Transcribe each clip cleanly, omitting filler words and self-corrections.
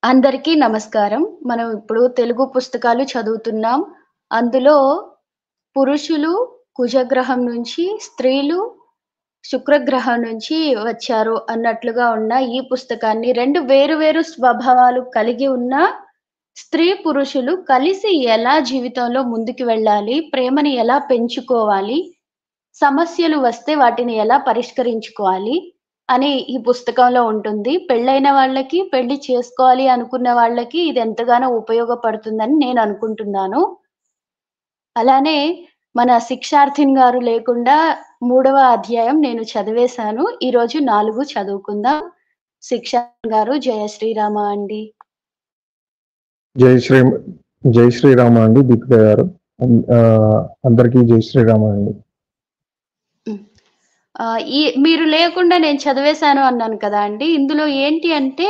అందరికీ నమస్కారం. మనం ఇప్పుడు తెలుగు పుస్తకాలు చదువుతున్నాం. అందులో పురుషులు కుజగ్రహం నుంచి, స్త్రీలు శుక్రగ్రహం నుంచి వచ్చారు అన్నట్లుగా ఉన్న ఈ పుస్తకాన్ని 2 వేరు వేరు స్వభావాలు కలిగి ఉన్న స్త్రీ, పురుషులు కలిసి ఎలా జీవితంలో ముందుకు వెళ్ళాలి, ప్రేమని ఎలా పెంచుకోవాలి, సమస్యలు వస్తే వాటిని ఎలా పరిష్కరించుకోవాలి అని ఈ పుస్తకంలో ఉంటుంది. పెళ్ళైన వాళ్ళకి, పెళ్లి చేసుకోవాలి అనుకున్న వాళ్ళకి ఇది ఎంతగానో ఉపయోగపడుతుందని నేను అనుకుంటున్నాను. అలానే మన శిక్షార్థిన్ గారు లేకుండా 3వ అధ్యాయం నేను చదివేశాను. ఈరోజు 4 చదువుకుందాం. శిక్షార్థిన్ గారు జయ శ్రీరామ అండి. జై శ్రీ జై శ్రీరామ అండి దీపిక గారు. అందరికీ జై శ్రీరామ అండి. హ్మ్. మీరు లేకుండా నేను చదివేశాను అన్నాను కదా అండి. ఇందులో ఏంటి అంటే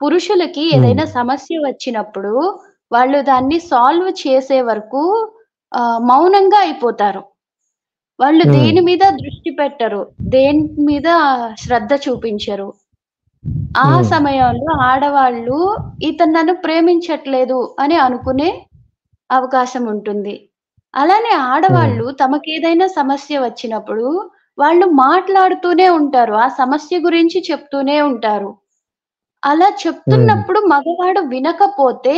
పురుషులకి ఏదైనా సమస్య వచ్చినప్పుడు వాళ్ళు దాన్ని సాల్వ్ చేసే వరకు మౌనంగా అయిపోతారు. వాళ్ళు దేని మీద దృష్టి పెట్టరు. దేని మీద శ్రద్ధ చూపించరు. ఆ సమయంలో ఆడవాళ్ళు ఇతను నన్ను ప్రేమించట్లేదు అని అనుకునే అవకాశం ఉంటుంది. అలానే ఆడవాళ్ళు తమకేదైనా సమస్య వచ్చినప్పుడు వాళ్ళు మాట్లాడుతూనే ఉంటారు. ఆ సమస్య గురించి చెప్తూనే ఉంటారు. అలా చెప్తున్నప్పుడు మగవాడు వినకపోతే,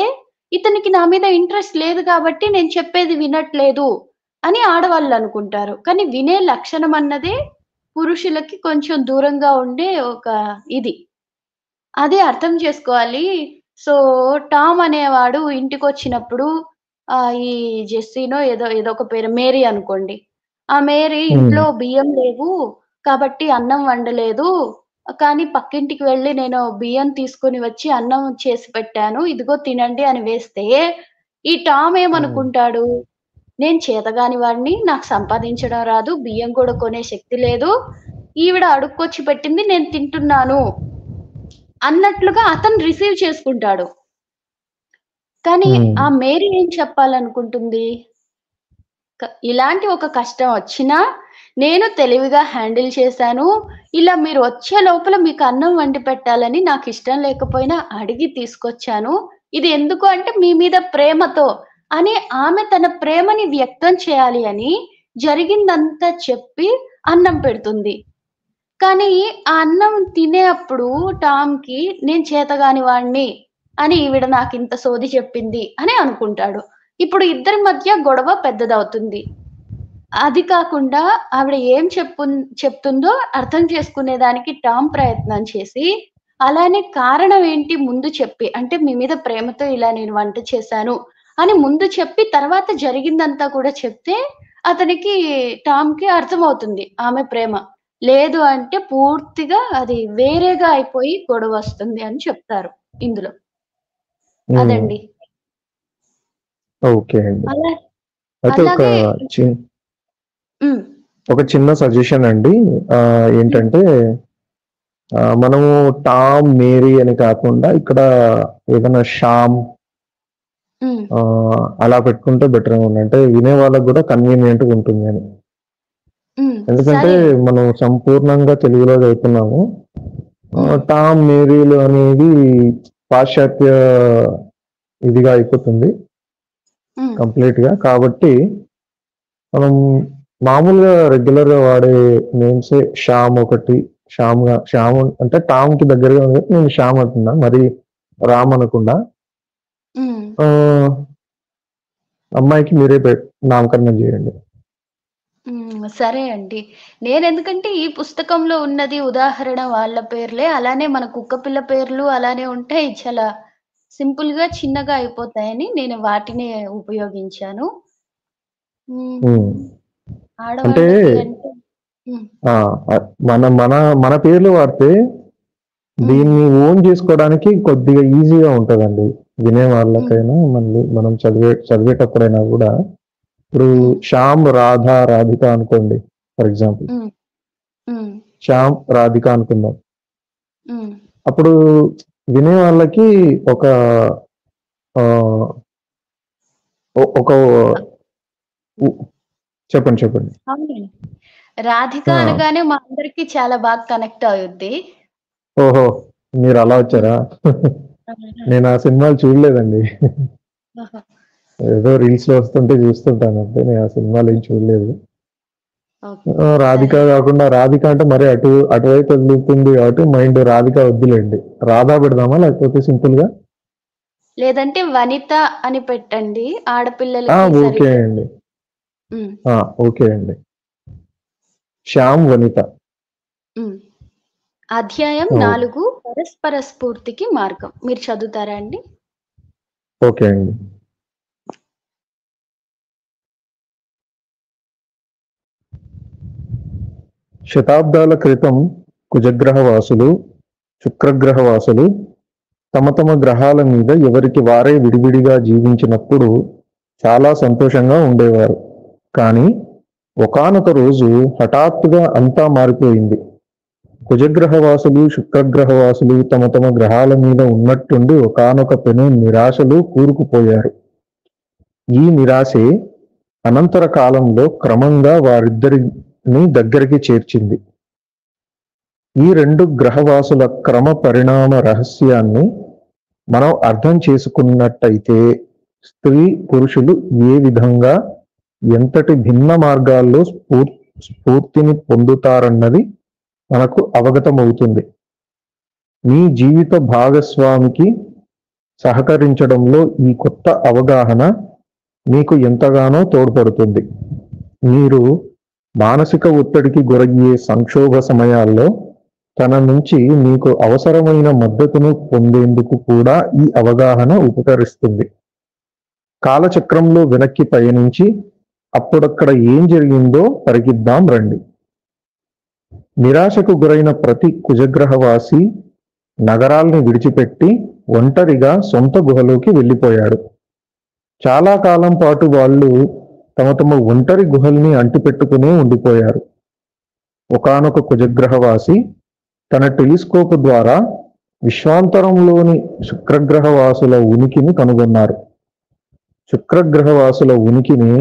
ఇతనికి నా మీద ఇంట్రెస్ట్ లేదు కాబట్టి నేను చెప్పేది వినట్లేదు అని ఆడవాళ్ళనుకుంటారు. కానీ వినే లక్షణం అన్నదే పురుషులకి కొంచెం దూరంగా ఉండే ఒక ఇది. అదే అర్థం చేసుకోవాలి. సో, టామ్ అనేవాడు ఇంటికొచ్చినప్పుడు ఈ జెస్సీనో ఏదో ఒక పేరు మేరీ అనుకోండి. ఆ మేరీ ఇంట్లో బియ్యం లేవు కాబట్టి అన్నం వండలేదు. కానీ పక్కింటికి వెళ్లి నేను బియ్యం తీసుకొని వచ్చి అన్నం చేసి పెట్టాను. ఇదిగో తినండి అని వేస్తే, ఈ టామ్ ఏమనుకుంటాడు? నేను చేతగాని వాడిని. నాకు సంపాదించడం రాదు. బియ్యం కూడా కొనే శక్తి లేదు. ఈవిడ అడుక్కొచ్చి పెట్టింది నేను తింటున్నాను అన్నట్లుగా అతను రిసీవ్ చేసుకుంటాడు. కానీ ఆ మేరీ ఏం చెప్పాలనుకుంటుంది? ఇలాంటి ఒక కష్టం వచ్చినా నేను తెలివిగా హ్యాండిల్ చేశాను. ఇలా మీరు వచ్చే లోపల మీకు అన్నం వండి పెట్టాలని నాకిష్టం లేకపోయినా అడిగి తీసుకొచ్చాను. ఇది ఎందుకు అంటే మీ మీద ప్రేమతో అని ఆమె తన ప్రేమని వ్యక్తం చేయాలి అని జరిగిందంతా చెప్పి అన్నం పెడుతుంది. కానీ ఆ అన్నం తినే అప్పుడు టామ్‌కి నేను చేతగాని వాడిని అని ఈవిడ నాకింత సోది చెప్పింది అని అనుకుంటాడు. ఇప్పుడు ఇద్దరి మధ్య గొడవ పెద్దదవుతుంది. అది కాకుండా ఆవిడ ఏం చెప్తుందో అర్థం చేసుకునేదానికి టామ్ ప్రయత్నం చేసి, అలానే కారణం ఏంటి ముందు చెప్పి, అంటే మీ మీద ప్రేమతో ఇలా నేను వంట చేశాను అని ముందు చెప్పి, తర్వాత జరిగిందంతా కూడా చెప్తే అతనికి టామ్‌కి అర్థమవుతుంది ఆమె ప్రేమ. లేదు అంటే పూర్తిగా అది వేరేగా అయిపోయి గొడవొస్తుంది అని చెప్తారు ఇందులో. అదండి. ఓకే అండి. అలా అయితే అలాగే హ్మ్. ఒక చిన్న సజెషన్ అండి. ఏంటంటే మనము టామ్, మేరీ అని కాకుండా ఇక్కడ ఏదైనా శ్యామ్ హ్మ్. అలా పెట్టుకుంటే బెటర్‌గా ఉంది. అంటే వినే వాళ్ళకి కూడా కన్వీనియంట్‌గా ఉంటుందని. ఎందుకంటే సరే. మనం సంపూర్ణంగా తెలుగులో చదువుతున్నాము. టామ్, మేరీలు అనేది పాశ్చాత్య ఇదిగా అయిపోతుంది కంప్లీట్‌గా. కాబట్టి మనం మామూలుగా రెగ్యులర్‌గా వాడే నేమ్సే శ్యామ్ ఒకటి, శ్యామ్ అంటే టామ్‌కి దగ్గరగా ఉంది. నేను శ్యామ్ అంటున్నా. మరి రామ్ అనకుండా. అమ్మాయికి మీరే నామకరణం చేయండి. సరే అండి. నేనెందుకంటే ఈ పుస్తకంలో ఉన్నది ఉదాహరణ వాళ్ళ పేర్లే. అలానే మన కుక్కపిల్ల పేర్లు అలానే ఉంటాయి. చాలా సింపుల్‌గా, చిన్నగా అయిపోతాయని నేను వాటినే ఉపయోగించాను. అంటే ఆడవాళ్ళకి అంటే మన మన మన పేర్లు వాడితే దీన్ని ఓన్ చేసుకోవడానికి కొద్దిగా ఈజీగా ఉంటదండి. వినే వాళ్ళకైనా మళ్ళీ మనం చదివేటప్పుడైనా కూడా ఇప్పుడు శ్యామ్, రాధ, రాధిక అనుకోండి ఫర్ ఎగ్జాంపుల్. శ్యామ్, రాధిక అనుకుందాం. అప్పుడు వినే వాళ్ళకి ఒక చెప్పండి. అవునండి. రాధిక అనగానే మా అందరికి చాలా బాగా కనెక్ట్ అవుద్ది. ఓహో! మీరు అలా వచ్చారా? నేను ఆ సినిమాలు చూడలేదండి. ఆహా! ఏదో రీల్స్ లో వస్తుంటే చూస్తుంటాను అంతే. నేను ఆ సినిమాలు ఏం చూడలేదు. ఓకే. రాధిక సరే. కాకుండా రాధిక అంటే మరి అటువైపు వదులుతుంది కాబట్టి మైండ్ రాధిక వద్దులేండి. రాధా పెడదామా లేకపోతే సింపుల్ గా? లేదంటే వనిత అని పెట్టండి. ఆడపిల్లలకి ఓకే సరిగ్గా అండి. హ్మ్. ఓకే అండి. శ్యామ్ వనిత. హ్మ్. అధ్యాయం ఓ, 4 పరస్పర స్ఫూర్తికి మార్గం. మీరు చదువుతారా అండి? ఓకే అండి. శతాబ్దాల క్రితం కుజగ్రహవాసులు, శుక్రగ్రహవాసులు తమ తమ గ్రహాల మీద ఎవరికి వారే విడివిడిగా జీవించినప్పుడు చాలా సంతోషంగా ఉండేవారు. కానీ ఒకానొక రోజు హఠాత్తుగా అంతా మారిపోయింది. కుజగ్రహవాసులు, శుక్రగ్రహవాసులు తమ తమ గ్రహాల మీద ఉన్నట్టుండి ఒకానొక పెను నిరాశలో కూరుకుపోయారు. ఈ నిరాశే అనంతర కాలంలో క్రమంగా వారిద్దరిని దగ్గరికి చేర్చింది. ఈ రెండు గ్రహవాసుల క్రమ పరిణామ రహస్యాన్ని మనం అర్థం చేసుకున్నట్టయితే స్త్రీ పురుషులు ఏ విధంగా ఎంతటి భిన్న మార్గాల్లో స్ఫూర్తిని పొందుతారన్నది మనకు అవగతమవుతుంది. మీ జీవిత భాగస్వామికి సహకరించడంలో ఈ కొత్త అవగాహన మీకు ఎంతగానో తోడ్పడుతుంది. మీరు మానసిక ఒత్తిడికి గురయ్యే సంక్షోభ సమయాల్లో తన నుంచి మీకు అవసరమైన మద్దతును పొందేందుకు కూడా ఈ అవగాహన ఉపకరిస్తుంది. కాలచక్రంలో వెనక్కి పయనించి అప్పుడక్కడ ఏం జరిగిందో పరికిద్దాం రండి. నిరాశకు గురైన ప్రతి కుజగ్రహవాసి నగరాల్ని విడిచిపెట్టి ఒంటరిగా సొంత గుహలోకి వెళ్ళిపోయాడు. చాలా కాలం పాటు వాళ్ళు తమ తమ ఒంటరి గుహల్ని అంటిపెట్టుకునే ఉండిపోయారు. ఒకానొక కుజగ్రహవాసి తన టెలిస్కోప్ ద్వారా విశ్వాంతరంలోని శుక్రగ్రహవాసుల ఉనికిని కనుగొన్నారు. శుక్రగ్రహవాసుల ఉనికిని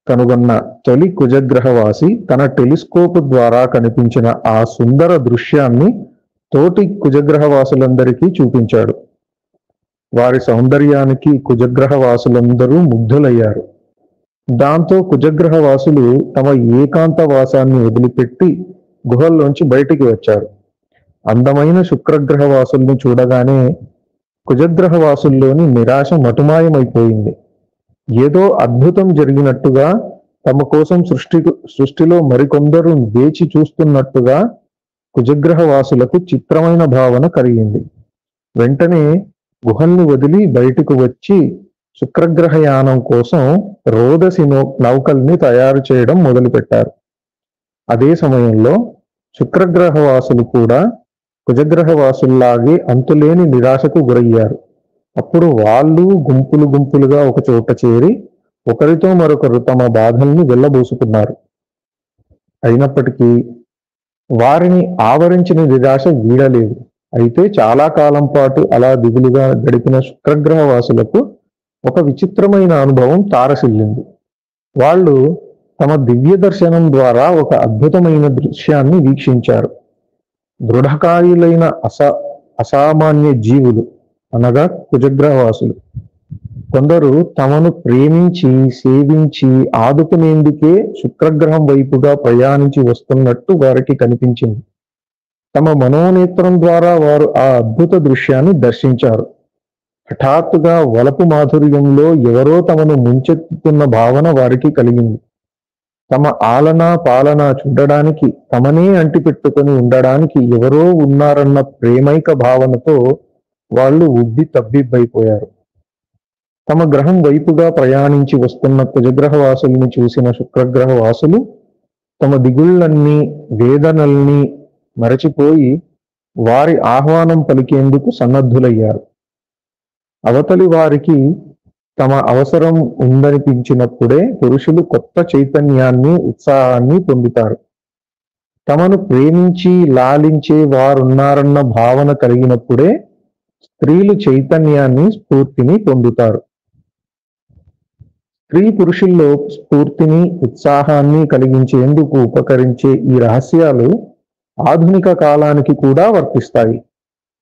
కనుగొన్న తొలి కుజగ్రహవాసి తన టెలిస్కోప్ ద్వారా కనిపించిన ఆ సుందర దృశ్యాన్ని తోటి కుజగ్రహవాసులందరికీ చూపించాడు. వారి సౌందర్యానికి కుజగ్రహవాసులందరూ ముగ్ధులయ్యారు. దాంతో కుజగ్రహవాసులు తమ ఏకాంత వాసాన్ని వదిలిపెట్టి గుహల్లోంచి బయటికి వచ్చారు. అందమైన శుక్రగ్రహవాసుల్ని చూడగానే కుజగ్రహవాసుల్లోని నిరాశ మటుమాయమైపోయింది. ఏదో అద్భుతం జరిగినట్టుగా, తమ కోసం సృష్టిలో మరికొందరు వేచి చూస్తున్నట్టుగా కుజగ్రహవాసులకు చిత్రమైన భావన కలిగింది. వెంటనే గుహల్ని వదిలి బయటకు వచ్చి శుక్రగ్రహయానం కోసం రోదసి నౌకల్ని తయారు చేయడం మొదలుపెట్టారు. అదే సమయంలో శుక్రగ్రహవాసులు కూడా కుజగ్రహవాసుల్లాగే అంతులేని నిరాశకు గురయ్యారు. అప్పుడు వాళ్ళు గుంపులు గుంపులుగా ఒక చోట చేరి ఒకరితో మరొకరు తమ బాధల్ని వెళ్ళబోసుకున్నారు. అయినప్పటికీ వారిని ఆవరించిన నిరాశ వీడలేదు. అయితే చాలా కాలం పాటు అలా దిగులుగా గడిపిన శుక్రగ్రహవాసులకు ఒక విచిత్రమైన అనుభవం తారసిల్లింది. వాళ్ళు తమ దివ్య దర్శనం ద్వారా ఒక అద్భుతమైన దృశ్యాన్ని వీక్షించారు. దృఢకాయులైన అసామాన్య జీవులు అనగా కుజగ్రహవాసులు కొందరు తమను ప్రేమించి సేవించి ఆదుకునేందుకే శుక్రగ్రహం వైపుగా ప్రయాణించి వస్తున్నట్టు వారికి కనిపించింది. తమ మనోనేత్రం ద్వారా వారు ఆ అద్భుత దృశ్యాన్ని దర్శించారు. హఠాత్తుగా వలపు మాధుర్యంలో ఎవరో తమను ముంచెత్తుతున్న భావన వారికి కలిగింది. తమ ఆలనా పాలనా చూడడానికి, తమనే అంటిపెట్టుకొని ఉండడానికి ఎవరో ఉన్నారన్న ప్రేమైక భావనతో వాళ్ళు ఉబ్బి తబ్బిబ్బైపోయారు. తమ గ్రహం వైపుగా ప్రయాణించి వస్తున్న కుజగ్రహవాసుల్ని చూసిన శుక్రగ్రహవాసులు తమ దిగుళ్ళన్నీ, వేదనల్ని మరచిపోయి వారి ఆహ్వానం పలికేందుకు సన్నద్ధులయ్యారు. అవతలి వారికి తమ అవసరం ఉందనిపించినప్పుడే పురుషులు కొత్త చైతన్యాన్ని, ఉత్సాహాన్ని పొందుతారు. తమను ప్రేమించి లాలించే వారున్నారన్న భావన కలిగినప్పుడే స్త్రీలు చైతన్యాన్ని, స్ఫూర్తిని పొందుతారు. స్త్రీ పురుషుల్లో స్ఫూర్తిని, ఉత్సాహాన్ని కలిగించేందుకు ఉపకరించే ఈ రహస్యాలు ఆధునిక కాలానికి కూడా వర్తిస్తాయి.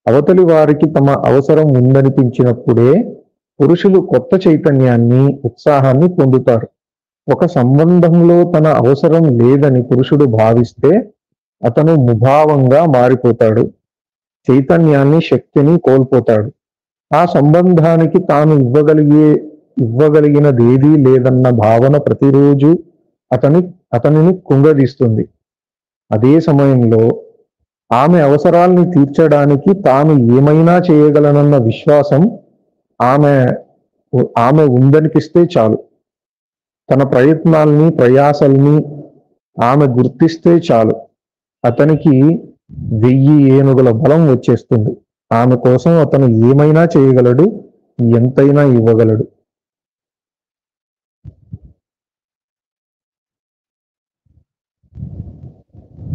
అవతలి వారికి తమ అవసరం ఉందనిపించినప్పుడే పురుషులు కొత్త చైతన్యాన్ని, ఉత్సాహాన్ని పొందుతారు. ఒక సంబంధంలో తన అవసరం లేదని పురుషుడు భావిస్తే అతను ముభావంగా మారిపోతాడు. చైతన్యాన్ని, శక్తిని కోల్పోతాడు. ఆ సంబంధానికి తాను ఇవ్వగలిగినదేదీ లేదన్న భావన ప్రతిరోజు అతనిని కుంగదీస్తుంది. అదే సమయంలో ఆమె అవసరాల్ని తీర్చడానికి తాను ఏమైనా చేయగలనన్న విశ్వాసం ఆమె ఉందనిపిస్తే చాలు. తన ప్రయాసల్ని ఆమె గుర్తిస్తే చాలు. అతనికి 1000 ఏనుగుల బలం వచ్చేస్తుంది. ఆమె కోసం అతను ఏమైనా చేయగలడు, ఎంతైనా ఇవ్వగలడు.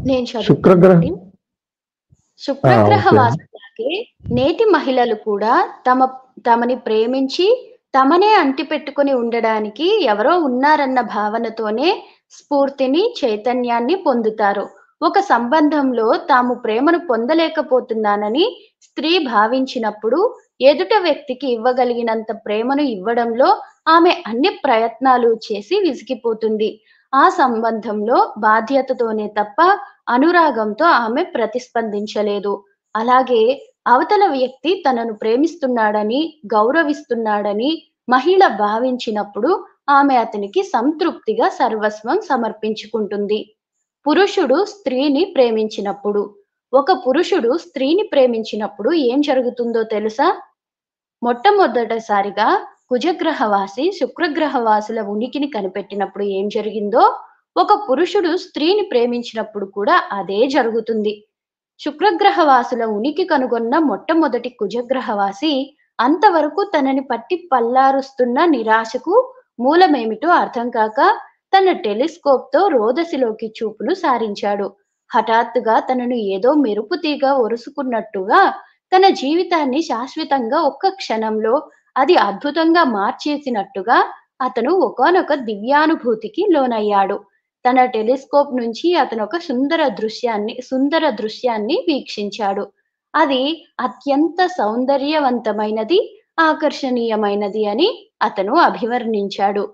నేను శుక్రగ్రహం చదువుతానండి. శుక్రగ్రహ ఓకే. వాసులాగే నేటి మహిళలు కూడా తమని ప్రేమించి తమనే అంటిపెట్టుకుని ఉండడానికి ఎవరో ఉన్నారన్న భావనతోనే స్ఫూర్తిని, చైతన్యాన్ని పొందుతారు. ఒక సంబంధంలో తాము ప్రేమను పొందలేకపోతున్నానని స్త్రీ భావించినప్పుడు ఎదుట వ్యక్తికి ఇవ్వగలిగినంత ప్రేమను ఇవ్వడంలో ఆమె అన్ని ప్రయత్నాలు చేసి విసిగిపోతుంది. ఆ సంబంధంలో బాధ్యతతోనే తప్ప అనురాగంతో ఆమె ప్రతిస్పందించలేదు. అలాగే అవతల వ్యక్తి తనను ప్రేమిస్తున్నాడని, గౌరవిస్తున్నాడని మహిళ భావించినప్పుడు ఆమె అతనికి సంతృప్తిగా సర్వస్వం సమర్పించుకుంటుంది. పురుషుడు స్త్రీని ప్రేమించినప్పుడు ఒక పురుషుడు స్త్రీని ప్రేమించినప్పుడు ఏం జరుగుతుందో తెలుసా? మొట్టమొదటిసారిగా కుజగ్రహవాసి శుక్రగ్రహవాసుల ఉనికిని కనిపెట్టినప్పుడు ఏం జరిగిందో, ఒక పురుషుడు స్త్రీని ప్రేమించినప్పుడు కూడా అదే జరుగుతుంది. శుక్రగ్రహవాసుల ఉనికి కనుగొన్న మొట్టమొదటి కుజగ్రహవాసి అంతవరకు తనని పట్టి పల్లారుస్తున్న నిరాశకు మూలమేమిటో అర్థం కాక తన టెలిస్కోప్‌తో రోదసిలోకి చూపులు సారించాడు. హఠాత్తుగా తనను ఏదో మెరుపుతీగ ఒరుసుకున్నట్టుగా తన జీవితాన్ని శాశ్వతంగా ఒక్క క్షణంలో అది అద్భుతంగా మార్చేసినట్టుగా అతను ఒకానొక దివ్యానుభూతికి లోనయ్యాడు. తన టెలిస్కోప్ నుంచి అతనొక సుందర దృశ్యాన్ని వీక్షించాడు. అది అత్యంత సౌందర్యవంతమైనది, ఆకర్షణీయమైనది అని అతను అభివర్ణించాడు.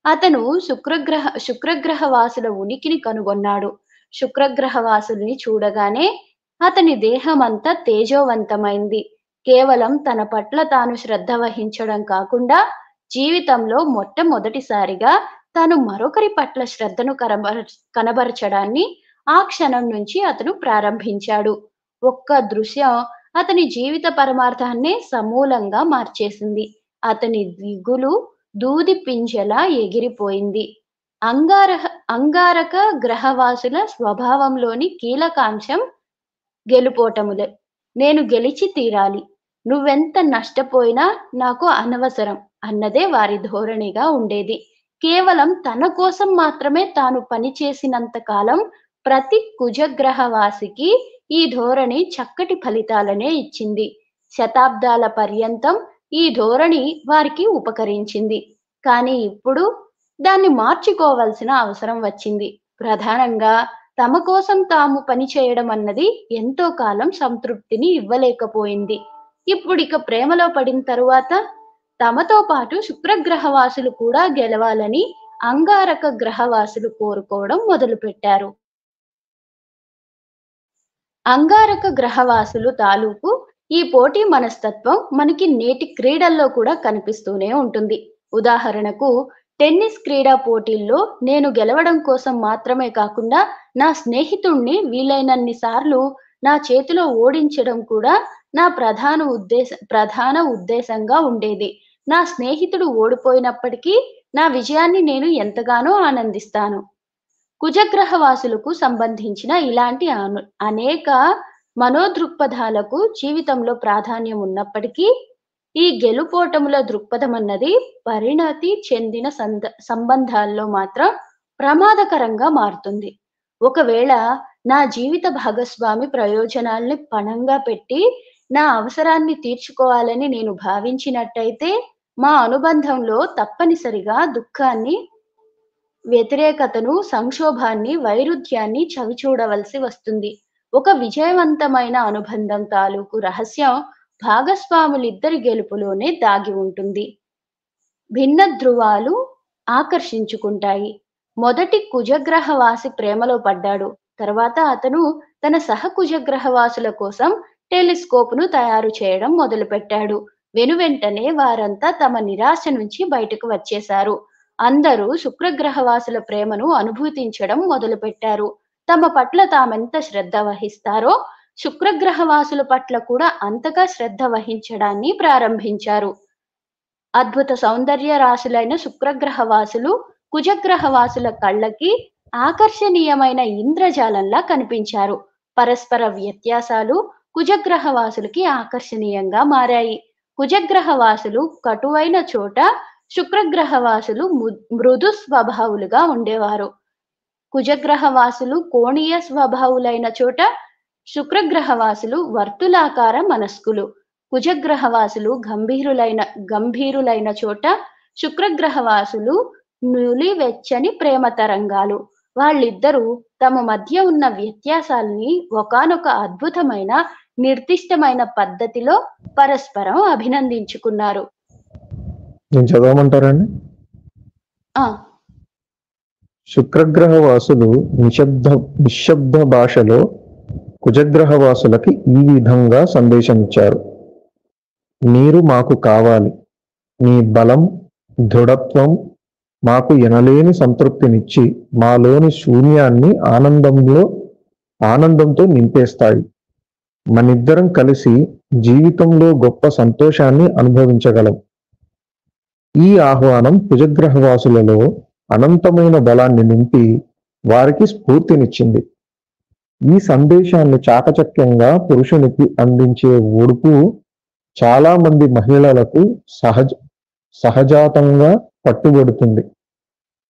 అతను శుక్రగ్రహ వాసుల ఉనికిని కనుగొన్నాడు. శుక్రగ్రహ వాసుల్ని చూడగానే అతని దేహమంతా తేజోవంతమైంది. కేవలం తన పట్ల తాను శ్రద్ధ వహించడం కాకుండా, జీవితంలో మొట్టమొదటిసారిగా తాను మరొకరి పట్ల శ్రద్ధను కనబరచడాన్ని ఆ క్షణం నుంచి అతను ప్రారంభించాడు. ఒక్క దృశ్యం అతని జీవిత పరమార్థాన్నే సమూలంగా మార్చేసింది. అతని దిగులు దూది పింజలా ఎగిరిపోయింది. అంగారక గ్రహవాసుల స్వభావంలోని కీలకాంశం గెలుపోటములే. నేను గెలిచి తీరాలి. నువ్వెంత నష్టపోయినా నాకు అనవసరం అన్నదే వారి ధోరణిగా ఉండేది. కేవలం తన కోసం మాత్రమే తాను పనిచేసినంత కాలం ప్రతి కుజగ్రహవాసికి ఈ ధోరణి చక్కటి ఫలితాలనే ఇచ్చింది. శతాబ్దాల పర్యంతం ఈ ధోరణి వారికి ఉపకరించింది. కానీ ఇప్పుడు దాన్ని మార్చుకోవాల్సిన అవసరం వచ్చింది. ప్రధానంగా తమ కోసం తాము పని చేయడం అన్నది ఎంతో కాలం సంతృప్తిని ఇవ్వలేకపోయింది. ఇప్పుడిక ప్రేమలో పడిన తరువాత తమతో పాటు శుక్రగ్రహవాసులు కూడా గెలవాలని అంగారక గ్రహవాసులు కోరుకోవడం మొదలుపెట్టారు. అంగారక గ్రహవాసులు తాలూకు ఈ పోటీ మనస్తత్వం మనకి నేటి క్రీడల్లో కూడా కనిపిస్తూనే ఉంటుంది. ఉదాహరణకు టెన్నిస్ క్రీడా పోటీల్లో నేను గెలవడం కోసం మాత్రమే కాకుండా నా స్నేహితుణ్ణి వీలైనన్ని సార్లు నా చేతిలో ఓడించడం కూడా నా ప్రధాన ఉద్దేశంగా ఉండేది. నా స్నేహితుడు ఓడిపోయినప్పటికీ నా విజయాన్ని నేను ఎంతగానో ఆనందిస్తాను. కుజగ్రహవాసులకు సంబంధించిన ఇలాంటి అనేక మనోదృక్పథాలకు జీవితంలో ప్రాధాన్యం ఉన్నప్పటికీ, ఈ గెలుపోటముల దృక్పథం అన్నది పరిణతి చెందిన సంబంధాల్లో మాత్రం ప్రమాదకరంగా మారుతుంది. ఒకవేళ నా జీవిత భాగస్వామి ప్రయోజనాల్ని పణంగా పెట్టి నా అవసరాన్ని తీర్చుకోవాలని నేను భావించినట్టయితే, మా అనుబంధంలో తప్పనిసరిగా దుఃఖాన్ని, వ్యతిరేకతను, సంక్షోభాన్ని, వైరుధ్యాన్ని చవిచూడవలసి వస్తుంది. ఒక విజయవంతమైన అనుబంధం తాలూకు రహస్యం భాగస్వాములిద్దరి గెలుపులోనే దాగి ఉంటుంది. భిన్న ధృవాలు ఆకర్షించుకుంటాయి. మొదటి కుజగ్రహవాసి ప్రేమలో పడ్డాడు. తర్వాత అతను తన సహకుజగ్రహవాసుల కోసం టెలిస్కోప్‌ను తయారు చేయడం మొదలుపెట్టాడు. వెనువెంటనే వారంతా తమ నిరాశ నుంచి బయటకు వచ్చేశారు. అందరూ శుక్రగ్రహవాసుల ప్రేమను అనుభూతించడం మొదలుపెట్టారు. తమ పట్ల తామెంత శ్రద్ధ వహిస్తారో, శుక్రగ్రహవాసుల పట్ల కూడా అంతగా శ్రద్ధ వహించడాన్ని ప్రారంభించారు. అద్భుత సౌందర్య రాశులైన శుక్రగ్రహవాసులు కుజగ్రహవాసుల కళ్ళకి ఆకర్షణీయమైన ఇంద్రజాలంలా కనిపించారు. పరస్పర వ్యత్యాసాలు కుజగ్రహవాసులకి ఆకర్షణీయంగా మారాయి. కుజగ్రహవాసులు కటువైన చోట శుక్రగ్రహవాసులు మృదు స్వభావులుగా ఉండేవారు. కుజగ్రహవాసులు కోణీయ స్వభావులైన చోట శుక్రగ్రహవాసులు వర్తులాకార మనస్కులు. కుజగ్రహవాసులు గంభీరులైన చోట శుక్రగ్రహవాసులు నులివెచ్చని ప్రేమ తరంగాలు. వాళ్ళిద్దరూ తమ మధ్య ఉన్న వ్యత్యాసాల్ని ఒకానొక అద్భుతమైన నిర్దిష్టమైన పద్ధతిలో పరస్పరం అభినందించుకున్నారు. నేను చదవమంటారండి? ఆ శుక్రగ్రహ వాసులు నిశ్శబ్ద భాషలో కుజగ్రహ వాసులకి ఈ విధంగా సందేశమిచ్చారు. మీరు మాకు కావాలి. మీ బలం, దృఢత్వం మాకు ఎనలేని సంతృప్తినిచ్చి మాలోని శూన్యాన్ని ఆనందంతో నింపేస్తాయి. మనిద్దరం కలిసి జీవితంలో గొప్ప సంతోషాన్ని అనుభవించగలం. ఈ ఆహ్వానం కుజగ్రహవాసులలో అనంతమైన బలాన్ని నింపి వారికి స్ఫూర్తినిచ్చింది. ఈ సందేశాన్ని చాకచక్యంగా పురుషునికి అందించే ఓర్పు చాలా మంది మహిళలకు సహజాతంగా పట్టుబడుతుంది.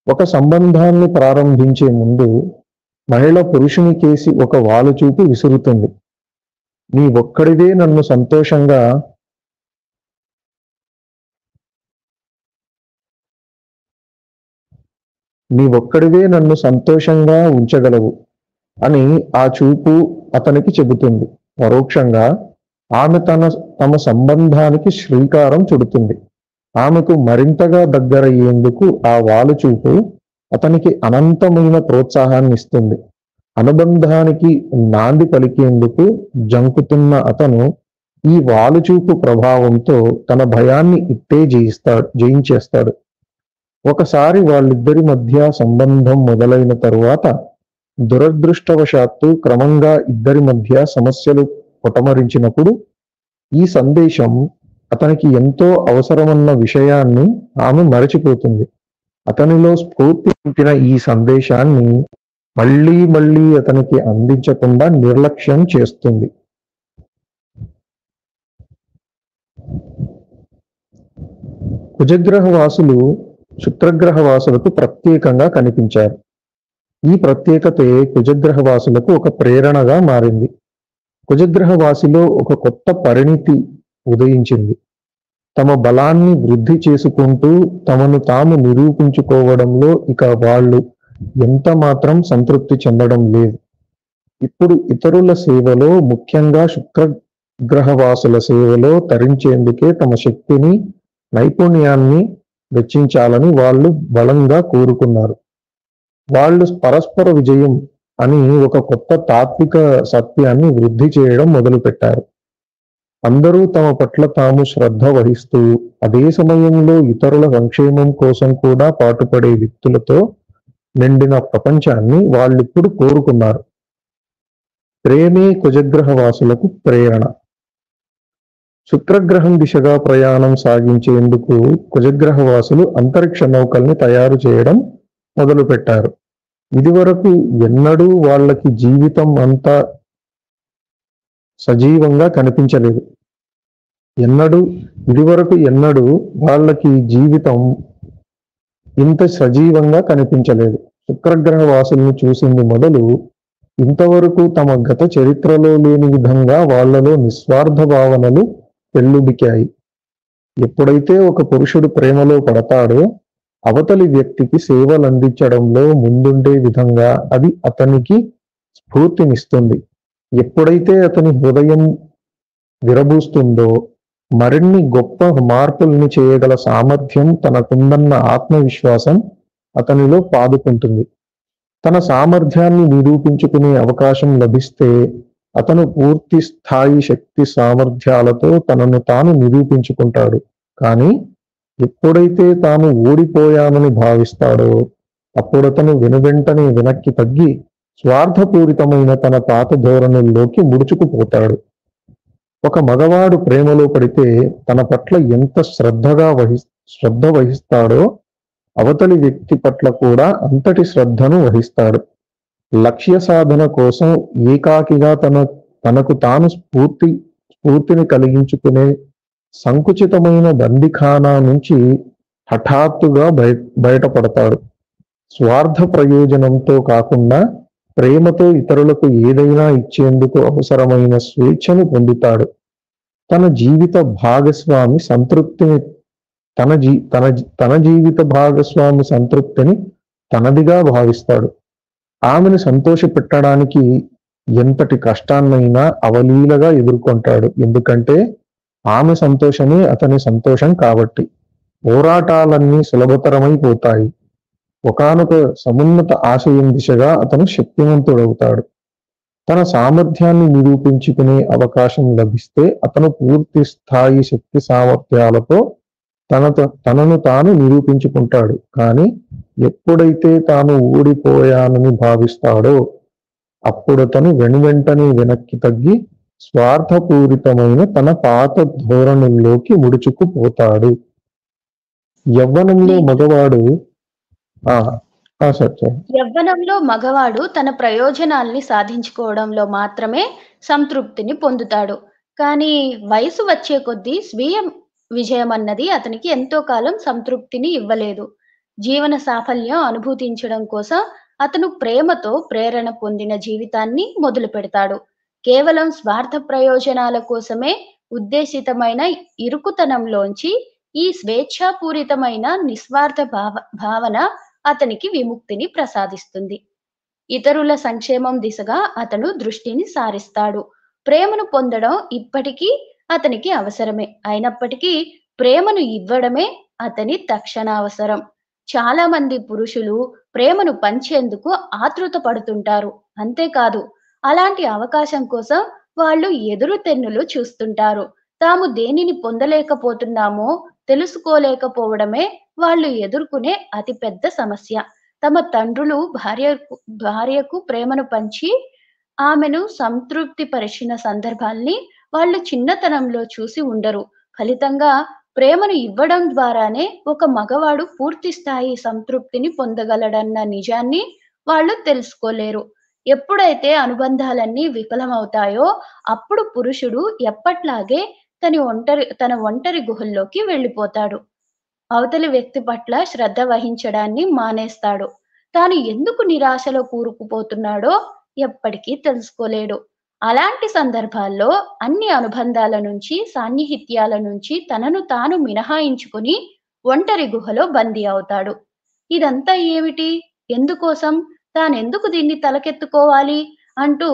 ఒక సంబంధాన్ని ప్రారంభించే ముందు మహిళ పురుషుని కేసి ఒక వాలుచూపు విసురుతుంది. నీ ఒక్కడివే నన్ను సంతోషంగా ఉంచగలవు అని ఆ చూపు అతనికి చెబుతుంది. పరోక్షంగా ఆమె తమ సంబంధానికి శ్రీకారం చుడుతుంది. ఆమెకు మరింతగా దగ్గరయ్యేందుకు ఆ వాలుచూపు అతనికి అనంతమైన ప్రోత్సాహాన్ని ఇస్తుంది. అనుబంధానికి నాంది పలికేందుకు జంకుతున్న అతను ఈ వాలుచూపు ప్రభావంతో తన భయాన్ని ఇట్టే జయించేస్తాడు. ఒకసారి వాళ్ళిద్దరి మధ్య సంబంధం మొదలైన తరువాత దురదృష్టవశాత్తు క్రమంగా ఇద్దరి మధ్య సమస్యలు పొటమరించినప్పుడు ఈ సందేశం అతనికి ఎంతో అవసరమన్న విషయాన్ని ఆమె మరచిపోతుంది. అతనిలో స్ఫూర్తి నింపిన ఈ సందేశాన్ని మళ్ళీ అతనికి అందించకుండా నిర్లక్ష్యం చేస్తుంది. కుజగ్రహ వాసులు శుక్రగ్రహ వాసులకు ప్రత్యేకంగా కనిపించారు. ఈ ప్రత్యేకతే కుజగ్రహ వాసులకు ఒక ప్రేరణగా మారింది. కుజగ్రహ వాసిలో ఒక కొత్త పరిణితి ఉదయించింది. తమ బలాన్ని వృద్ధి చేసుకుంటూ తమను తాము నిరూపించుకోవడంలో ఇక వాళ్ళు ఎంత మాత్రం సంతృప్తి చెందడం లేదు. ఇప్పుడు ఇతరుల సేవలో, ముఖ్యంగా శుక్రగ్రహవాసుల సేవలో తరించేందుకే తమ శక్తిని, నైపుణ్యాన్ని వెచ్చించాలని వాళ్ళు బలంగా కోరుకున్నారు. వాళ్ళు పరస్పర విజయం అని ఒక కొత్త తాత్విక సత్యాన్ని వృద్ధి చేయడం మొదలుపెట్టారు. అందరూ తమ పట్ల తాము శ్రద్ధ వహిస్తూ అదే సమయంలో ఇతరుల సంక్షేమం కోసం కూడా పాటుపడే వ్యక్తులతో నిండిన ప్రపంచాన్ని వాళ్ళిప్పుడు కోరుకున్నారు. ప్రేమే కుజగ్రహ వాసులకు ప్రేరణ. శుక్రగ్రహం దిశగా ప్రయాణం సాగించేందుకు కుజగ్రహ వాసులు అంతరిక్ష నౌకల్ని తయారు చేయడం మొదలుపెట్టారు. ఇదివరకు ఎన్నడూ వాళ్ళకి జీవితం అంతా సజీవంగా కనిపించలేదు. ఎన్నడూ వాళ్ళకి జీవితం ఇంత సజీవంగా కనిపించలేదు. శుక్రగ్రహ వాసుల్ని చూసింది మొదలు ఇంతవరకు తమ గత చరిత్రలో లేని విధంగా వాళ్లలో నిస్వార్థ భావనలు పెల్లుబికాయి. ఎప్పుడైతే ఒక పురుషుడు ప్రేమలో పడతాడో అవతలి వ్యక్తికి సేవలందించడంలో ముందుండే విధంగా అది అతనికి స్ఫూర్తినిస్తుంది. ఎప్పుడైతే అతని హృదయం విరబూస్తుందో మరిన్ని గొప్ప మార్పుల్ని చేయగల సామర్థ్యం తనకుందన్న ఆత్మవిశ్వాసం అతనిలో పాదుకుంటుంది. తన సామర్థ్యాన్ని నిరూపించుకునే అవకాశం లభిస్తే అతను పూర్తి స్థాయి శక్తి సామర్థ్యాలతో తనను తాను నిరూపించుకుంటాడు. కానీ ఎప్పుడైతే తాను ఓడిపోయానని భావిస్తాడో అప్పుడతను వెనువెంటనే వెనక్కి తగ్గి స్వార్థపూరితమైన తన పాత ధోరణుల్లోకి ముడుచుకుపోతాడు. ఒక మగవాడు ప్రేమలో పడితే తన పట్ల ఎంత శ్రద్ధ వహిస్తాడో అవతలి వ్యక్తి పట్ల కూడా అంతటి శ్రద్ధను వహిస్తాడు. లక్ష్య సాధన కోసం ఏకాకిగా తనకు తాను స్ఫూర్తిని కలిగించుకునే సంకుచితమైన బందిఖానా నుంచి హఠాత్తుగా బయటపడతాడు. స్వార్థ ప్రయోజనంతో కాకుండా ప్రేమతో ఇతరులకు ఏదైనా ఇచ్చేందుకు అవసరమైన స్వేచ్ఛను పొందుతాడు. తన జీవిత భాగస్వామి సంతృప్తిని తన జీవిత భాగస్వామి సంతృప్తిని తనదిగా భావిస్తాడు. ఆమెను సంతోషపెట్టడానికి ఎంతటి కష్టాన్నైనా అవలీలగా ఎదుర్కొంటాడు. ఎందుకంటే ఆమె సంతోషమే అతని సంతోషం కాబట్టి. పోరాటాలన్నీ సులభతరమైపోతాయి. ఒకానొక సమున్నత ఆశయం దిశగా అతను శక్తివంతుడవుతాడు. తన సామర్థ్యాన్ని నిరూపించుకునే అవకాశం లభిస్తే అతను పూర్తి స్థాయి శక్తి సామర్థ్యాలతో తనను తాను నిరూపించుకుంటాడు. కానీ ఎప్పుడైతే తాను ఓడిపోయానని భావిస్తాడో అప్పుడతను వెనువెంటనే వెనక్కి తగ్గి స్వార్థపూరితమైన తన పాత ధోరణుల్లోకి ముడుచుకుపోతాడు. యవ్వనంలో మగవాడు యవ్వనంలో మగవాడు తన ప్రయోజనాల్ని సాధించుకోవడంలో మాత్రమే సంతృప్తిని పొందుతాడు. కానీ వయసు వచ్చే కొద్దీ స్వీయ విజయం అన్నది అతనికి ఎంతో కాలం సంతృప్తిని ఇవ్వలేదు. జీవన సాఫల్యం అనుభూతించడం కోసం అతను ప్రేమతో ప్రేరణ పొందిన జీవితాన్ని మొదలు పెడతాడు. కేవలం స్వార్థ ప్రయోజనాల కోసమే ఉద్దేశితమైన ఇరుకుతనంలోంచి ఈ స్వేచ్ఛాపూరితమైన నిస్వార్థ భావన అతనికి విముక్తిని ప్రసాదిస్తుంది. ఇతరుల సంక్షేమం దిశగా అతను దృష్టిని సారిస్తాడు. ప్రేమను పొందడం ఇప్పటికీ అతనికి అవసరమే. అయినప్పటికీ ప్రేమను ఇవ్వడమే అతని తక్షణ అవసరం. చాలా మంది పురుషులు ప్రేమను పంచేందుకు ఆతృత పడుతుంటారు. అంతేకాదు, అలాంటి అవకాశం కోసం వాళ్ళు ఎదురు తెన్నులు చూస్తుంటారు. తాము దేనిని పొందలేకపోతున్నామో తెలుసుకోలేకపోవడమే వాళ్ళు ఎదుర్కొనే అతిపెద్ద సమస్య. తమ తండ్రులు భార్యకు ప్రేమను పంచి ఆమెను సంతృప్తి పరిచిన సందర్భాల్ని వాళ్ళు చిన్నతనంలో చూసి ఉండరు. ఫలితంగా ప్రేమను ఇవ్వడం ద్వారానే ఒక మగవాడు పూర్తి స్థాయి సంతృప్తిని పొందగలడన్న నిజాన్ని వాళ్ళు తెలుసుకోలేరు. ఎప్పుడైతే అనుబంధాలన్నీ విఫలమవుతాయో అప్పుడు పురుషుడు ఎప్పట్లాగే తన ఒంటరి గుహల్లోకి వెళ్ళిపోతాడు. అవతలి వ్యక్తి పట్ల శ్రద్ధ వహించడాన్ని మానేస్తాడు. తాను ఎందుకు నిరాశలో కూరుకుపోతున్నాడో ఎప్పటికీ తెలుసుకోలేడు. అలాంటి సందర్భాల్లో అన్ని అనుబంధాల నుంచి, సాన్నిహిత్యాల నుంచి తనను తాను మినహాయించుకుని ఒంటరి గుహలో బందీ అవుతాడు. ఇదంతా ఏమిటి? ఎందుకోసం? తానెందుకు దీన్ని తలకెత్తుకోవాలి? అంటూ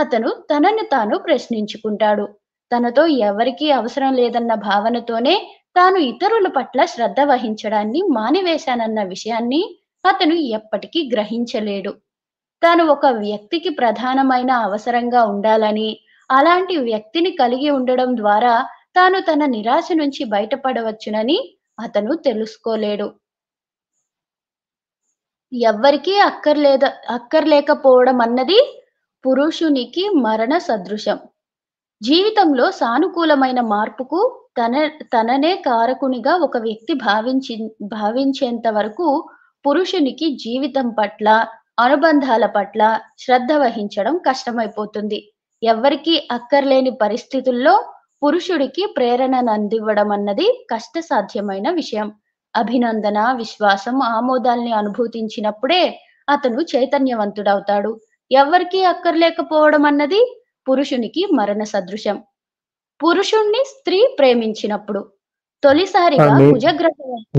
అతను తనను తాను ప్రశ్నించుకుంటాడు. తనతో ఎవరికీ అవసరం లేదన్న భావనతోనే తాను ఇతరుల పట్ల శ్రద్ధ వహించడాన్ని మానివేశానన్న విషయాన్ని అతను ఎప్పటికీ గ్రహించలేడు. తాను ఒక వ్యక్తికి ప్రధానమైన అవసరంగా ఉండాలని, అలాంటి వ్యక్తిని కలిగి ఉండడం ద్వారా తాను తన నిరాశ నుంచి బయటపడవచ్చునని అతను తెలుసుకోలేడు. ఎవ్వరికీ అక్కర్లేకపోవడం అన్నది పురుషునికి మరణ సదృశం. జీవితంలో సానుకూలమైన మార్పుకు తననే కారకునిగా ఒక వ్యక్తి భావించేంత వరకు పురుషునికి జీవితం పట్ల, అనుబంధాల పట్ల శ్రద్ధ వహించడం కష్టమైపోతుంది. ఎవ్వరికీ అక్కర్లేని పరిస్థితుల్లో పురుషుడికి ప్రేరణను అందివ్వడం అన్నది కష్టసాధ్యమైన విషయం. అభినందన, విశ్వాసం, ఆమోదాల్ని అనుభూతించినప్పుడే అతను చైతన్యవంతుడవుతాడు. ఎవ్వరికీ అక్కర్లేకపోవడం అన్నది పురుషునికి మరణ సదృశం. పురుషుణ్ణి స్త్రీ ప్రేమించినప్పుడు తొలిసారిగా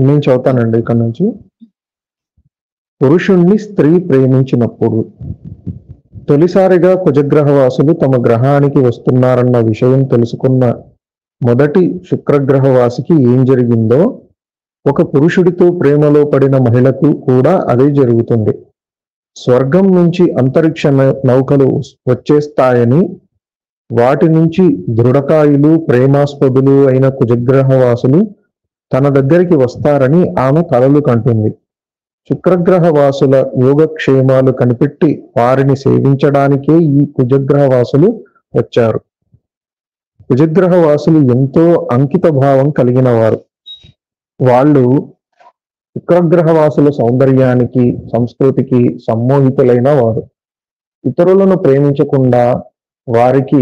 నేను చదువుతానండి ఇక్కడ నుంచి. పురుషుణ్ణి స్త్రీ ప్రేమించినప్పుడు తొలిసారిగా కుజగ్రహవాసులు తమ గ్రహానికి వస్తున్నారన్న విషయం తెలుసుకున్న మొదటి శుక్రగ్రహవాసికి ఏం జరిగిందో ఒక పురుషుడితో ప్రేమలో పడిన మహిళకు కూడా అదే జరుగుతుంది. స్వర్గం నుంచి అంతరిక్ష నౌకలు వచ్చేస్తాయని, వాటి నుంచి దృఢకాయులు ప్రేమాస్పదులు అయిన కుజగ్రహవాసులు తన దగ్గరికి వస్తారని ఆమె కలలు కంటుంది. శుక్రగ్రహవాసుల యోగక్షేమాలు కనిపెట్టి వారిని సేవించడానికే ఈ కుజగ్రహవాసులు వచ్చారు. కుజగ్రహవాసులు ఎంతో అంకిత భావం కలిగిన వారు. వాళ్ళు శుక్రగ్రహవాసుల సౌందర్యానికి, సంస్కృతికి సమ్మోహితులైన వారు. ఇతరులను ప్రేమించకుండా వారికి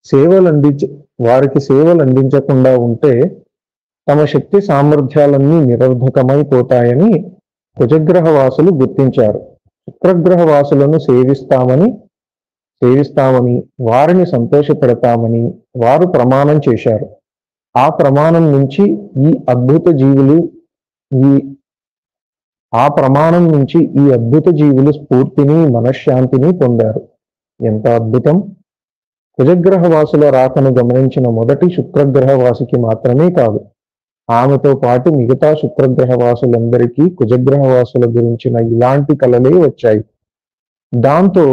సేవలు అందించకుండా ఉంటే తమ శక్తి సామర్థ్యాలన్నీ నిరర్ధకమైపోతాయని కుజగ్రహవాసులు గుర్తించారు. శుక్రగ్రహవాసులను సేవిస్తామని వారిని సంతోషపెడతామని వారు ప్రమాణం చేశారు. ఆ ప్రమాణం నుంచి ఈ అద్భుత జీవులు స్ఫూర్తిని, మనశ్శాంతిని పొందారు. ఎంత అద్భుతం! కుజగ్రహవాసుల రాకను గమనించిన మొదటి శుక్రగ్రహవాసికి మాత్రమే కాదు, ఆమెతో పాటు మిగతా శుక్రగ్రహవాసులందరికీ కుజగ్రహవాసుల గురించిన ఇలాంటి కలలే వచ్చాయి. దాంతో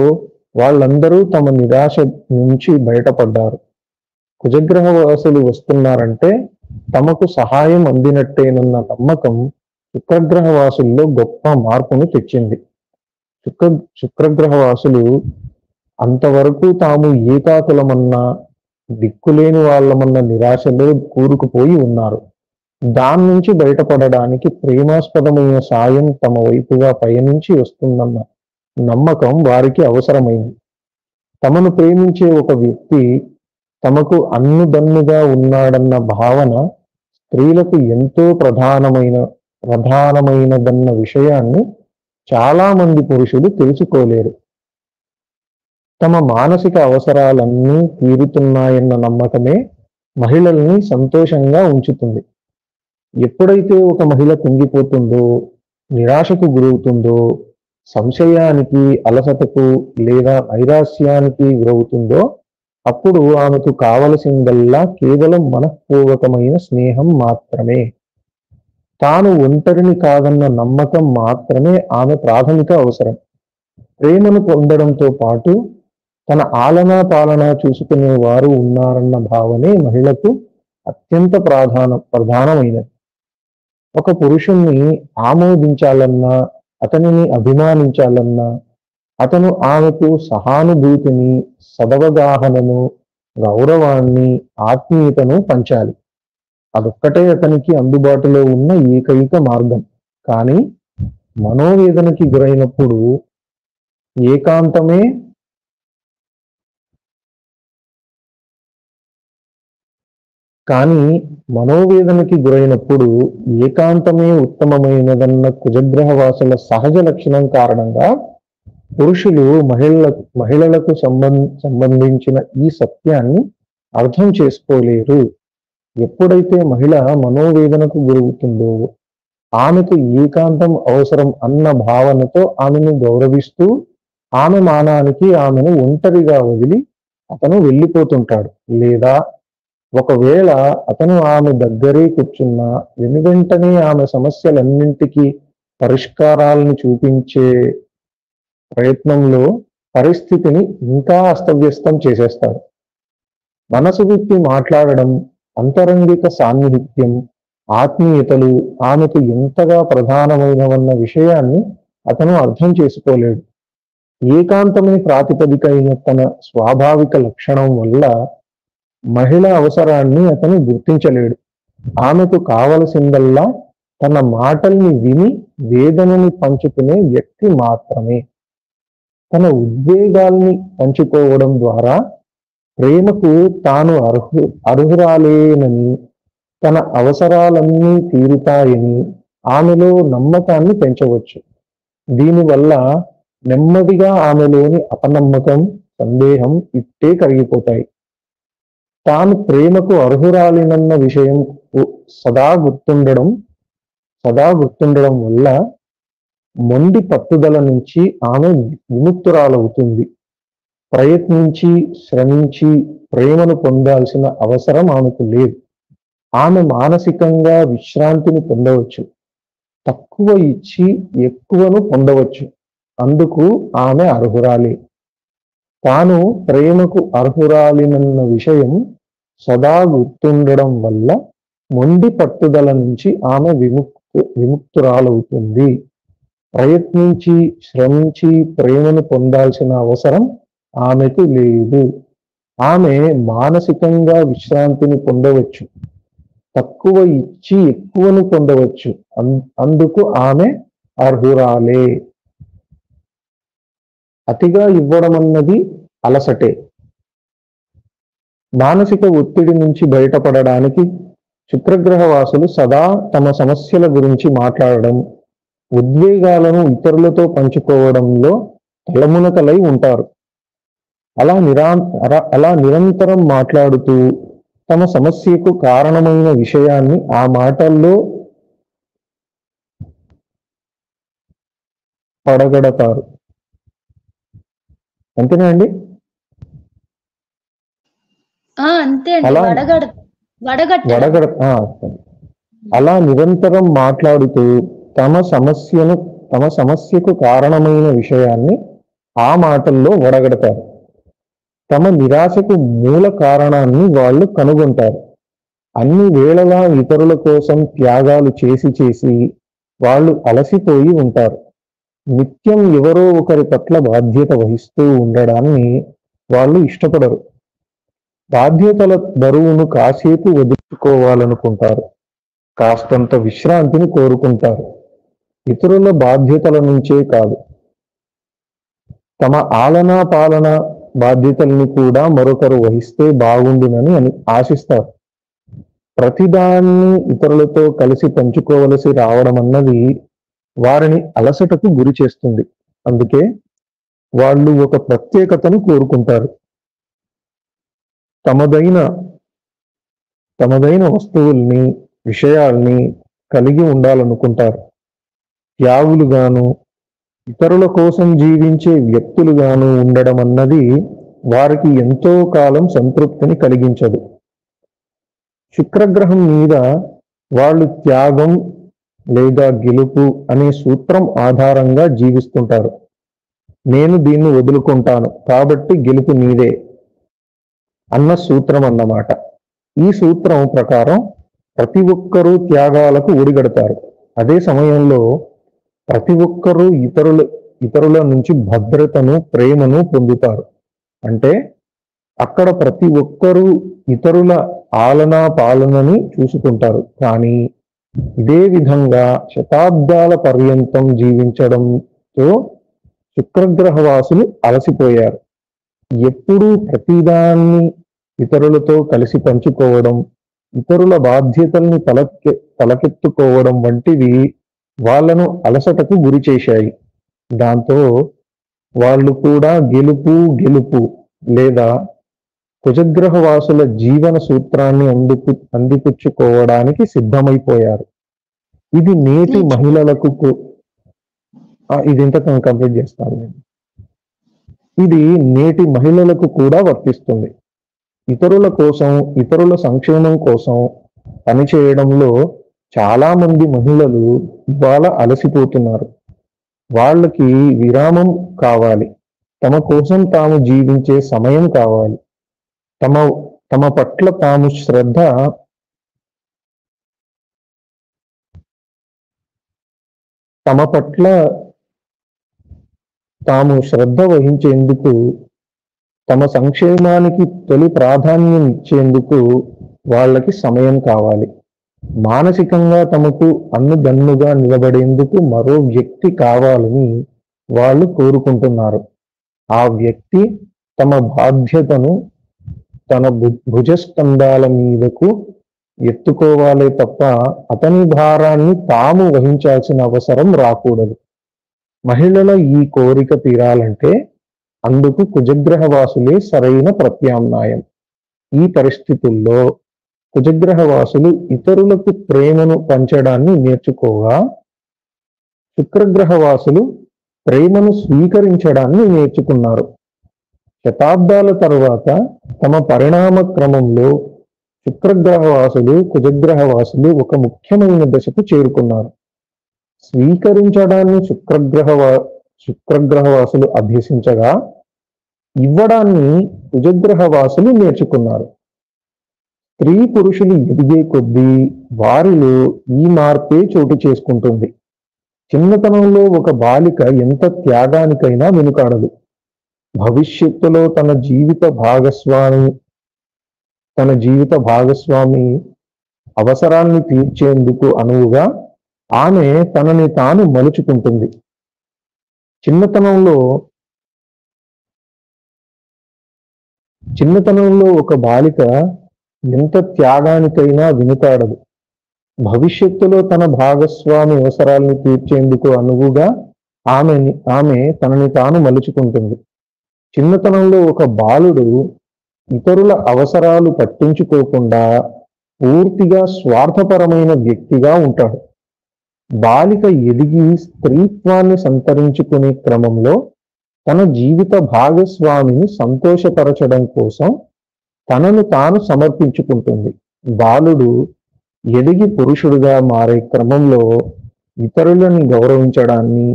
వాళ్ళందరూ తమ నిరాశ నుంచి బయటపడ్డారు. కుజగ్రహవాసులు వస్తున్నారంటే తమకు సహాయం అందినట్టేనన్న నమ్మకం శుక్రగ్రహవాసుల్లో గొప్ప మార్పును తెచ్చింది. శుక్రగ్రహవాసులు అంతవరకు తాము ఏకాకులమన్నా, దిక్కులేని వాళ్ళమన్న నిరాశలో కూరుకుపోయి ఉన్నారు. దాని నుంచి బయటపడడానికి ప్రేమాస్పదమైన సాయం తమ వైపుగా పయనించి వస్తుందన్న నమ్మకం వారికి అవసరమైంది. తమను ప్రేమించే ఒక వ్యక్తి తమకు అన్నుదన్నుగా ఉన్నాడన్న భావన స్త్రీలకు ఎంతో ప్రధానమైనదన్న విషయాన్ని చాలా మంది పురుషులు తెలుసుకోలేరు. తమ మానసిక అవసరాలన్నీ తీరుతున్నాయన్న నమ్మకమే మహిళల్ని సంతోషంగా ఉంచుతుంది. ఎప్పుడైతే ఒక మహిళ కుంగిపోతుందో, నిరాశకు గురవుతుందో, సంశయానికి, అలసటకు లేదా నైరాశ్యానికి గురవుతుందో అప్పుడు ఆమెకు కావలసిందల్లా కేవలం మనఃపూర్వకమైన స్నేహం మాత్రమే. తాను ఒంటరిని కాదన్న నమ్మకం మాత్రమే ఆమె ప్రాథమిక అవసరం. ప్రేమను పొందడంతో పాటు తన ఆలనా పాలన చూసుకునేవారు ఉన్నారన్న భావనే మహిళకు అత్యంత ప్రధానమైనది. ఒక పురుషుణ్ణి ఆమోదించాలన్నా, అతనిని అభిమానించాలన్నా అతను ఆమెకు సహానుభూతిని, సదవగాహనను, గౌరవాన్ని, ఆత్మీయతను పంచాలి. అదొక్కటే అతనికి అందుబాటులో ఉన్న ఏకైక మార్గం. కానీ మనోవేదనకి గురైనప్పుడు ఏకాంతమే ఉత్తమమైనదన్న కుజగ్రహవాసుల సహజ లక్షణం కారణంగా పురుషులు మహిళలకు సంబంధించిన ఈ సత్యాన్ని అర్థం చేసుకోలేరు. ఎప్పుడైతే మహిళ మనోవేదనకు గురవుతుందో, ఆమెకు ఏకాంతం అవసరం అన్న భావనతో ఆమెను గౌరవిస్తూ ఆమె మానానికి ఆమెను ఒంటరిగా వదిలి అతను వెళ్ళిపోతుంటాడు. లేదా ఒకవేళ అతను ఆమె దగ్గరే కూర్చున్నా వెనువెంటనే ఆమె సమస్యలన్నింటికీ పరిష్కారాలను చూపించే ప్రయత్నంలో పరిస్థితిని ఇంకా అస్తవ్యస్తం చేసేస్తాడు. మనసు విప్పి మాట్లాడడం, అంతరంగిక సాన్నిహిత్యం, ఆత్మీయతలు ఆమెకు ఎంతగా ప్రధానమైనవన్న విషయాన్ని అతను అర్థం చేసుకోలేడు. ఏకాంతమే ప్రాతిపదిక అయిన తన స్వాభావిక లక్షణం వల్ల మహిళ అవసరాన్ని అతను గుర్తించలేడు. ఆమెకు కావలసిందల్లా తన మాటల్ని విని వేదనని పంచుకునే వ్యక్తి మాత్రమే. తన ఉద్వేగాల్ని పంచుకోవడం ద్వారా ప్రేమకు తాను అర్హురాలేనని, తన అవసరాలన్నీ తీరుతాయని ఆమెలో నమ్మకాన్ని పెంచవచ్చు. దీనివల్ల నెమ్మదిగా ఆమెలోని అపనమ్మకం, సందేహం ఇట్టే కరిగిపోతాయి. తాను ప్రేమకు అర్హురాలినన్న విషయం సదా గుర్తుండడం సదా గుర్తుండడం వల్ల మొండి పట్టుదల నుంచి ఆమె విముక్తురాలవుతుంది. ప్రయత్నించి, శ్రమించి ప్రేమను పొందాల్సిన అవసరం ఆమెకు లేదు. ఆమె మానసికంగా విశ్రాంతిని పొందవచ్చు. తక్కువ ఇచ్చి ఎక్కువను పొందవచ్చు. అందుకు ఆమె అర్హురాలే. తాను ప్రేమకు అర్హురాలినన్న విషయం సదా గుర్తుండడం వల్ల మొండి పట్టుదల నుంచి ఆమె విముక్తురాలవుతుంది. ప్రయత్నించి, శ్రమించి ప్రేమను పొందాల్సిన అవసరం ఆమెకు లేదు. ఆమె మానసికంగా విశ్రాంతిని పొందవచ్చు. తక్కువ ఇచ్చి ఎక్కువను పొందవచ్చు. అందుకు ఆమె అర్హురాలే. అతిగా ఇవ్వడం అన్నది అలసటే. మానసిక ఒత్తిడి నుంచి బయటపడడానికి శుక్రగ్రహ వాసులు సదా తమ సమస్యల గురించి మాట్లాడడం, ఉద్వేగాలను ఇతరులతో పంచుకోవడంలో తలమునకలై ఉంటారు. అలా నిరంతరం మాట్లాడుతూ తమ సమస్యకు కారణమైన విషయాన్ని ఆ మాటల్లో పడగడతారు. అంతేనా అండి? అంతే అండి. అలా వడగట్టడం. అలా నిరంతరం మాట్లాడుతూ తమ సమస్యకు కారణమైన విషయాన్ని ఆ మాటల్లో వడగడతారు. తమ నిరాశకు మూల కారణాన్ని వాళ్ళు కనుగొంటారు. అన్ని వేళలా ఇతరుల కోసం త్యాగాలు చేసి వాళ్ళు అలసిపోయి ఉంటారు. నిత్యం ఎవరో ఒకరి పట్ల బాధ్యత వహిస్తూ ఉండడాన్ని వాళ్ళు ఇష్టపడరు. బాధ్యతల బరువును కాసేపు వదులుకోవాలనుకుంటారు. కాస్తంత విశ్రాంతిని కోరుకుంటారు. ఇతరుల బాధ్యతల నుంచే కాదు, తమ ఆలనా పాలన బాధ్యతల్ని కూడా మరొకరు వహిస్తే బాగుండునని ఆశిస్తారు. ప్రతిదాన్ని ఇతరులతో కలిసి పంచుకోవలసి రావడం అన్నది వారిని అలసటకు గురి చేస్తుంది. అందుకే వాళ్ళు ఒక ప్రత్యేకతను కోరుకుంటారు. తమదైన వస్తువుల్ని, విషయాల్ని కలిగి ఉండాలనుకుంటారు. త్యాగులుగాను, ఇతరుల కోసం జీవించే వ్యక్తులుగాను ఉండడం అన్నది వారికి ఎంతో కాలం సంతృప్తిని కలిగించదు. శుక్రగ్రహం మీద వాళ్ళు త్యాగం లేదా గెలుపు అనే సూత్రం ఆధారంగా జీవిస్తుంటారు. నేను దీన్ని వదులుకుంటాను కాబట్టి గెలుపు నీదే అన్న సూత్రం అన్నమాట. ఈ సూత్రం ప్రకారం ప్రతి ఒక్కరూ త్యాగాలకు ఒడిగడతారు. అదే సమయంలో ప్రతి ఒక్కరూ ఇతరుల నుంచి భద్రతను, ప్రేమను పొందుతారు. అంటే అక్కడ ప్రతి ఒక్కరూ ఇతరుల ఆలనా పాలనని చూసుకుంటారు. కానీ ఇదే విధంగా శతాబ్దాల పర్యంతం జీవించడంతో శుక్రగ్రహ వాసులు అలసిపోయారు. ఎప్పుడూ ప్రతిదాన్ని ఇతరులతో కలిసి పంచుకోవడం, ఇతరుల బాధ్యతల్ని తలకెత్తుకోవడం వంటివి వాళ్లను అలసటకు గురి చేశాయి. దాంతో వాళ్ళు కూడా గెలుపు లేదా కుజగ్రహ వాసుల జీవన సూత్రాన్ని అందిపుచ్చుకోవడానికి సిద్ధమైపోయారు. ఇది నేటి మహిళలకు ఇది ఇంతకన్నా కంప్లీట్ చేస్తాను నేను. ఇది నేటి మహిళలకు కూడా వర్తిస్తుంది. ఇతరుల కోసం, ఇతరుల సంక్షేమం కోసం పనిచేయడంలో చాలా మంది మహిళలు ఇవాళ అలసిపోతున్నారు. వాళ్ళకి విరామం కావాలి. తమ కోసం తాము జీవించే సమయం కావాలి. తమ పట్ల తాము శ్రద్ధ వహించేందుకు, తమ సంక్షేమానికి తొలి ప్రాధాన్యం ఇచ్చేందుకు వాళ్ళకి సమయం కావాలి. మానసికంగా తమకు అన్నుదన్నుగా నిలబడేందుకు మరో వ్యక్తి కావాలని వాళ్ళు కోరుకుంటున్నారు. ఆ వ్యక్తి తమ బాధ్యతను తన భుజస్కంధాల మీదకు ఎత్తుకోవాలే తప్ప అతని భారాన్ని తాము వహించాల్సిన అవసరం రాకూడదు. మహిళల ఈ కోరిక తీరాలంటే అందుకు కుజగ్రహ వాసులే సరైన ప్రత్యామ్నాయం. ఈ పరిస్థితుల్లో కుజగ్రహ వాసులు ఇతరులకు ప్రేమను పంచడాన్ని నేర్చుకోగా, శుక్రగ్రహ వాసులు ప్రేమను స్వీకరించడాన్ని నేర్చుకున్నారు. శతాబ్దాల తరువాత తమ పరిణామ క్రమంలో శుక్రగ్రహ వాసులు, కుజగ్రహ వాసులు ఒక ముఖ్యమైన దశకు చేరుకున్నారు. స్వీకరించడాన్ని శుక్రగ్రహ వాసులు అభ్యసించగా, ఇవ్వడాన్ని కుజగ్రహ వాసులు నేర్చుకున్నారు. స్త్రీ పురుషులు ఎదిగే కొద్దీ వారిలో ఈ మార్పే చోటు చేసుకుంటుంది. చిన్నతనంలో ఒక బాలిక ఎంత త్యాగానికైనా వెనుకాడదు. భవిష్యత్తులో తన జీవిత భాగస్వామి అవసరాల్ని తీర్చేందుకు అనువుగా ఆమె తనని తాను మలుచుకుంటుంది. చిన్నతనంలో ఒక బాలిక ఎంత త్యాగానికైనా వెనుకాడదు. భవిష్యత్తులో తన భాగస్వామి అవసరాలను తీర్చేందుకు అనువుగా ఆమె తనని తాను మలుచుకుంటుంది. చిన్నతనంలో ఒక బాలుడు ఇతరుల అవసరాలు పట్టించుకోకుండా పూర్తిగా స్వార్థపరమైన వ్యక్తిగా ఉంటాడు. బాలిక ఎదిగి స్త్రీత్వాన్ని సంతరించుకునే క్రమంలో తన జీవిత భాగస్వామిని సంతోషపరచడం కోసం తనను తాను సమర్పించుకుంటుంది. బాలుడు ఎదిగి పురుషుడుగా మారే క్రమంలో ఇతరులని గౌరవించడాన్ని,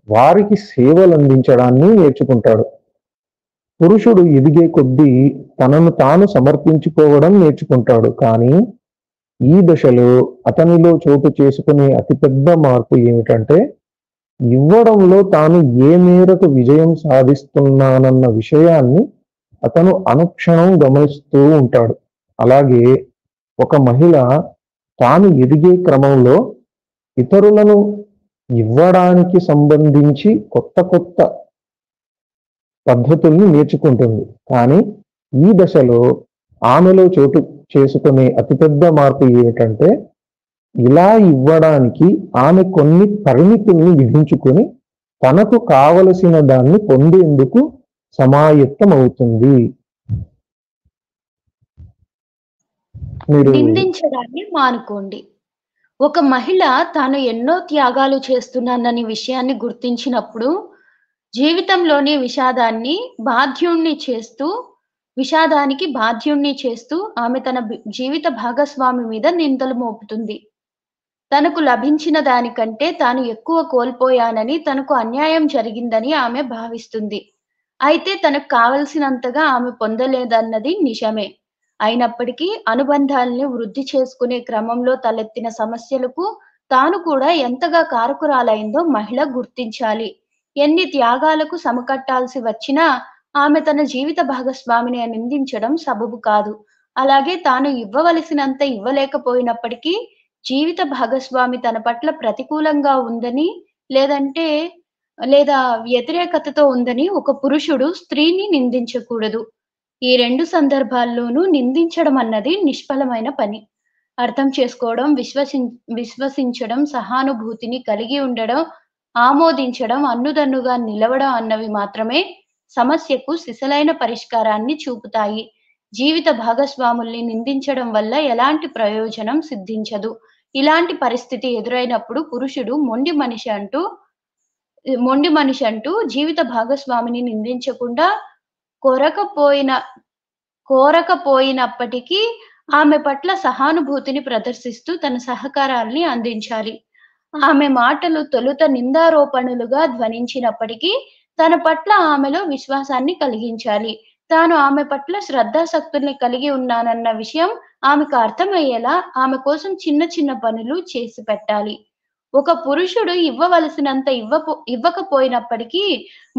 వారికి సేవలందించడాన్ని నేర్చుకుంటాడు. పురుషుడు ఎదిగే కొద్దీ తనను తాను సమర్పించుకోవడం నేర్చుకుంటాడు. కానీ ఈ దశలో అతనిలో చోటు చేసుకునే అతిపెద్ద మార్పు ఏమిటంటే, ఇవ్వడంలో తాను ఏ మేరకు విజయం సాధిస్తున్నానన్న విషయాన్ని అతను అనుక్షణం గమనిస్తూ ఉంటాడు. అలాగే ఒక మహిళ తాను ఎదిగే క్రమంలో ఇతరులను ఇవ్వడానికి సంబంధించి కొత్త పద్ధతుల్ని నేర్చుకుంటుంది. కానీ ఈ దశలో ఆమెలో చోటు చేసుకునే అతిపెద్ద మార్పు ఏమిటంటే, ఇలా ఇవ్వడానికి ఆమె కొన్ని పరిమితుల్ని విధించుకొని తనకు కావలసిన దాన్ని పొందేందుకు సమాయత్తమవుతుంది. నిందించడాన్ని మానుకోండి. ఒక మహిళ తాను ఎన్నో త్యాగాలు చేస్తున్నానని విషయాన్ని గుర్తించినప్పుడు, జీవితంలోని విషాదానికి బాధ్యుణ్ణి చేస్తూ ఆమె తన జీవిత భాగస్వామి మీద నిందలు మోపుతుంది. తనకు లభించిన దానికంటే తాను ఎక్కువ కోల్పోయానని, తనకు అన్యాయం జరిగిందని ఆమె భావిస్తుంది. అయితే తనకు కావలసినంతగా ఆమె పొందలేదన్నది నిజమే. అయినప్పటికీ అనుబంధాల్ని వృద్ధి చేసుకునే క్రమంలో తలెత్తిన సమస్యలకు తాను కూడా ఎంతగా కారకురాలైందో మహిళ గుర్తించాలి. ఎన్ని త్యాగాలకు సమకట్టాల్సి వచ్చినా ఆమె తన జీవిత భాగస్వామిని నిందించడం సబబు కాదు. అలాగే తాను ఇవ్వవలసినంత ఇవ్వలేకపోయినప్పటికీ జీవిత భాగస్వామి తన పట్ల ప్రతికూలంగా ఉందని లేదా వ్యతిరేకతతో ఉందని ఒక పురుషుడు స్త్రీని నిందించకూడదు. ఈ 2 సందర్భాల్లోనూ నిందించడం అన్నది నిష్ఫలమైన పని. అర్థం చేసుకోవడం, విశ్వసించడం, సహానుభూతిని కలిగి ఉండడం, ఆమోదించడం, అన్నుదన్నుగా నిలవడం అన్నవి మాత్రమే సమస్యకు సిసలైన పరిష్కారాన్ని చూపుతాయి. జీవిత భాగస్వాముల్ని నిందించడం వల్ల ఎలాంటి ప్రయోజనం సిద్ధించదు. ఇలాంటి పరిస్థితి ఎదురైనప్పుడు పురుషుడు మొండి మనిషి అంటూ జీవిత భాగస్వామిని నిందించకుండా కోరకపోయినప్పటికీ ఆమె పట్ల సహానుభూతిని ప్రదర్శిస్తూ తన సహకారాల్ని అందించాలి. ఆమె మాటలు తొలుత నిందారోపణలుగా ధ్వనించినప్పటికీ తన పట్ల ఆమెలో విశ్వాసాన్ని కలిగించాలి. తాను ఆమె పట్ల శ్రద్ధాసక్తుల్ని కలిగి ఉన్నానన్న విషయం ఆమెకు అర్థమయ్యేలా ఆమె కోసం చిన్న చిన్న పనులు చేసి పెట్టాలి. ఒక పురుషుడు ఇవ్వవలసినంత ఇవ్వకపోయినప్పటికీ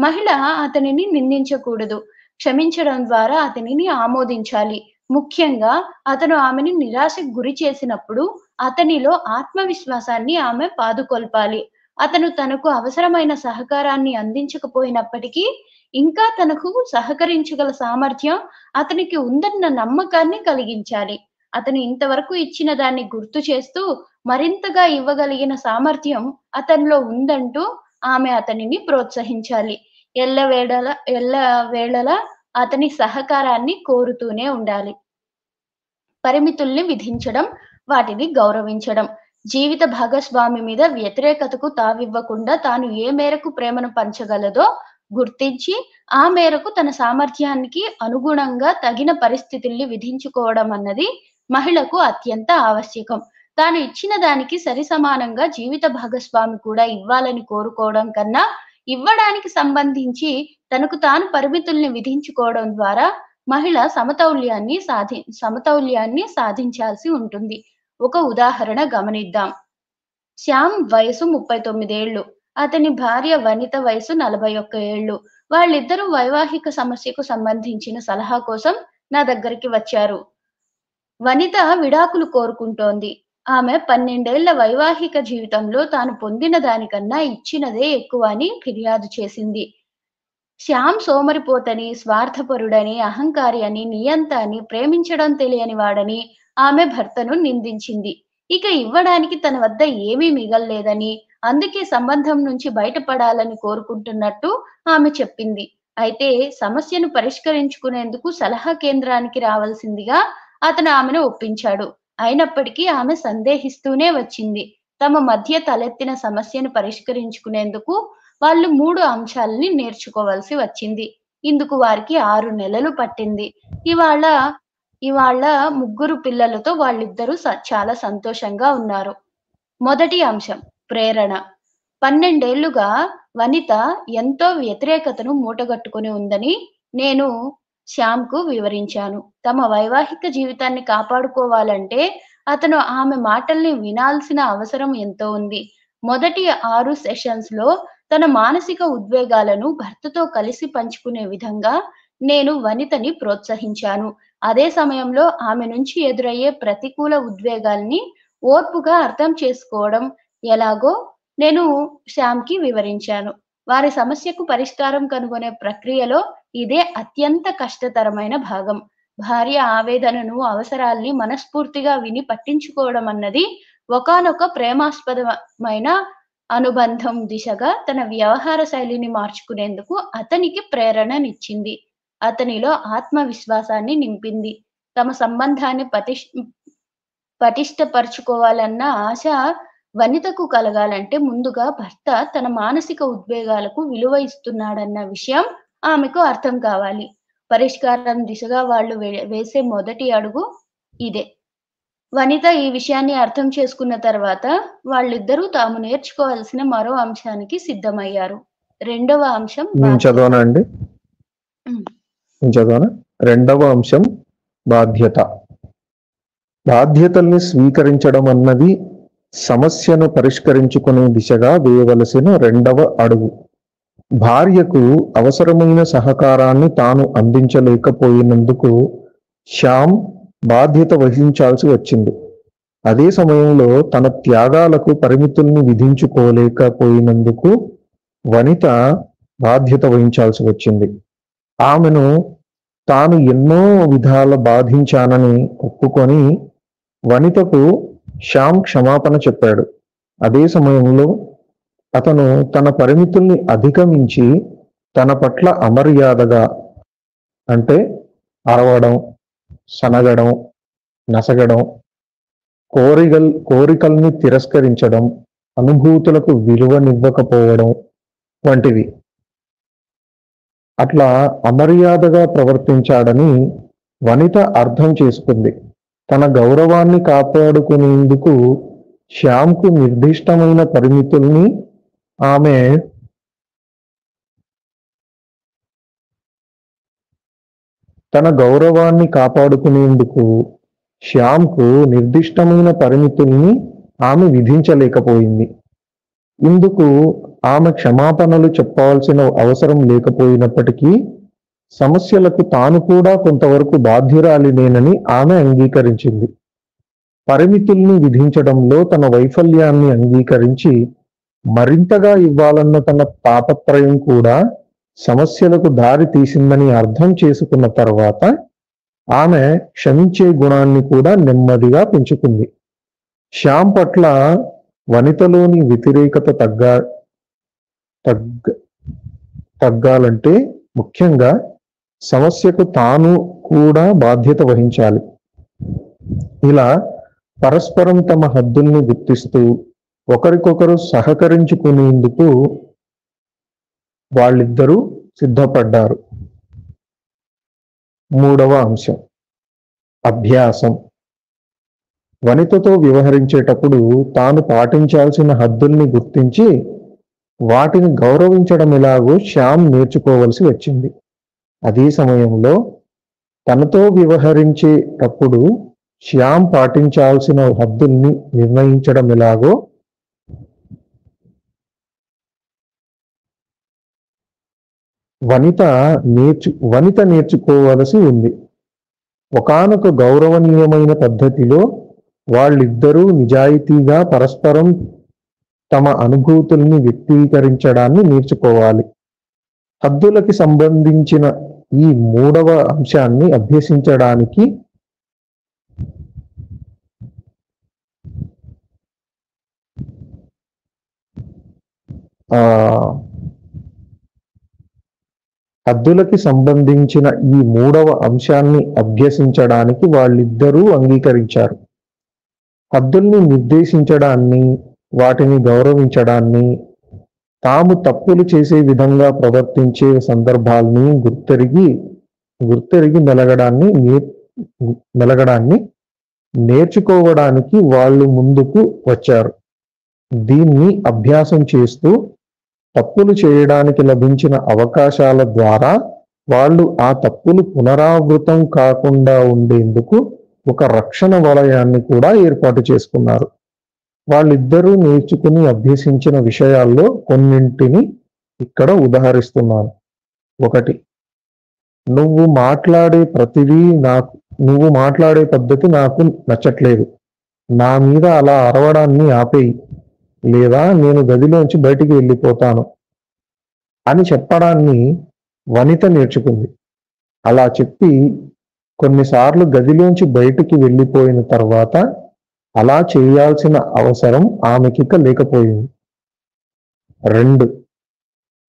మహిళ అతనిని నిందించకూడదు. క్షమించడం ద్వారా అతనిని ఆమోదించాలి. ముఖ్యంగా అతను ఆమెని నిరాశకు గురి చేసినప్పుడు అతనిలో ఆత్మవిశ్వాసాన్ని ఆమె పాదుకొల్పాలి. అతను తనకు అవసరమైన సహకారాన్ని అందించకపోయినప్పటికీ ఇంకా తనకు సహకరించగల సామర్థ్యం అతనికి ఉందన్న నమ్మకాన్ని కలిగించాలి. అతను ఇంతవరకు ఇచ్చిన దాన్ని గుర్తు చేస్తూ మరింతగా ఇవ్వగలిగిన సామర్థ్యం అతనిలో ఉందంటూ ఆమె అతనిని ప్రోత్సహించాలి. ఎల్లవేళలా అతని సహకారాన్ని కోరుతూనే ఉండాలి. పరిమితుల్ని విధించడం, వాటిని గౌరవించడం. జీవిత భాగస్వామి మీద వ్యతిరేకతకు తావివ్వకుండా తాను ఏ మేరకు ప్రేమను పంచగలదో గుర్తించి, ఆ మేరకు తన సామర్థ్యానికి అనుగుణంగా తగిన పరిస్థితుల్ని విధించుకోవడం అన్నది మహిళకు అత్యంత ఆవశ్యకం. తాను ఇచ్చిన దానికి సరిసమానంగా జీవిత భాగస్వామి కూడా ఇవ్వాలని కోరుకోవడం కన్నా, ఇవ్వడానికి సంబంధించి తనకు తాను పరిమితుల్ని విధించుకోవడం ద్వారా మహిళ సమతౌల్యాన్ని సాధించాల్సి ఉంటుంది. ఒక ఉదాహరణ గమనిద్దాం. శ్యామ్ వయసు 39 ఏళ్ళు. అతని భార్య వనిత వయసు 41 ఏళ్ళు. వాళ్ళిద్దరూ వైవాహిక సమస్యకు సంబంధించిన సలహా కోసం నా దగ్గరికి వచ్చారు. వనిత విడాకులు కోరుకుంటోంది. ఆమె 12 ఏళ్ల వైవాహిక జీవితంలో తాను పొందిన దానికన్నా ఇచ్చినదే ఎక్కువ అని ఫిర్యాదు చేసింది. శ్యామ్ సోమరిపోతని, స్వార్థపరుడని, అహంకారి అని, నియంత అని, ప్రేమించడం తెలియని వాడని ఆమె భర్తను నిందించింది. ఇక ఇవ్వడానికి తన వద్ద ఏమీ మిగల్లేదని, అందుకే సంబంధం నుంచి బయటపడాలని కోరుకుంటున్నట్టు ఆమె చెప్పింది. అయితే సమస్యను పరిష్కరించుకునేందుకు సలహా కేంద్రానికి రావాల్సిందిగా అతను ఆమెను ఒప్పించాడు. అయినప్పటికీ ఆమె సందేహిస్తూనే వచ్చింది. తమ మధ్య తలెత్తిన సమస్యను పరిష్కరించుకునేందుకు వాళ్ళు 3 అంశాలని నేర్చుకోవాల్సి వచ్చింది. ఇందుకు వారికి 6 నెలలు పట్టింది. ఇవాళ ముగ్గురు పిల్లలతో వాళ్ళిద్దరూ చాలా సంతోషంగా ఉన్నారు. మొదటి అంశం ప్రేరణ. 12 ఏళ్లుగా వనిత ఎంతో వ్యతిరేకతను మూటగట్టుకుని ఉందని నేను శ్యామ్‌కు వివరించాను. తమ వైవాహిక జీవితాన్ని కాపాడుకోవాలంటే అతను ఆమె మాటల్ని వినాల్సిన అవసరం ఎంతో ఉంది. మొదటి 6 సెషన్స్‌లో తన మానసిక ఉద్వేగాలను భర్తతో కలిసి పంచుకునే విధంగా నేను వనితని ప్రోత్సహించాను. అదే సమయంలో ఆమె నుంచి ఎదురయ్యే ప్రతికూల ఉద్వేగాల్ని ఓర్పుగా అర్థం చేసుకోవడం ఎలాగో నేను శ్యామ్‌కి వివరించాను. వారి సమస్యకు పరిష్కారం కనుగొనే ప్రక్రియలో ఇదే అత్యంత కష్టతరమైన భాగం. భార్య ఆవేదనను, అవసరాల్ని మనస్ఫూర్తిగా విని పట్టించుకోవడం అన్నది ఒకానొక ప్రేమాస్పదమైన అనుబంధం దిశగా తన వ్యవహార శైలిని మార్చుకునేందుకు అతనికి ప్రేరణనిచ్చింది. అతనిలో ఆత్మవిశ్వాసాన్ని నింపింది. తమ సంబంధాన్ని పటిష్టపరుచుకోవాలన్న ఆశ వనితకు కలగాలంటే ముందుగా భర్త తన మానసిక ఉద్వేగాలకు విలువ ఇస్తున్నాడన్న విషయం ఆమెకు అర్థం కావాలి. పరిష్కారం దిశగా వాళ్ళు వేసే మొదటి అడుగు ఇదే. వనిత ఈ విషయాన్ని అర్థం చేసుకున్న తర్వాత వాళ్ళిద్దరూ తాము నేర్చుకోవాల్సిన మరో అంశానికి సిద్ధమయ్యారు. రెండవ అంశం చదవనా అండి? చదవనా? రెండవ అంశం బాధ్యత. బాధ్యతల్ని స్వీకరించడం అన్నది సమస్యను పరిష్కరించుకునే దిశగా వేయవలసిన రెండవ అడుగు. భార్యకు అవసరమైన సహకారాన్ని తాను అందించలేకపోయినందుకు శ్యామ్ బాధ్యత వహించాల్సి వచ్చింది. అదే సమయంలో తన త్యాగాలకు పరిమితుల్ని విధించుకోలేకపోయినందుకు వనిత బాధ్యత వహించాల్సి వచ్చింది. ఆమెను తాను ఎన్నో విధాల బాధించానని ఒప్పుకొని వనితకు శ్యామ్ క్షమాపణ చెప్పాడు. అదే సమయంలో అతను తన పరిమితుల్ని అధిగమించి తన పట్ల అమర్యాదగా, అంటే అరవడం, సనగడం, నసగడం, కోరికల్ని తిరస్కరించడం, అనుభూతులకు విలువనివ్వకపోవడం వంటివి అట్లా అమర్యాదగా ప్రవర్తించాడని వనిత అర్థం చేసుకుంది. తన గౌరవాన్ని కాపాడుకునేందుకు శ్యామ్కు నిర్దిష్టమైన పరిమితుల్ని ఆమె తన గౌరవాన్ని కాపాడుకునేందుకు శ్యామ్కు నిర్దిష్టమైన పరిమితుల్ని ఆమె విధించలేకపోయింది. ఇందుకు ఆమె క్షమాపణలు చెప్పాల్సిన అవసరం లేకపోయినప్పటికీ సమస్యలకు తాను కూడా కొంతవరకు బాధ్యురాలినేనని ఆమె అంగీకరించింది. పరిమితుల్ని విధించడంలో తన వైఫల్యాన్ని అంగీకరించి మరింతగా ఇవ్వాలన్న తన తాపత్రయం కూడా సమస్యలకు దారి తీసిందని అర్థం చేసుకున్న తర్వాత ఆమె క్షమించే గుణాన్ని కూడా నెమ్మదిగా పెంచుకుంది. శ్యామ్ పట్ల వనితలోని వ్యతిరేకత తగ్గాలంటే ముఖ్యంగా సమస్యకు తాను కూడా బాధ్యత వహించాలి. ఇలా పరస్పరం తమ హద్దుల్ని గుర్తిస్తూ ఒకరికొకరు సహకరించుకునేందుకు వాళ్ళిద్దరూ సిద్ధపడ్డారు. మూడవ అంశం అభ్యాసం. వనితతో వ్యవహరించేటప్పుడు తాను పాటించాల్సిన హద్దుల్ని గుర్తించి వాటిని గౌరవించడం ఎలాగో శ్యామ్ నేర్చుకోవలసి వచ్చింది. అదే సమయంలో తనతో వ్యవహరించేటప్పుడు శ్యామ్ పాటించాల్సిన హద్దుల్ని నిర్ణయించడం ఎలాగో వనిత నేర్చుకోవలసి ఉంది. ఒకానొక గౌరవనీయమైన పద్ధతిలో వాళ్ళిద్దరూ నిజాయితీగా పరస్పరం తమ అనుభూతుల్ని వ్యక్తీకరించడాన్ని నేర్చుకోవాలి. హద్దులకి సంబంధించిన ఈ మూడవ అంశాన్ని అభ్యసించడానికి వాళ్ళిద్దరూ అంగీకరించారు. హద్దుల్ని నిర్దేశించడాన్ని, వాటిని గౌరవించడాన్ని, తాము తప్పులు చేసే విధంగా ప్రవర్తించే సందర్భాల్ని గుర్తెరిగి మెలగడాన్ని నేర్చుకోవడానికి వాళ్ళు ముందుకు వచ్చారు. దీన్ని అభ్యాసం చేస్తూ తప్పులు చేయడానికి లభించిన అవకాశాల ద్వారా వాళ్ళు ఆ తప్పులు పునరావృతం కాకుండా ఉండేందుకు ఒక రక్షణ వలయాన్ని కూడా ఏర్పాటు చేసుకున్నారు. వాళ్ళిద్దరూ నేర్చుకుని అభ్యసించిన విషయాల్లో కొన్నింటిని ఇక్కడ ఉదాహరిస్తున్నాను. 1. నువ్వు మాట్లాడే పద్ధతి నాకు నచ్చట్లేదు. నా మీద అలా అరవడాన్ని ఆపేయి, లేదా నేను గదిలోంచి బయటికి వెళ్ళిపోతాను అని చెప్పడాన్ని వనిత నేర్చుకుంది. అలా చెప్పి కొన్నిసార్లు గదిలోంచి బయటికి వెళ్ళిపోయిన తర్వాత అలా చేయాల్సిన అవసరం ఆమెకిక లేకపోయింది. 2.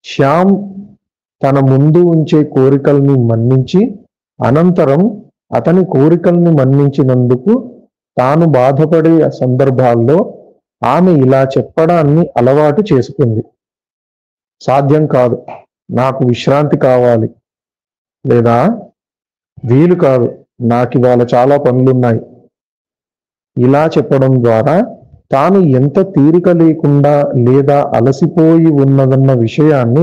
శ్యామ్ తన ముందు ఉంచే కోరికల్ని మన్నించి అనంతరం అతని కోరికల్ని మన్నించినందుకు తాను బాధపడే సందర్భాల్లో ఆమె ఇలా చెప్పడాన్ని అలవాటు చేసుకుంది. సాధ్యం కాదు, నాకు విశ్రాంతి కావాలి, లేదా వీలు కాదు, నాకివాళ చాలా పనులున్నాయి. ఇలా చెప్పడం ద్వారా తాను ఎంత తీరిక లేకుండా లేదా అలసిపోయి ఉన్నదన్న విషయాన్ని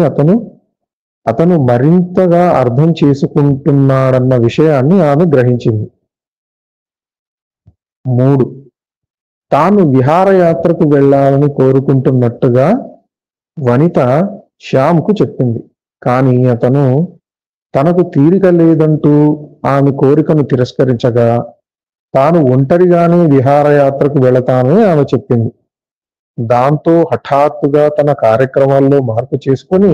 అతను మరింతగా అర్థం చేసుకుంటున్నాడన్న విషయాన్ని ఆమె గ్రహించింది. 3. తాను విహారయాత్రకు వెళ్ళాలని కోరుకుంటున్నట్టుగా వనిత శ్యామ్కు చెప్పింది. కానీ అతను తనకు తీరిక లేదంటూ ఆమె కోరికను తిరస్కరించగా తాను ఒంటరిగానే విహారయాత్రకు వెళతానని ఆమె చెప్పింది. దాంతో హఠాత్తుగా తన కార్యక్రమాల్లో మార్పు చేసుకొని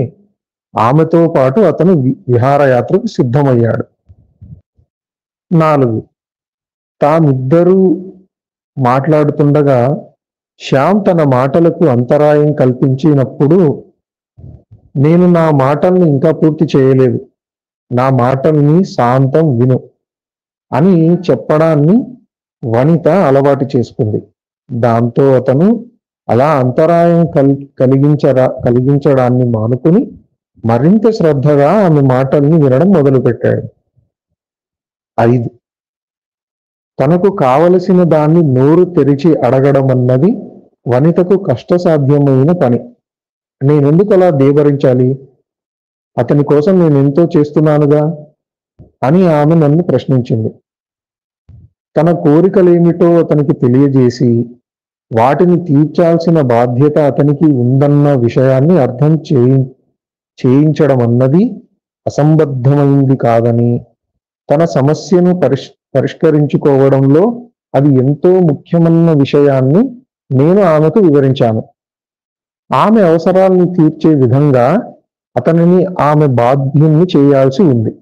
ఆమెతో పాటు అతను విహారయాత్రకు సిద్ధమయ్యాడు. 4. తామిద్దరూ మాట్లాడుతుండగా శ్యామ్ తన మాటలకు అంతరాయం కల్పించినప్పుడు, నేను నా మాటల్ని ఇంకా పూర్తి చేయలేదు, నా మాటల్ని శాంతం విను అని చెప్పడాన్ని వనిత అలవాటు చేసుకుంది. దాంతో అతను అలా అంతరాయం కలిగించడాన్ని మానుకుని మరింత శ్రద్ధగా ఆమె మాటల్ని వినడం మొదలుపెట్టాడు. 5. తనకు కావలసిన దాన్ని నోరు తెరిచి అడగడం అన్నది వనితకు కష్టసాధ్యమైన పని. నేనెందుకు అలా దేవరించాలి? అతని కోసం నేనెంతో చేస్తున్నానుగా అని ఆమె నన్ను ప్రశ్నించింది. తన కోరికలేమిటో అతనికి తెలియజేసి వాటిని తీర్చాల్సిన బాధ్యత అతనికి ఉందన్న విషయాన్ని అర్థం చేయించడం అన్నది అసంబద్ధమైంది కాదని, తన సమస్యను పరిష్కరించుకోవడంలో అది ఎంతో ముఖ్యమన్న విషయాన్ని నేను ఆమెకు వివరించాను. ఆమె అవసరాలను తీర్చే విధంగా అతనిని ఆమె బాధ్యుణ్ణి చేయాల్సి ఉంది.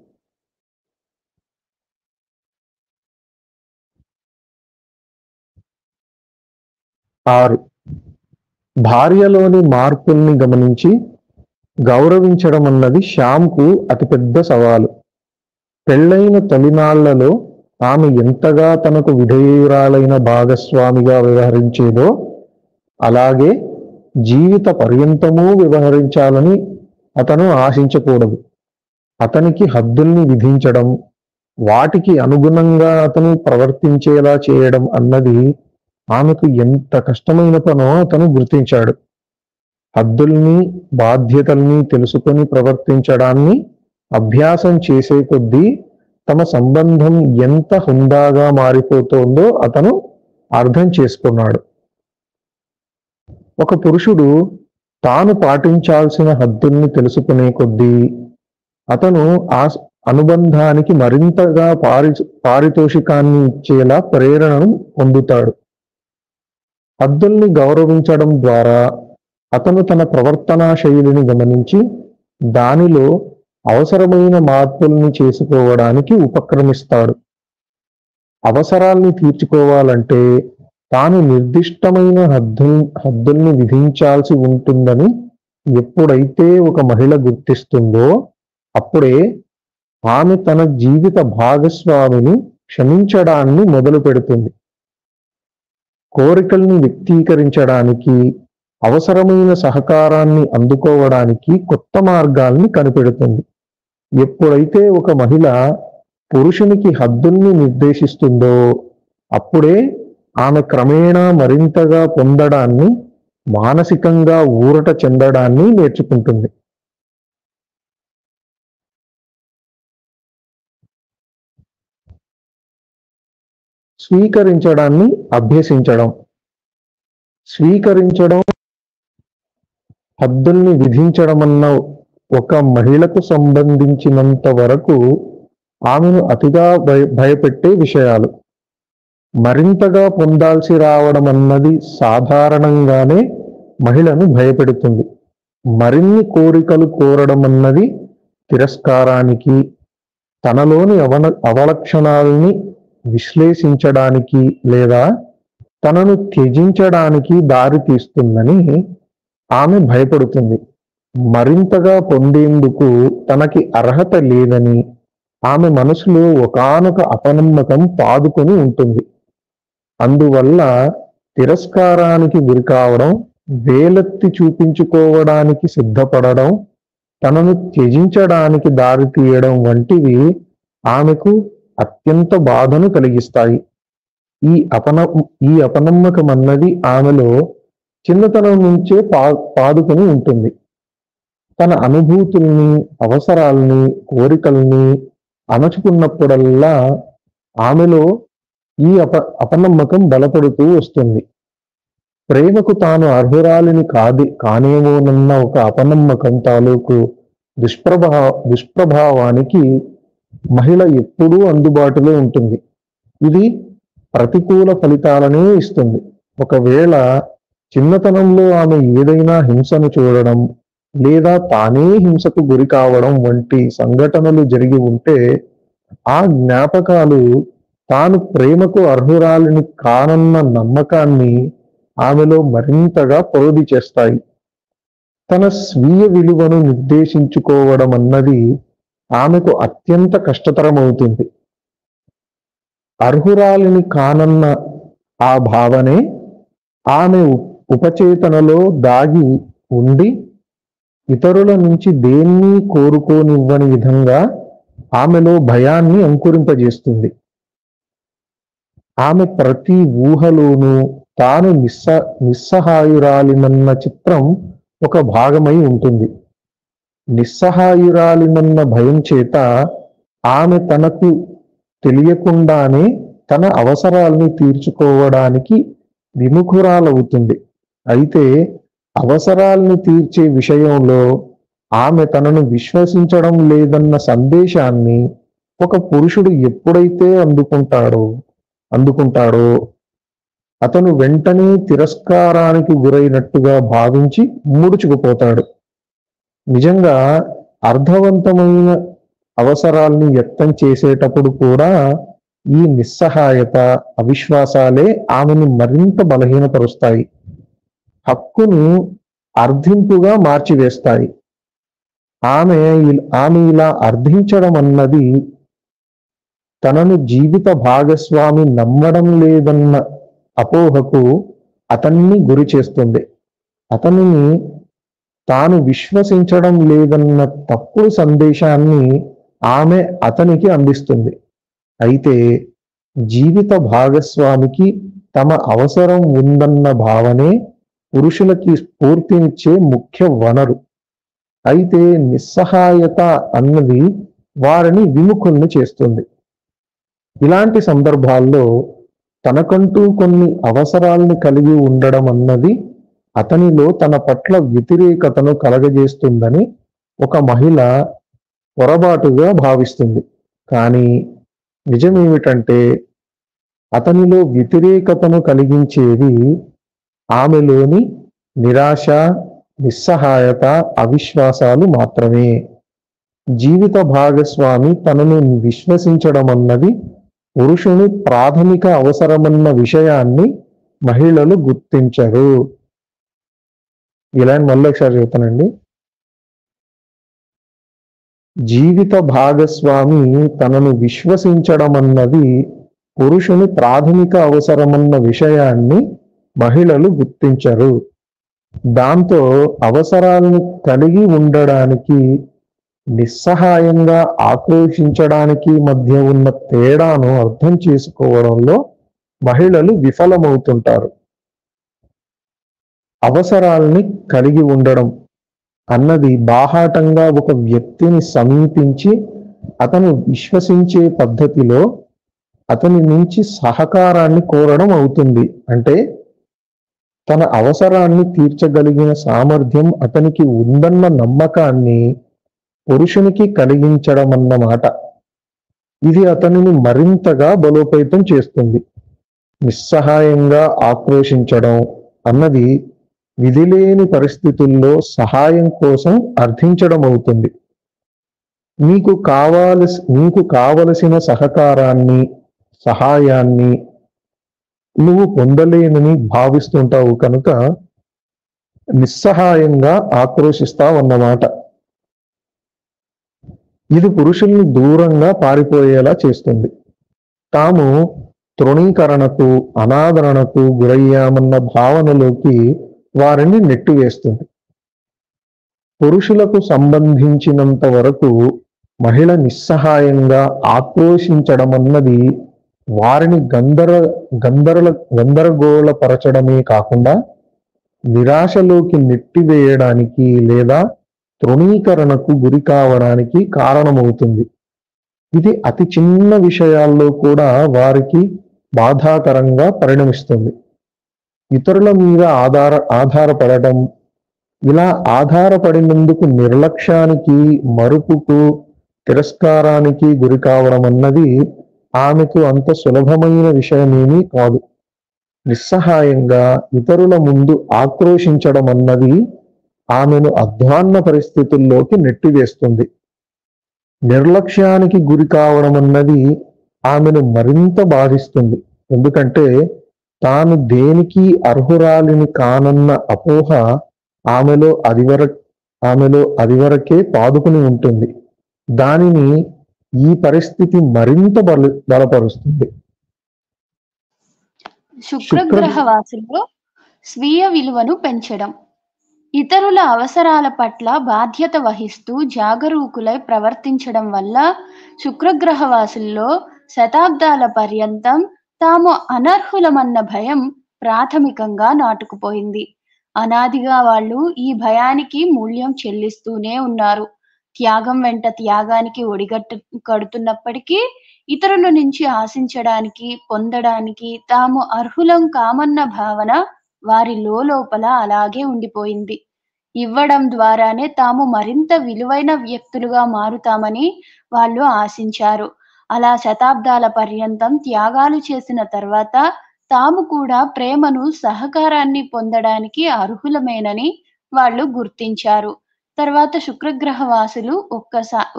6. భార్యలోని మార్పుల్ని గమనించి గౌరవించడం అన్నది శ్యామ్కు అతిపెద్ద సవాలు. పెళ్ళైన తొలినాళ్లలో ఆమె ఎంతగా తనకు విధేయురాలైన భాగస్వామిగా వ్యవహరించేదో అలాగే జీవిత పర్యంతమూ వ్యవహరించాలని అతను ఆశించకూడదు. అతనికి హద్దుల్ని విధించడం, వాటికి అనుగుణంగా అతను ప్రవర్తించేలా చేయడం అన్నది ఆమెకు ఎంత కష్టమైన పనో అతను గుర్తించాడు. హద్దుల్ని, బాధ్యతల్ని తెలుసుకొని ప్రవర్తించడాన్ని అభ్యాసం చేసే కొద్దీ తమ సంబంధం ఎంత హుందాగా మారిపోతోందో అతను అర్థం చేసుకున్నాడు. ఒక పురుషుడు తాను పాటించాల్సిన హద్దుల్ని తెలుసుకునే కొద్దీ అతను ఆ అనుబంధానికి మరింతగా పారితోషికాన్ని ఇచ్చేలా ప్రేరణను పొందుతాడు. హద్దుల్ని గౌరవించడం ద్వారా అతను తన ప్రవర్తనా శైలిని గమనించి దానిలో అవసరమైన మార్పుల్ని చేసుకోవడానికి ఉపక్రమిస్తాడు. అవసరాల్ని తీర్చుకోవాలంటే తాను నిర్దిష్టమైన హద్దుల్ని విధించాల్సి ఉంటుందని ఎప్పుడైతే ఒక మహిళ గుర్తిస్తుందో అప్పుడే ఆమె తన జీవిత భాగస్వామిని క్షమించడాన్ని మొదలు పెడుతుంది. కోరికల్ని వ్యక్తీకరించడానికి, అవసరమైన సహకారాన్ని అందుకోవడానికి కొత్త మార్గాల్ని కనిపెడుతుంది. ఎప్పుడైతే ఒక మహిళ పురుషునికి హద్దుల్ని నిర్దేశిస్తుందో అప్పుడే ఆమె క్రమేణా మరింతగా పొందడాన్ని, మానసికంగా ఊరట చెందడాన్ని నేర్చుకుంటుంది. స్వీకరించడాన్ని అభ్యసించడం. స్వీకరించడం, హద్దుల్ని విధించడమన్న ఒక మహిళకు సంబంధించినంత వరకు ఆమెను అతిగా భయపెట్టే విషయాలు. మరింతగా పొందాల్సి రావడం అన్నది సాధారణంగానే మహిళను భయపెడుతుంది. మరిన్ని కోరికలు కోరడం అన్నది తిరస్కారానికి, తనలోని అవలక్షణాలని విశ్లేషించడానికి లేదా తనను త్యజించడానికి దారి తీస్తుందని ఆమె భయపడుతుంది. మరింతగా పొందేందుకు తనకి అర్హత లేదని ఆమె మనసులో ఒకానొక అపనమ్మకం పాదుకొని ఉంటుంది. అందువల్ల తిరస్కారానికి గురికావడం, వేలెత్తి చూపించుకోవడానికి సిద్ధపడడం, తనను త్యజించడానికి దారి తీయడం వంటివి ఆమెకు అత్యంత బాధను కలిగిస్తాయి. ఈ అపనమ్మకం అన్నది ఆమెలో చిన్నతనం నుంచే పాదుకొని ఉంటుంది. తన అనుభూతుల్ని, అవసరాల్ని, కోరికల్ని అణచుకున్నప్పుడల్లా ఆమెలో ఈ అపనమ్మకం బలపడుతూ వస్తుంది. ప్రేమకు తాను అర్హురాలిని కానేమోనన్న ఒక అపనమ్మకం తాలూకు దుష్ప్రభావానికి మహిళ ఎప్పుడూ అందుబాటులో ఉంటుంది. ఇది ప్రతికూల ఫలితాలనే ఇస్తుంది. ఒకవేళ చిన్నతనంలో ఆమె ఏదైనా హింసను చూడడం లేదా తానే హింసకు గురి కావడం వంటి సంఘటనలు జరిగి ఉంటే ఆ జ్ఞాపకాలు తాను ప్రేమకు అర్హురాలిని కానన్న నమ్మకాన్ని ఆమెలో మరింతగా పొరుది చేస్తాయి. తన స్వీయ విలువను నిర్దేశించుకోవడం అన్నది ఆమెకు అత్యంత కష్టతరమవుతుంది. అర్హురాలిని కానన్న ఆ భావనే ఆమె ఉపచేతనలో దాగి ఉండి ఇతరుల నుంచి దేన్ని కోరుకోనివ్వని విధంగా ఆమెలో భయాన్ని అంకురింపజేస్తుంది. ఆమె ప్రతి ఊహలోనూ తాను నిస్సహాయురాలినన్న చిత్రం ఒక భాగమై ఉంటుంది. నిస్సహాయురాలినన్న భయం చేత ఆమె తనకు తెలియకుండానే తన అవసరాల్ని తీర్చుకోవడానికి విముఖురాలవుతుంది. అయితే అవసరాల్ని తీర్చే విషయంలో ఆమె తనను విశ్వసించడం లేదన్న సందేశాన్ని ఒక పురుషుడు ఎప్పుడైతే అందుకుంటాడో అతను వెంటనే తిరస్కారానికి గురైనట్టుగా భావించి ముడుచుకుపోతాడు. నిజంగా అర్థవంతమైన అవసరాల్ని వ్యక్తం చేసేటప్పుడు కూడా ఈ నిస్సహాయత, అవిశ్వాసాలే ఆమెను మరింత బలహీనపరుస్తాయి, హక్కును అర్థింపుగా మార్చివేస్తాయి. ఆమె ఇలా అర్థించడం అన్నది తనను జీవిత భాగస్వామి నమ్మడం లేదన్న అపోహకు అతన్ని గురి చేస్తుంది. అతనిని తాను విశ్వసించడం లేదన్న తప్పుడు సందేశాన్ని ఆమె అతనికి అందిస్తుంది. అయితే జీవిత భాగస్వామికి తమ అవసరం ఉందన్న భావనే పురుషులకి స్ఫూర్తినిచ్చే ముఖ్య వనరు. అయితే నిస్సహాయత అన్నది వారిని విముఖుల్ని చేస్తుంది. ఇలాంటి సందర్భాల్లో తనకంటూ కొన్ని అవసరాలను కలిగి ఉండడం అన్నది అతనిలో తన పట్ల వ్యతిరేకతను కలగజేస్తుందని ఒక మహిళ పొరపాటుగా భావిస్తుంది. కానీ నిజమేమిటంటే అతనిలో వ్యతిరేకతను కలిగించేవి ఆమెలోని నిరాశ, నిస్సహాయత, అవిశ్వాసాలు మాత్రమే. జీవిత భాగస్వామి తనను విశ్వసించడం అన్నది పురుషుని ప్రాథమిక అవసరమన్న విషయాన్ని మహిళలు గుర్తించరు. ఇలా మళ్ళీ ఒకసారి చెబుతానండి. జీవిత భాగస్వామి తనను విశ్వసించడం అన్నది పురుషుని ప్రాథమిక అవసరమన్న విషయాన్ని మహిళలు గుర్తించరు. దాంతో అవసరాలను కలిగి ఉండడానికి, నిస్సహాయంగా ఆక్రోశించడానికి మధ్య ఉన్న తేడాను అర్థం చేసుకోవడంలో మహిళలు విఫలమవుతుంటారు. అవసరాల్ని కలిగి ఉండడం అన్నది బాహాటంగా ఒక వ్యక్తిని సమీపించి అతను విశ్వసించే పద్ధతిలో అతని నుంచి సహకారాన్ని కోరడం అవుతుంది. అంటే తన అవసరాన్ని తీర్చగలిగిన సామర్థ్యం అతనికి ఉందన్న నమ్మకాన్ని పురుషునికి కలిగించడం అన్నమాట. ఇది అతనిని మరింతగా బలోపేతం చేస్తుంది. నిస్సహాయంగా ఆక్రోశించడం అన్నది విధిలేని పరిస్థితుల్లో సహాయం కోసం అర్థించడం అవుతుంది. నీకు కావలసిన సహకారాన్ని, సహాయాన్ని నువ్వు పొందలేనని భావిస్తుంటావు కనుక నిస్సహాయంగా ఆక్రోశిస్తావన్నమాట. ఇది పురుషుల్ని దూరంగా పారిపోయేలా చేస్తుంది. తాము తృణీకరణకు, అనాదరణకు గురయ్యామన్న భావనలోకి వారిని నెట్టివేస్తుంది. పురుషులకు సంబంధించినంత వరకు మహిళ నిస్సహాయంగా ఆక్రోశించడం అన్నది వారిని గందరగోళపరచడమే కాకుండా నిరాశలోకి నెట్టివేయడానికి లేదా తృణీకరణకు గురి కావడానికి కారణమవుతుంది. ఇది అతి చిన్న విషయాల్లో కూడా వారికి బాధాకరంగా పరిణమిస్తుంది. ఇతరుల మీద ఆధారపడటం, ఇలా ఆధారపడినందుకు నిర్లక్ష్యానికి, మరుపుకు, తిరస్కారానికి గురి కావడం అన్నది ఆమెకు అంత సులభమైన విషయమేమీ కాదు. నిస్సహాయంగా ఇతరుల ముందు ఆక్రోశించడం అన్నది ఆమెను అధ్వాన్న పరిస్థితుల్లోకి నెట్టివేస్తుంది. నిర్లక్ష్యానికి గురి కావడం అన్నది ఆమెను మరింత బాధిస్తుంది. ఎందుకంటే తాను దేనికి అర్హురాలిని కానన్న అపోహ ఆమెలో అదివరకే పాదుకుని ఉంటుంది. దానిని ఈ పరిస్థితి మరింత బలపరుస్తుంది. శుక్రగ్రహ వాసులు స్వీయ విలువను పెంచడం. ఇతరుల అవసరాల పట్ల బాధ్యత వహిస్తూ జాగరూకులై ప్రవర్తించడం వల్ల శుక్రగ్రహ వాసుల్లో శతాబ్దాల పర్యంతం తాము అనర్హులమన్న భయం ప్రాథమికంగా నాటుకుపోయింది. అనాదిగా వాళ్ళు ఈ భయానికి మూల్యం చెల్లిస్తూనే ఉన్నారు. త్యాగం వెంట త్యాగానికి కడుతున్నప్పటికీ ఇతరుల నుంచి ఆశించడానికి, పొందడానికి తాము అర్హులం కామన్న భావన వారి లోపల అలాగే ఉండిపోయింది. ఇవ్వడం ద్వారానే తాము మరింత విలువైన వ్యక్తులుగా మారుతామని వాళ్ళు ఆశించారు. అలా శతాబ్దాల పర్యంతం త్యాగాలు చేసిన తర్వాత తాము కూడా ప్రేమను, సహకారాన్ని పొందడానికి అర్హులమేనని వాళ్ళు గుర్తించారు. తర్వాత శుక్రగ్రహ వాసులు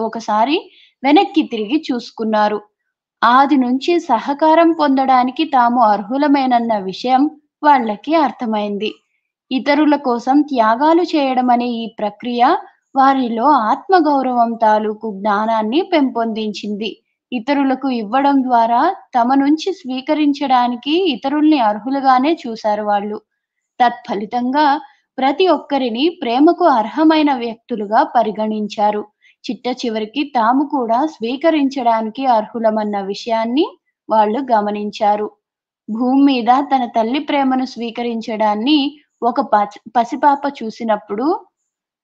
ఒకసారి వెనక్కి తిరిగి చూసుకున్నారు. ఆది నుంచి సహకారం పొందడానికి తాము అర్హులమేనన్న విషయం వాళ్ళకి అర్థమైంది. ఇతరుల కోసం త్యాగాలు చేయడం అనే ఈ ప్రక్రియ వారిలో ఆత్మగౌరవం తాలూకు జ్ఞానాన్ని పెంపొందించింది. ఇతరులకు ఇవ్వడం ద్వారా తమ నుంచి స్వీకరించడానికి ఇతరుల్ని అర్హులుగానే చూశారు వాళ్ళు. తత్ఫలితంగా ప్రతి ఒక్కరిని ప్రేమకు అర్హమైన వ్యక్తులుగా పరిగణించారు. చిట్టచివరికి తాము కూడా స్వీకరించడానికి అర్హులమన్న విషయాన్ని వాళ్ళు గమనించారు. భూమి మీద తన తల్లి ప్రేమను స్వీకరించడాన్ని ఒక పసిపాప చూసినప్పుడు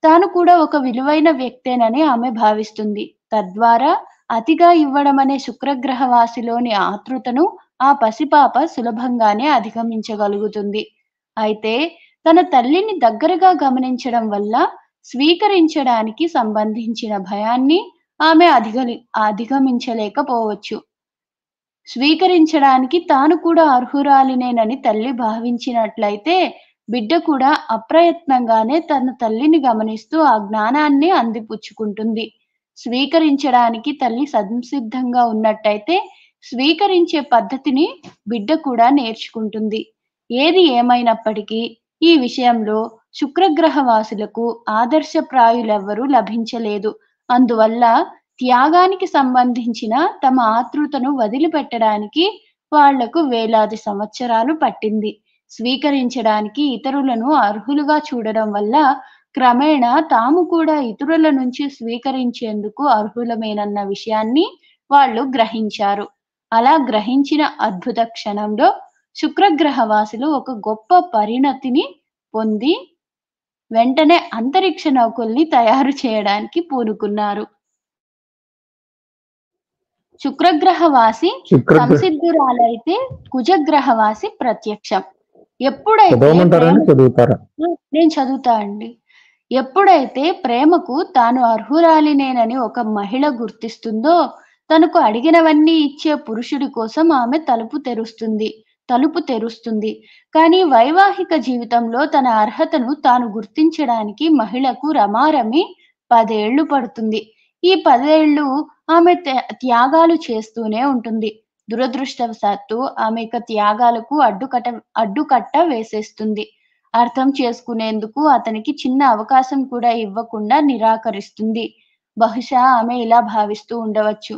తాను కూడా ఒక విలువైన వ్యక్తేనని ఆమె భావిస్తుంది. తద్వారా అతిగా ఇవ్వడమనే శుక్రగ్రహ వాసిలోని ఆతృతను ఆ పసిపాప సులభంగానే అధిగమించగలుగుతుంది. అయితే తన తల్లిని దగ్గరగా గమనించడం వల్ల స్వీకరించడానికి సంబంధించిన భయాన్ని ఆమె అధిగమించలేకపోవచ్చు. స్వీకరించడానికి తాను కూడా అర్హురాలినేనని తల్లి భావించినట్లయితే, బిడ్డ కూడా అప్రయత్నంగానే తన తల్లిని గమనిస్తూ ఆ జ్ఞానాన్ని అందిపుచ్చుకుంటుంది. స్వీకరించడానికి తల్లి సంసిద్ధంగా ఉన్నట్టయితే, స్వీకరించే పద్ధతిని బిడ్డ కూడా నేర్చుకుంటుంది. ఏది ఏమైనప్పటికీ ఈ విషయంలో శుక్రగ్రహ వాసులకు ఆదర్శప్రాయులెవ్వరూ లభించలేదు. అందువల్ల త్యాగానికి సంబంధించిన తమ ఆతృతను వదిలిపెట్టడానికి వాళ్లకు వేలాది సంవత్సరాలు పట్టింది. స్వీకరించడానికి ఇతరులను అర్హులుగా చూడడం వల్ల క్రమేణా తాము కూడా ఇతరుల నుంచి స్వీకరించేందుకు అర్హులమేనన్న విషయాన్ని వాళ్ళు గ్రహించారు. అలా గ్రహించిన అద్భుత క్షణంలో శుక్రగ్రహ వాసులు ఒక గొప్ప పరిణతిని పొంది వెంటనే అంతరిక్ష నౌకల్ని తయారు చేయడానికి పూనుకున్నారు. శుక్రగ్రహవాసి శుక్రగ్రహ సంసిద్ధురాలైతే కుజగ్రహవాసి ప్రత్యక్షం. ఎప్పుడైతే చదవమంటారండి, ప్రేమ చదువుతారా? నేను చదువుతా అండి. ఎప్పుడైతే ప్రేమకు తాను అర్హురాలినేనని ఒక మహిళ గుర్తిస్తుందో, తనకు అడిగినవన్నీ ఇచ్చే పురుషుడి కోసం ఆమె తలుపు తెరుస్తుంది. కానీ వైవాహిక జీవితంలో తన అర్హతను తాను గుర్తించడానికి మహిళకు రమారమి 10 ఏళ్లు పడుతుంది. ఈ 10 ఏళ్లు ఆమె త్యాగాలు చేస్తూనే ఉంటుంది. దురదృష్టవశాత్తు ఆమె ఇక త్యాగాలకు అడ్డుకట్ట వేసేస్తుంది. అర్థం చేసుకునేందుకు అతనికి చిన్న అవకాశం కూడా ఇవ్వకుండా నిరాకరిస్తుంది. బహుశా ఆమె ఇలా భావిస్తూ ఉండవచ్చు.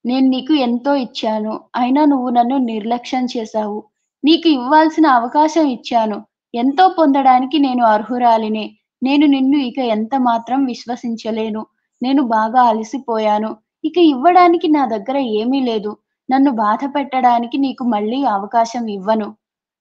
నేను నీకు ఎంతో ఇచ్చాను. అయినా నువ్వు నన్ను నిర్లక్ష్యం చేశావు. నీకు ఇవ్వాల్సిన అవకాశం ఇచ్చాను. ఎంతో పొందడానికి నేను అర్హురాలినే. నేను నిన్ను ఇక ఎంత మాత్రం విశ్వసించలేను. నేను బాగా అలసిపోయాను. ఇక ఇవ్వడానికి నా దగ్గర ఏమీ లేదు. నన్ను బాధ పెట్టడానికి నీకు మళ్ళీ అవకాశం ఇవ్వను.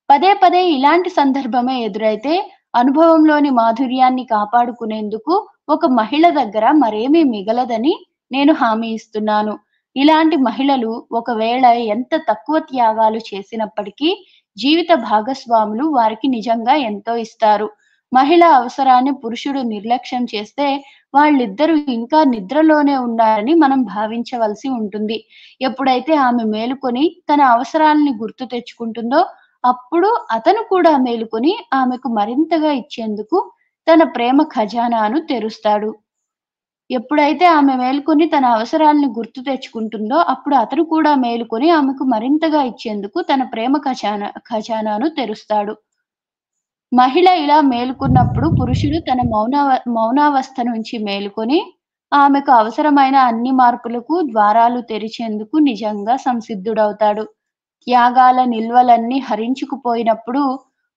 పదే పదే ఇలాంటి సందర్భమే ఎదురైతే అనుభవంలోని మాధుర్యాన్ని కాపాడుకునేందుకు ఒక మహిళ దగ్గర మరేమీ మిగలదని నేను హామీ ఇస్తున్నాను. ఇలాంటి మహిళలు ఒకవేళ ఎంత తక్కువ త్యాగాలు చేసినప్పటికీ జీవిత భాగస్వాములు వారికి నిజంగా ఎంతో ఇస్తారు. మహిళ అవసరాన్ని పురుషుడు నిర్లక్ష్యం చేస్తే వాళ్ళిద్దరూ ఇంకా నిద్రలోనే ఉన్నారని మనం భావించవలసి ఉంటుంది. ఎప్పుడైతే ఆమె మేలుకొని తన అవసరాలని గుర్తు తెచ్చుకుంటుందో అప్పుడు అతను కూడా మేలుకొని ఆమెకు మరింతగా ఇచ్చేందుకు తన ప్రేమ ఖజానాను తెరుస్తాడు. ఎప్పుడైతే ఆమె మేలుకొని తన అవసరాలను గుర్తు తెచ్చుకుంటుందో అప్పుడు అతను కూడా మేలుకొని ఆమెకు మరింతగా ఇచ్చేందుకు తన ప్రేమ ఖజానాను తెరుస్తాడు. మహిళ ఇలా మేలుకున్నప్పుడు పురుషుడు తన మౌనావస్థ నుంచి మేలుకొని ఆమెకు అవసరమైన అన్ని మార్పులకు ద్వారాలు తెరిచేందుకు నిజంగా సంసిద్ధుడవుతాడు. త్యాగాల నిల్వలన్నీ హరించుకుపోయినప్పుడు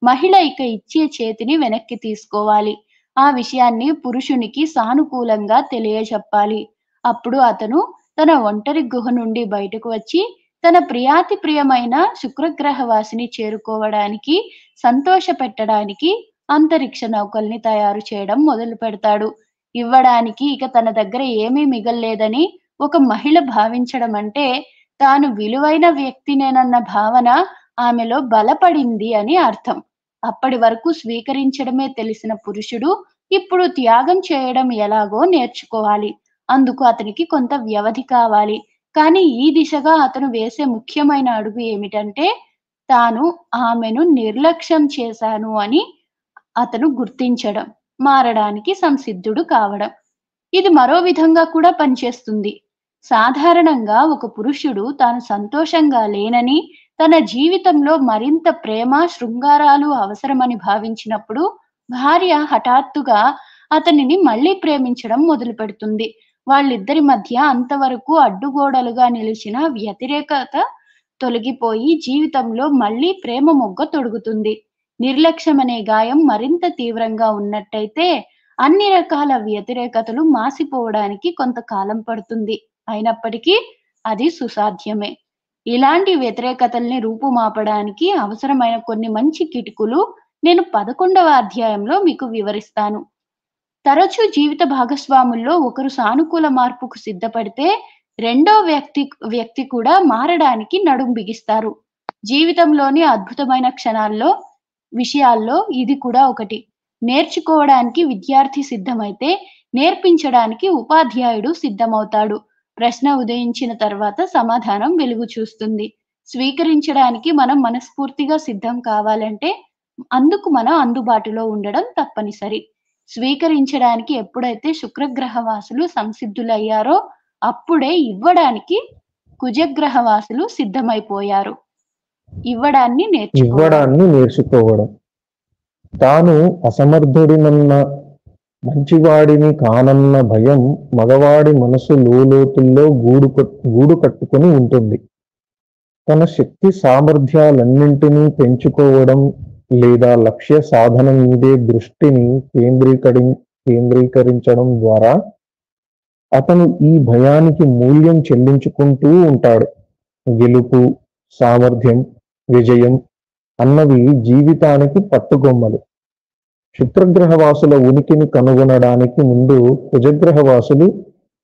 మహిళ ఇక ఇచ్చే చేతిని వెనక్కి తీసుకోవాలి. ఆ విషయాన్ని పురుషునికి సానుకూలంగా తెలియజెప్పాలి. అప్పుడు అతను తన ఒంటరి గుహ నుండి బయటకు వచ్చి తన ప్రియాతి ప్రియమైన శుక్రగ్రహవాసిని చేరుకోవడానికి, సంతోషపెట్టడానికి అంతరిక్ష నౌకల్ని తయారు చేయడం మొదలుపెడతాడు. ఇవ్వడానికి ఇక తన దగ్గర ఏమీ మిగల్లేదని ఒక మహిళ భావించడం అంటే తాను విలువైన వ్యక్తినేనన్న భావన ఆమెలో బలపడింది అని అర్థం. అప్పటి వరకు స్వీకరించడమే తెలిసిన పురుషుడు ఇప్పుడు త్యాగం చేయడం ఎలాగో నేర్చుకోవాలి. అందుకు అతనికి కొంత వ్యవధి కావాలి. కానీ ఈ దిశగా అతను వేసే ముఖ్యమైన అడుగు ఏమిటంటే తాను ఆమెను నిర్లక్ష్యం చేశాను అని అతను గుర్తించడం, మారడానికి సంసిద్ధుడు కావడం. ఇది మరో విధంగా కూడా పనిచేస్తుంది. సాధారణంగా ఒక పురుషుడు తాను సంతోషంగా లేనని, తన జీవితంలో మరింత ప్రేమ, శృంగారాలు అవసరమని భావించినప్పుడు భార్య హఠాత్తుగా అతనిని మళ్ళీ ప్రేమించడం మొదలుపెడుతుంది. వాళ్ళిద్దరి మధ్య అంతవరకు అడ్డుగోడలుగా నిలిచిన వ్యతిరేకత తొలగిపోయి జీవితంలో మళ్ళీ ప్రేమ మొగ్గ తొడుగుతుంది. నిర్లక్ష్యమనే గాయం మరింత తీవ్రంగా ఉన్నట్టయితే అన్ని రకాల వ్యతిరేకతలు మాసిపోవడానికి కొంతకాలం పడుతుంది. అయినప్పటికీ అది సుసాధ్యమే. ఇలాంటి వ్యతిరేకతల్ని రూపుమాపడానికి అవసరమైన కొన్ని మంచి కిటుకులు నేను 11వ అధ్యాయంలో మీకు వివరిస్తాను. తరచూ జీవిత భాగస్వాముల్లో ఒకరు సానుకూల మార్పుకు సిద్ధపడితే రెండో వ్యక్తి కూడా మారడానికి నడుం బిగిస్తారు. జీవితంలోని అద్భుతమైన విషయాల్లో ఇది కూడా ఒకటి. నేర్చుకోవడానికి విద్యార్థి సిద్ధమైతే నేర్పించడానికి ఉపాధ్యాయుడు సిద్ధమవుతాడు. ప్రశ్న ఉదయించిన తర్వాత సమాధానం వెలుగు చూస్తుంది. స్వీకరించడానికి మనం మనస్ఫూర్తిగా సిద్ధం కావాలంటే అందుకు మనం అందుబాటులో ఉండడం తప్పనిసరి. స్వీకరించడానికి ఎప్పుడైతే శుక్రగ్రహవాసులు సంసిద్ధులయ్యారో అప్పుడే ఇవ్వడానికి కుజగ్రహవాసులు సిద్ధమైపోయారు. ఇవ్వడాన్ని నేర్చుకోవడం. తాను అసమర్థుడినన్న, మంచివాడిని కానన్న భయం మగవాడి మనసు లోతుల్లో గూడు కట్టుకొని ఉంటుంది. తన శక్తి సామర్థ్యాలన్నింటినీ పెంచుకోవడం లేదా లక్ష్య సాధన మీదే దృష్టిని కేంద్రీకరించడం ద్వారా అతను ఈ భయానికి మూల్యం చెల్లించుకుంటూ ఉంటాడు. గెలుపు, సామర్థ్యం, విజయం అన్నవి జీవితానికి పట్టుగొమ్మలు. శుక్రగ్రహవాసుల ఉనికిని కనుగొనడానికి ముందు కుజగ్రహవాసులు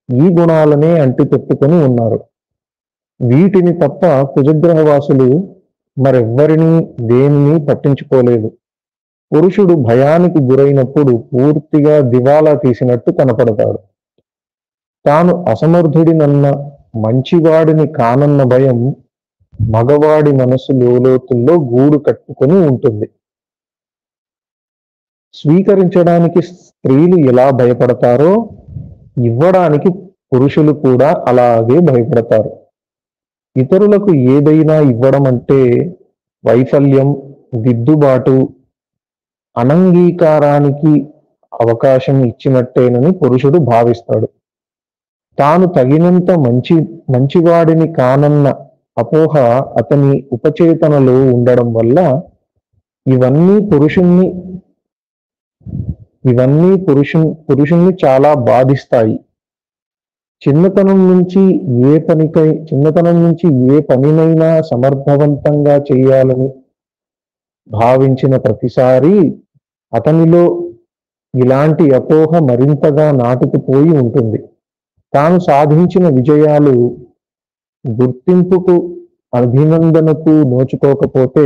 ఈ గుణాలనే అంటిపెట్టుకొని ఉన్నారు. వీటిని తప్ప కుజగ్రహవాసులు మరెవ్వరినీ దేనిని పట్టించుకోలేదు. పురుషుడు భయానికి గురైనప్పుడు పూర్తిగా దివాలా తీసినట్టు కనపడతాడు. తాను అసమర్థుడినన్న, మంచివాడిని కానన్న భయం మగవాడి మనసు లోతుల్లో గూడు కట్టుకొని ఉంటుంది. స్వీకరించడానికి స్త్రీలు ఎలా భయపడతారో ఇవ్వడానికి పురుషులు కూడా అలాగే భయపడతారు. ఇతరులకు ఏదైనా ఇవ్వడం అంటే వైఫల్యం, దిద్దుబాటు, అనంగీకారానికి అవకాశం ఇచ్చినట్టేనని పురుషుడు భావిస్తాడు. తాను తగినంత మంచివాడిని కానన్న అపోహ అతని ఉపచేతనలో ఉండడం వల్ల ఇవన్నీ పురుషుణ్ణి చాలా బాధిస్తాయి. చిన్నతనం నుంచి ఏ పనినైనా సమర్థవంతంగా చేయాలని భావించిన ప్రతిసారి అతనిలో ఇలాంటి అపోహ మరింతగా నాటుకుపోయి ఉంటుంది. తాను సాధించిన విజయాలు గుర్తింపుకు, అభినందనకు నోచుకోకపోతే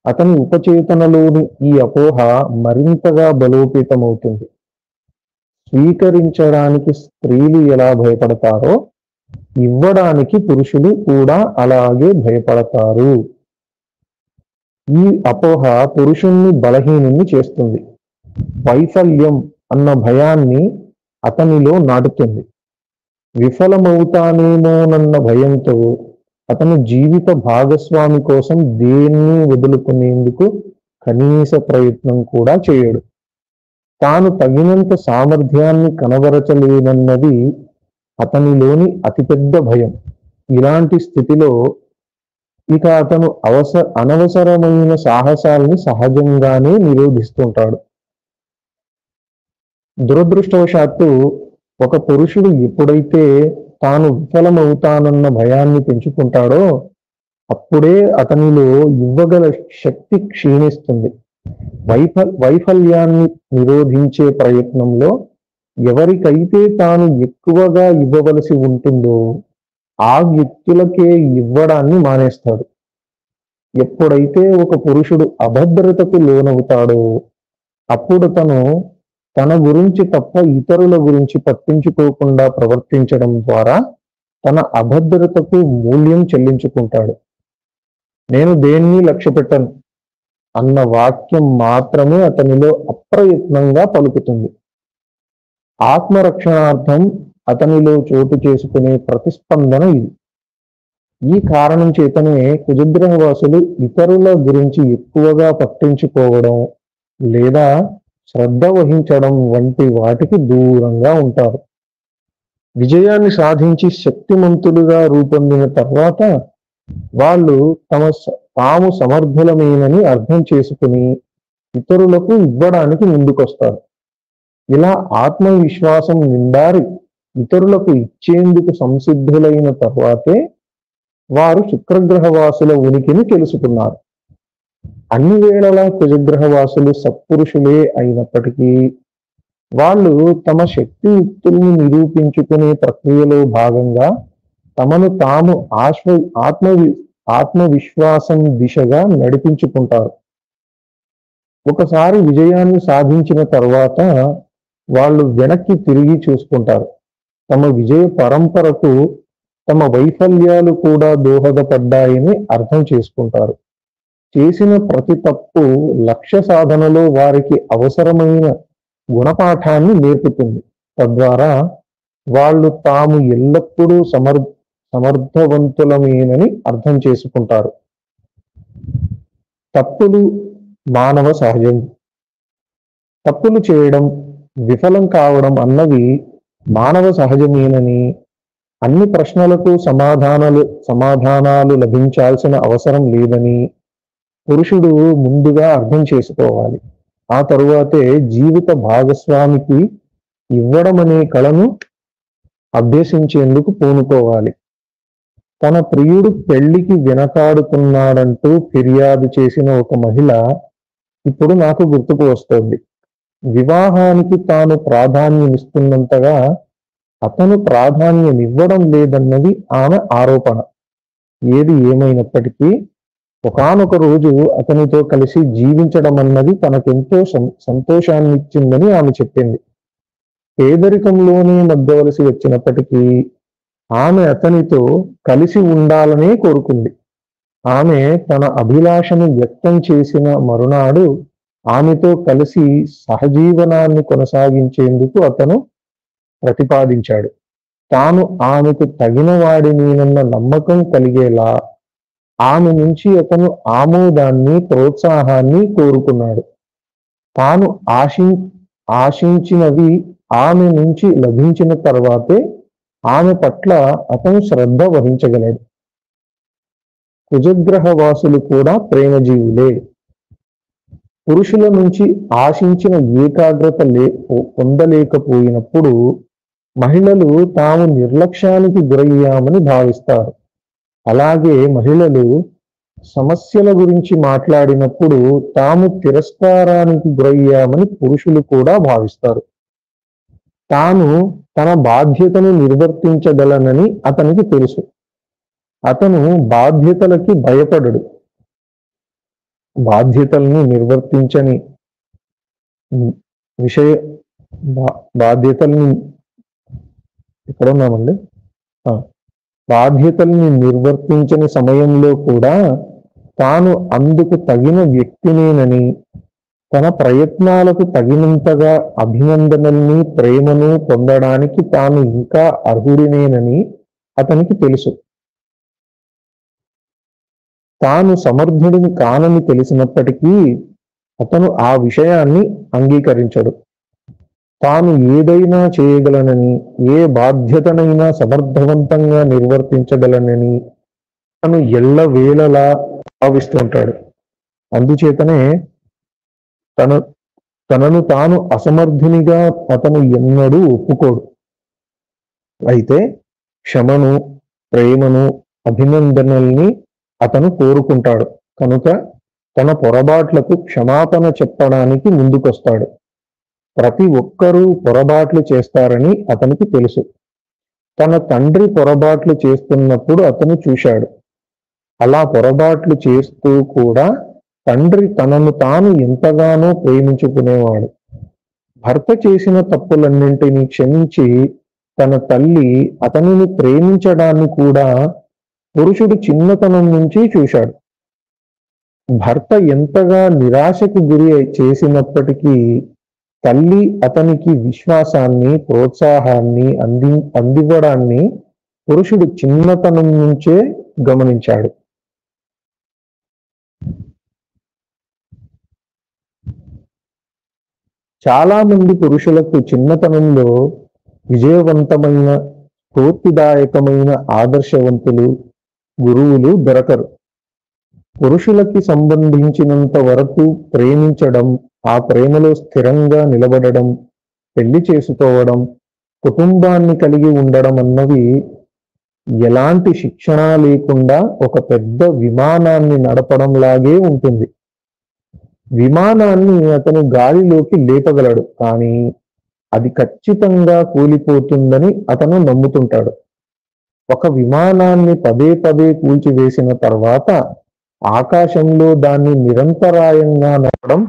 అతని ఉపచేతనలోని ఈ అపోహ మరింతగా బలోపేతమవుతుంది. స్వీకరించడానికి స్త్రీలు ఎలా భయపడతారో ఇవ్వడానికి పురుషులు కూడా అలాగే భయపడతారు. ఈ అపోహ పురుషుణ్ణి బలహీనుణ్ణి చేస్తుంది. వైఫల్యం అన్న భయాన్ని అతనిలో నాటుతుంది. విఫలమవుతానేమోనన్న భయంతో అతను జీవిత భాగస్వామి కోసం దేన్ని వదులుకునేందుకు కనీస ప్రయత్నం కూడా చేయడు. తాను తగినంత సామర్థ్యాన్ని కనబరచలేనన్నది అతనిలోని అతిపెద్ద భయం. ఇలాంటి స్థితిలో ఇక అతను అనవసరమైన సాహసాల్ని సహజంగానే నిరోధిస్తుంటాడు. దురదృష్టవశాత్తు ఒక పురుషుడు ఎప్పుడైతే తాను విఫలమవుతానన్న భయాన్ని పెంచుకుంటాడో అప్పుడే అతనిలో ఇవ్వగల శక్తి క్షీణిస్తుంది. వైఫల్యాన్ని నిరోధించే ప్రయత్నంలో ఎవరికైతే తాను ఎక్కువగా ఇవ్వవలసి ఉంటుందో ఆ వ్యక్తులకే ఇవ్వడాన్ని మానేస్తాడు. ఎప్పుడైతే ఒక పురుషుడు అభద్రతకు లోనవుతాడో అప్పుడు తన గురించి తప్ప ఇతరుల గురించి పట్టించుకోకుండా ప్రవర్తించడం ద్వారా తన అభద్రతకు మూల్యం చెల్లించుకుంటాడు. నేను దేన్ని లక్ష్యపెట్టను అన్న వాక్యం మాత్రమే అతనిలో అప్రయత్నంగా పలుకుతుంది. ఆత్మరక్షణార్థం అతనిలో చోటు చేసుకునే ప్రతిస్పందన ఇది. ఈ కారణం చేతనే కుజగ్రహవాసులు ఇతరుల గురించి ఎక్కువగా పట్టించుకోవడం, లేదా శ్రద్ధ వహించడం వంటి వాటికి దూరంగా ఉంటారు. విజయాన్ని సాధించి శక్తిమంతులుగా రూపొందిన తర్వాత వాళ్ళు తాము సమర్థులమేనని అర్థం చేసుకుని ఇతరులకు ఇవ్వడానికి ముందుకొస్తారు. ఇలా ఆత్మవిశ్వాసం నిండారి ఇతరులకు ఇచ్చేందుకు సంసిద్ధులైన తర్వాతే వారు శుక్రగ్రహవాసుల ఉనికిని తెలుసుకున్నారు. అన్ని వేళలా కుజగ్రహవాసులు సత్పురుషులే అయినప్పటికీ వాళ్ళు తమ శక్తియుక్తుల్ని నిరూపించుకునే ప్రక్రియలో భాగంగా తమను తాము ఆత్మవిశ్వాసం దిశగా నడిపించుకుంటారు. ఒకసారి విజయాన్ని సాధించిన తర్వాత వాళ్ళు వెనక్కి తిరిగి చూసుకుంటారు. తమ విజయ పరంపరకు తమ వైఫల్యాలు కూడా దోహదపడ్డాయని అర్థం చేసుకుంటారు. చేసిన ప్రతి తప్పు లక్ష్య సాధనలో వారికి అవసరమైన గుణపాఠాన్ని నేర్పుతుంది. తద్వారా వాళ్ళు తాము ఎల్లప్పుడూ సమర్థవంతులమేనని అర్థం చేసుకుంటారు. తప్పులు మానవ సహజం. తప్పులు చేయడం, విఫలం కావడం అన్నవి మానవ సహజమేనని, అన్ని ప్రశ్నలకు సమాధానాలు లభించాల్సిన అవసరం లేదని పురుషుడు ముందుగా అర్థం చేసుకోవాలి. ఆ తరువాతే జీవిత భాగస్వామికి ఇవ్వడం అనే కళను అభ్యసించేందుకు పూనుకోవాలి. తన ప్రియుడు పెళ్లికి వెనకాడుతున్నాడంటూ ఫిర్యాదు చేసిన ఒక మహిళ ఇప్పుడు నాకు గుర్తుకు వస్తోంది. వివాహానికి తాను ప్రాధాన్యమిస్తున్నంతగా అతను ప్రాధాన్యమివ్వడం లేదన్నది ఆమె ఆరోపణ. ఏది ఏమైనప్పటికీ ఒకానొక రోజు అతనితో కలిసి జీవించడం అన్నది తనకెంతో సంతోషాన్నిచ్చిందని ఆమె చెప్పింది. పేదరికంలోనే మగ్గవలసి వచ్చినప్పటికీ ఆమె అతనితో కలిసి ఉండాలనే కోరుకుంది. ఆమె తన అభిలాషను వ్యక్తం చేసిన మరునాడు ఆమెతో కలిసి సహజీవనాన్ని కొనసాగించేందుకు అతను ప్రతిపాదించాడు. తాను ఆమెకు తగిన వాడినేనన్న నమ్మకం కలిగేలా ఆమె నుంచి అతను ఆమోదాన్ని, ప్రోత్సాహాన్ని కోరుకున్నాడు. తాను ఆశించినవి ఆమె నుంచి లభించిన తర్వాతే ఆమె పట్ల అతను శ్రద్ధ వహించగలడు. కుజగ్రహ వాసులు కూడా ప్రేమజీవులే. పురుషుల నుంచి ఆశించిన ఏకాగ్రత పొందలేకపోయినప్పుడు మహిళలు తాము నిర్లక్ష్యానికి గురయ్యామని భావిస్తారు. అలాగే మహిళలు సమస్యల గురించి మాట్లాడినప్పుడు తాము తిరస్కారానికి గురయ్యామని పురుషులు కూడా భావిస్తారు. తాను తన బాధ్యతను నిర్వర్తించగలనని అతనికి తెలుసు. అతను బాధ్యతలకి భయపడడు. బాధ్యతల్ని నిర్వర్తించని బాధ్యతల్ని ఎక్కడున్నామండి బాధ్యతల్ని నిర్వర్తించని సమయంలో కూడా తాను అందుకు తగిన వ్యక్తినేనని, తన ప్రయత్నాలకు తగినంతగా అభినందనల్ని, ప్రేమను పొందడానికి తాను ఇంకా అర్హుడినేనని అతనికి తెలుసు. తాను సమర్థుడిని కానని తెలిసినప్పటికీ అతను ఆ విషయాన్ని అంగీకరించడు. తాను ఏదైనా చేయగలనని, ఏ బాధ్యతనైనా సమర్థవంతంగా నిర్వర్తించగలనని తను ఎల్లవేళలా భావిస్తుంటాడు. అందుచేతనే తనను తాను అసమర్థునిగా అతను ఎన్నడూ ఒప్పుకోడు. అయితే క్షమను, ప్రేమను, అభినందనల్ని అతను కోరుకుంటాడు. కనుక తన పొరపాట్లకు క్షమాపణ చెప్పడానికి ముందుకొస్తాడు. ప్రతి ఒక్కరూ పొరపాట్లు చేస్తారని అతనికి తెలుసు. తన తండ్రి పొరపాట్లు చేస్తున్నప్పుడు అతను చూశాడు. అలా పొరపాట్లు చేస్తూ కూడా తండ్రి తనను తాను ఎంతగానో ప్రేమించుకునేవాడు. భర్త చేసిన తప్పులన్నింటినీ క్షమించి తన తల్లి అతనిని ప్రేమించడాన్ని కూడా పురుషుడు చిన్నతనం నుంచి చూశాడు. భర్త ఎంతగా నిరాశకు గురి చేసినప్పటికీ తల్లి అతనికి విశ్వాసాన్ని, ప్రోత్సాహాన్ని అందివ్వడాన్ని పురుషుడు చిన్నతనం నుంచే గమనించాడు. చాలా మంది పురుషులకు చిన్నతనంలో విజయవంతమైన, స్ఫూర్తిదాయకమైన ఆదర్శవంతులు, గురువులు దొరకరు. పురుషులకి సంబంధించినంత వరకు ప్రేమించడం, ఆ ప్రేమలో స్థిరంగా నిలబడడం, పెళ్లి చేసుకోవడం, కుటుంబాన్ని కలిగి ఉండడం అన్నవి ఎలాంటి శిక్షణ లేకుండా ఒక పెద్ద విమానాన్ని నడపడం లాగే ఉంటుంది. విమానాన్ని అతను గాలిలోకి లేపగలడు, కానీ అది ఖచ్చితంగా కూలిపోతుందని అతను నమ్ముతుంటాడు. ఒక విమానాన్ని పదే పదే కూల్చివేసిన తర్వాత ఆకాశంలో దాన్ని నిరంతరాయంగా నడపడం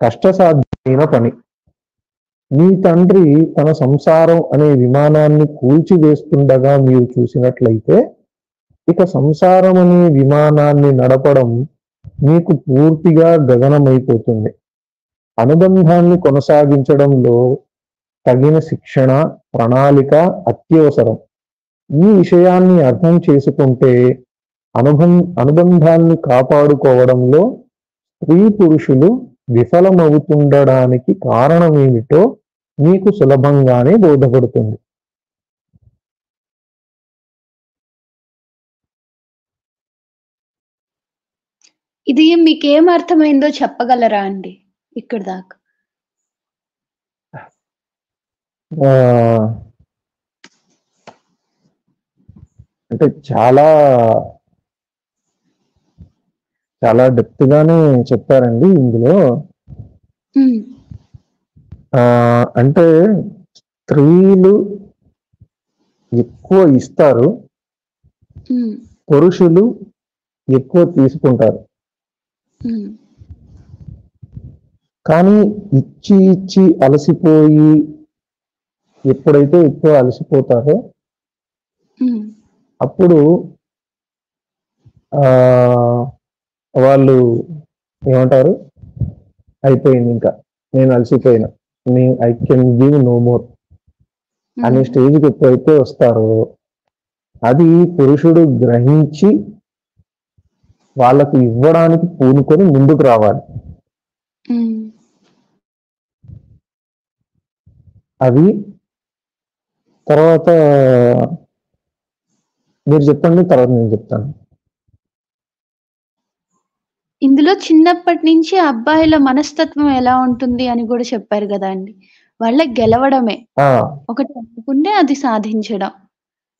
కష్టసాధ్యమైన పని. మీ తండ్రి తన సంసారం అనే విమానాన్ని కూల్చివేస్తుండగా మీరు చూసినట్లయితే, ఇక సంసారం అనే విమానాన్ని నడపడం మీకు పూర్తిగా గగనమైపోతుంది. అనుబంధాన్ని కొనసాగించడంలో తగిన శిక్షణ, ప్రణాళిక అత్యవసరం. ఈ విషయాన్ని అర్థం చేసుకుంటే అనుబంధాన్ని కాపాడుకోవడంలో స్త్రీ పురుషులు విఫలమవుతుండడానికి కారణమేమిటో మీకు సులభంగానే బోధపడుతుంది. ఇది మీకేం అర్థమైందో చెప్పగలరా అండి ఇక్కడ దాకా? ఆ, అంటే చాలా చాలా డెప్త్ గానే చెప్పారండి ఇందులో. ఉమ్, అంటే స్త్రీలు ఎక్కువ ఇస్తారు, ఉమ్, పురుషులు ఎక్కువ తీసుకుంటారు. ఉమ్, కానీ ఇచ్చి ఇచ్చి అలసిపోయి ఎప్పుడైతే ఎక్కువ అలసిపోతారో ఉమ్, అప్పుడు ఆ వాళ్ళు ఏమంటారు, అయిపోయింది, ఇంకా నేను అలసిపోయినా, I can give no more అనే స్టేజ్కి ఎప్పుడైతే వస్తారో అది పురుషుడు గ్రహించి వాళ్ళకు ఇవ్వడానికి పూనుకొని ముందుకు రావాలి. ఉమ్. అది తర్వాత మీరు చెప్పండి, తర్వాత నేను చెప్తాను. ఇందులో చిన్నప్పటి నుంచి అబ్బాయిల మనస్తత్వం ఎలా ఉంటుంది అని కూడా చెప్పారు కదా అండి. వాళ్ళకి గెలవడమే ఆ, ఒకటి అనుకుంటే అది సాధించడం.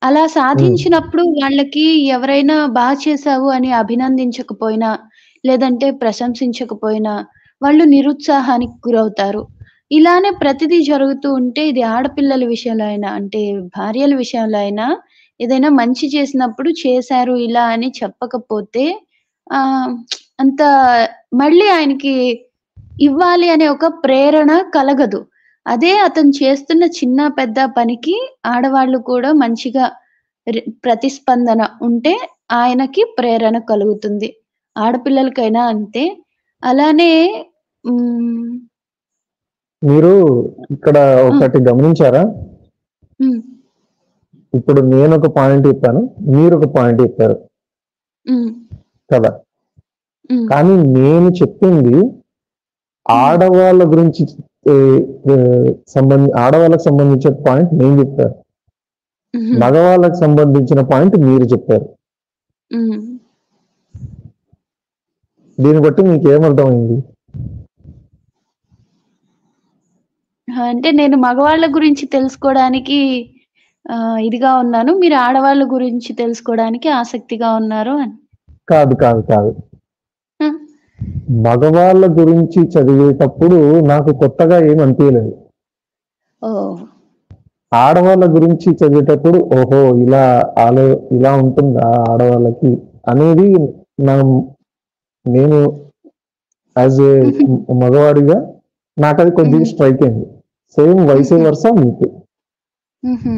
అలా సాధించినప్పుడు వాళ్ళకి ఎవరైనా చేశావు అని అభినందించకపోయినా, లేదంటే ప్రశంసించకపోయినా వాళ్ళు నిరుత్సాహానికి గురవుతారు. ఇలానే ప్రతిదీ జరుగుతూ ఉంటే ఇది ఆడపిల్లల విషయంలో అయినా, అంటే భార్యల విషయంలో అయినా ఏదైనా మంచి చేసినప్పుడు చేశారు ఇలా అని చెప్పకపోతే ఆహ్, అంత మళ్ళీ ఆయనకి ఇవ్వాలి అనే ఒక ప్రేరణ కలగదు. అదే అతను చేస్తున్న చిన్న పెద్ద పనికి ఆడవాళ్ళు కూడా మంచిగా ప్రతిస్పందన ఉంటే ఆయనకి ప్రేరణ కలుగుతుంది. ఆడపిల్లలకైనా అంతే. అలానే హ్మ్. మీరు ఇక్కడ ఒకటి గమనించారా? హ్మ్. ఇప్పుడు నేను ఒక పాయింట్ చెప్పాను, మీరు ఒక పాయింట్ చెప్పారు హ్మ్. కదా. హ్మ్. కానీ నేను చెప్పింది ఆడవాళ్ళ గురించి, ఆడవాళ్ళకి సంబంధించిన పాయింట్ నేను చెప్పాను, హుహు. మగవాళ్ళకి సంబంధించిన పాయింట్ మీరు చెప్పారు. హ్మ్. దీన్ని బట్టి మీకు ఏమర్థమైంది? అంటే నేను మగవాళ్ళ గురించి తెలుసుకోవడానికి ఇదిగా ఉన్నాను. మీరు ఆడవాళ్ళ గురించి తెలుసుకోవడానికి ఆసక్తిగా ఉన్నారు అని. కాదు కాదు కాదు, ఆ! మగవాళ్ళ గురించి చదివేటప్పుడు నాకు కొత్తగా ఏం అనిపించలేదు. ఓహ్! ఆడవాళ్ళ గురించి చదివేటప్పుడు ఓహో ఇలా ఉంటుందా ఆడవాళ్ళకి అనేది నా నేను యాజ్ ఏ మగవాడిగా నాకు అది కొద్దిగా హుహు. స్ట్రైక్ అయింది. సేమ్ వైస్ వర్సా మీకు. హుహు.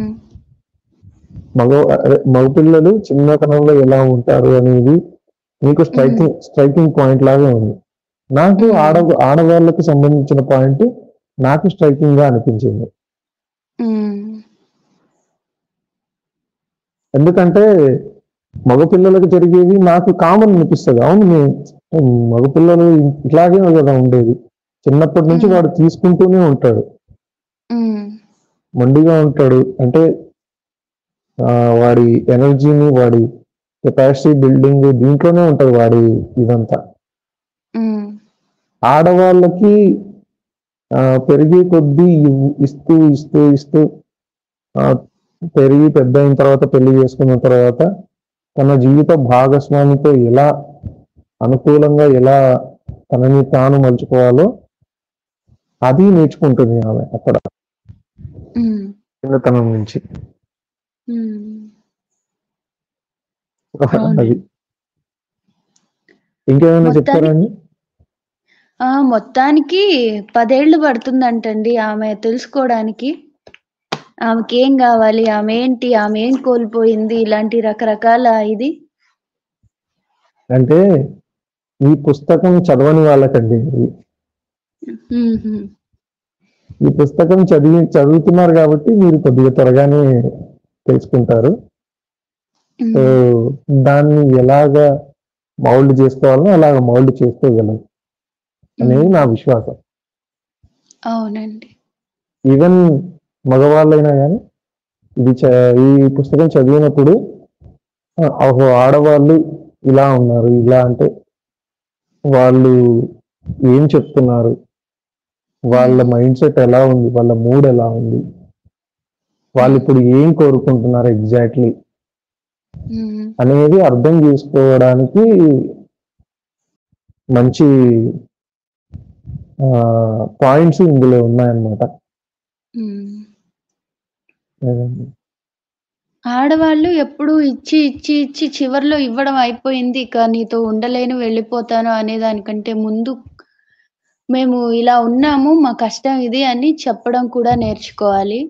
మగపిల్లలు చిన్నతనంలో ఎలా ఉంటారు అనేది మీకు స్ట్రైకింగ్ పాయింట్ లాగా ఉంది. నాకు ఆడవాళ్ళకి సంబంధించిన పాయింట్ నాకు స్ట్రైకింగ్ గా అనిపించింది. ఎందుకంటే మగపిల్లలకు జరిగేది నాకు కామన్ అనిపిస్తుంది. అవును, మగపిల్లలు ఇట్లాగే కదా ఉండేది, చిన్నప్పటి నుంచి హ్మ్. వాడు తీసుకుంటూనే ఉంటాడు, హ్మ్. మొండిగా ఉంటాడు. అంటే వాడి ఎనర్జీని, వాడి కెపాసిటీ బిల్డింగ్ దీంట్లోనే ఉంటది వాడి ఇదంతా. హ్మ్. ఆడవాళ్ళకి పెరిగే కొద్దీ ఇస్తూ ఇస్తూ ఇస్తూ ఆ, పెరిగి పెద్ద అయిన తర్వాత పెళ్లి చేసుకున్న తర్వాత తన జీవిత భాగస్వామితో ఎలా అనుకూలంగా ఎలా తనని తాను మలుచుకోవాలో అది నేర్చుకుంటుంది ఆమె అక్కడ, హ్మ్. చిన్నతనం నుంచి. హ్మ్. అది అవునండి. ఇంకేమైనా చెప్తారా మొత్తానికి అండి? మొత్తానికి 10 ఏళ్ళు పడుతుందంటండి ఆమె తెలుసుకోడానికి. ఆమెకేం గావాలి? ఆమె ఏం కోల్పోయింది? ఇలాంటి రకరకాల ఇది. అంటే ఈ పుస్తకం చదవని వాళ్ళకండి ఇది. హుహు. ఈ పుస్తకం చదువుతున్నారు కాబట్టి మీరు కొద్దిగా త్వరగానే తెలుసుకుంటారు. సో హ్మ్. దాన్ని ఎలాగా మౌల్డ్ చేసుకోవాలో అలాగ మౌల్డ్ చేసుకోగలరు అనేది హ్మ్. నా విశ్వాసం. అవునండి. ఈవెన్ మగవాళ్ళైనా కానీ ఈ పుస్తకం చదివినప్పుడు ఓహో ఆడవాళ్ళు ఇలా ఉన్నారు, ఇలా అంటే వాళ్ళు ఏం చెప్తున్నారు, వాళ్ళ హ్మ్. మైండ్ సెట్ ఎలా ఉంది, వాళ్ళ మూడ్ ఎలా ఉంది, వాళ్ళు హ్మ్. ఇప్పుడు ఏం కోరుకుంటున్నారు ఎగ్జాక్ట్లీ హ్మ్. అనేది అర్థం చేసుకోవడానికి మంచి పాయింట్స్ ఇందులో ఉన్నాయన్నమాట. హ్మ్. ఆడవాళ్ళు ఎప్పుడూ ఇచ్చి, ఇచ్చి, ఇచ్చి చివర్లో ఇవ్వడం అయిపోయింది. ఇక నీతో ఉండలేను, వెళ్ళిపోతాను అనేదానికంటే ముందు మేము ఇలా ఉన్నాము, మా కష్టం ఇది అని చెప్పడం కూడా నేర్చుకోవాలి.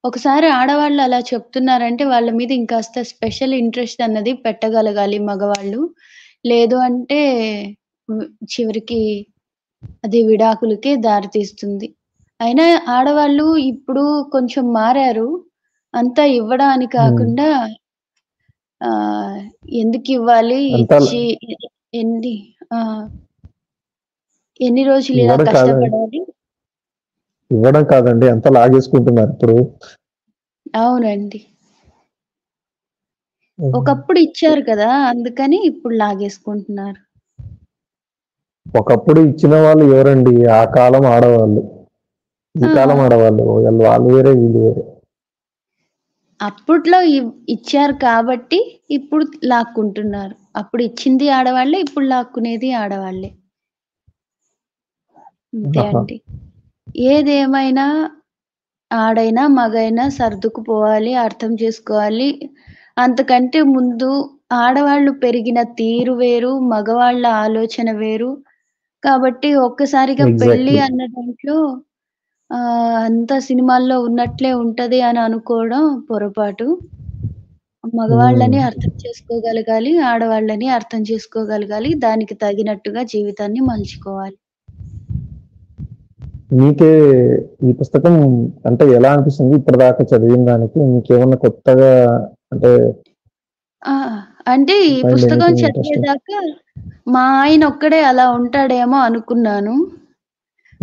ఒకసారి ఆడవాళ్ళు అలా చెప్తున్నారంటే వాళ్ళ మీద ఇంకాస్త స్పెషల్ ఇంట్రెస్ట్ అన్నది పెట్టగలగాలి మగవాళ్ళు. లేదు అంటే చివరికి అది విడాకులకే దారితీస్తుంది. అయినా ఆడవాళ్ళు ఇప్పుడు కొంచెం మారారు. అంతా ఇవ్వడం అని ఉమ్. కాకుండా ఆహ్, ఎందుకివ్వాలి? అంతా ఇచ్చి ఎ ఎన్ని ఆ! ఎన్ని రోజులు ఇలా ఇవ్వడం కాదు, కష్టపడాలి? ఇవ్వడం కాదండి, అంతా లాగేసుకుంటున్నారు ఇప్పుడు. అవునండి. ఉమ్. ఒకప్పుడు ఇచ్చారు కదా! అందుకని ఇప్పుడు లాగేసుకుంటున్నారు. ఒకప్పుడు ఇచ్చిన వాళ్ళు ఎవరండి? ఆ కాలం ఆడవాళ్ళు, ఈ ఆ! కాలం ఆడవాళ్ళు, వాళ్ళు వేరే వీళ్ళు వేరే. అప్పట్లో ఇచ్చారు కాబట్టి ఇప్పుడు లాక్కుంటున్నారు. అప్పుడు ఇచ్చింది ఆడవాళ్ళే, ఇప్పుడు లాక్కునేది ఆడవాళ్ళే. అంతే ఆహా. అండి. ఏదేమైనా ఆడైనా, మగైనా సర్దుకుపోవాలి, అర్థం చేసుకోవాలి. అంతకంటే ముందు ఆడవాళ్ళు పెరిగిన తీరు వేరు, మగవాళ్ళ ఆలోచన వేరు. కాబట్టి ఒక్కసారిగా పెళ్లి ఎగ్జాక్ట్లీ. అన్న దాంట్లో అంతా సినిమాల్లో ఉన్నట్లే ఉంటది అని అనుకోవడం పొరపాటు. మగవాళ్ళని అర్థం చేసుకోగలగాలి, ఆడవాళ్ళని అర్థం చేసుకోగలగాలి. దానికి తగినట్టుగా జీవితాన్ని మలుచుకోవాలి. మీకే ఈ పుస్తకం అంటే ఎలా అనిపిస్తుంది ఇప్పటిదాకా చదివిన దానికి? మీకేమన్నా కొత్తగా అంటే ఆ! అంటే ఈ ఫైండ్ పుస్తకం ఎనీథింగ్ ఇంట్రెస్టింగ్? చదివేదాకా మా ఆయన ఒక్కడే అలా ఉంటాడేమో అనుకున్నాను.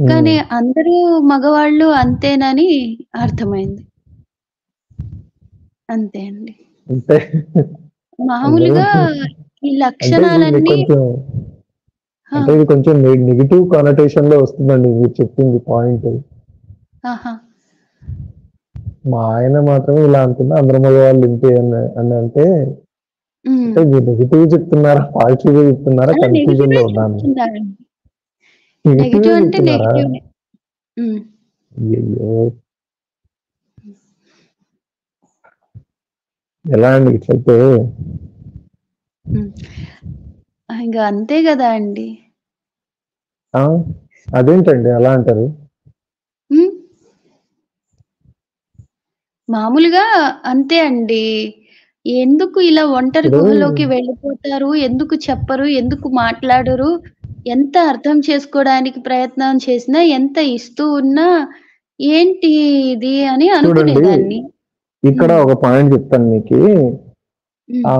కానీ హ్మ్. అందరూ మగవాళ్ళు అంతేనని అర్థమైంది. అంతే అండి. అంటే అందరూ మామూలుగా ఈ అంటే ఇది లక్షణాలన్నీ కొంచెం ఆ! అంటే ఇది కొంచెం నెగెటివ్ కానోటేషన్ లో వస్తుందండి మీరు చెప్పింది పాయింట్. ఆహా! మా ఆయన మాత్రమే ఇలా అంటున్నా, అందరు మగవాళ్ళు ఇంతే అని అంటే హ్మ్. అంటే మీరు నెగిటివ్ చెప్తున్నారా, పాజిటివ్ గా చెప్తున్నారా, కన్ఫ్యూజన్ నెగెటివే లో ఉన్నాను. చెప్తున్నానండి. నెగిటివ్ నెగెటివ్ అంటే చెప్తున్నారా? నెగెటివ్‌నే. హ్మ్. అయ్యో, ఎలా అండి ఇట్లయితే? హ్మ్. ఇంక అంతే గదా అండి. ఆ, అదేంటండి అలా అంటారు? హ్మ్. మామూలుగా అంతే అండి. ఎందుకు ఇలా ఒంటరి ఇప్పుడు గుహలోకి వెళ్ళిపోతారు? ఎందుకు చెప్పరు? ఎందుకు మాట్లాడరు? ఎంత అర్థం చేసుకోవడానికి ప్రయత్నం చేసినా, ఎంత ఇస్తూ ఉన్నా, ఏంటి ఇది అని చూడండి, అనుకునేదాన్ని. ఇక్కడ హ్మ్. ఒక పాయింట్ చెప్తాను మీకు. హ్మ్. ఆ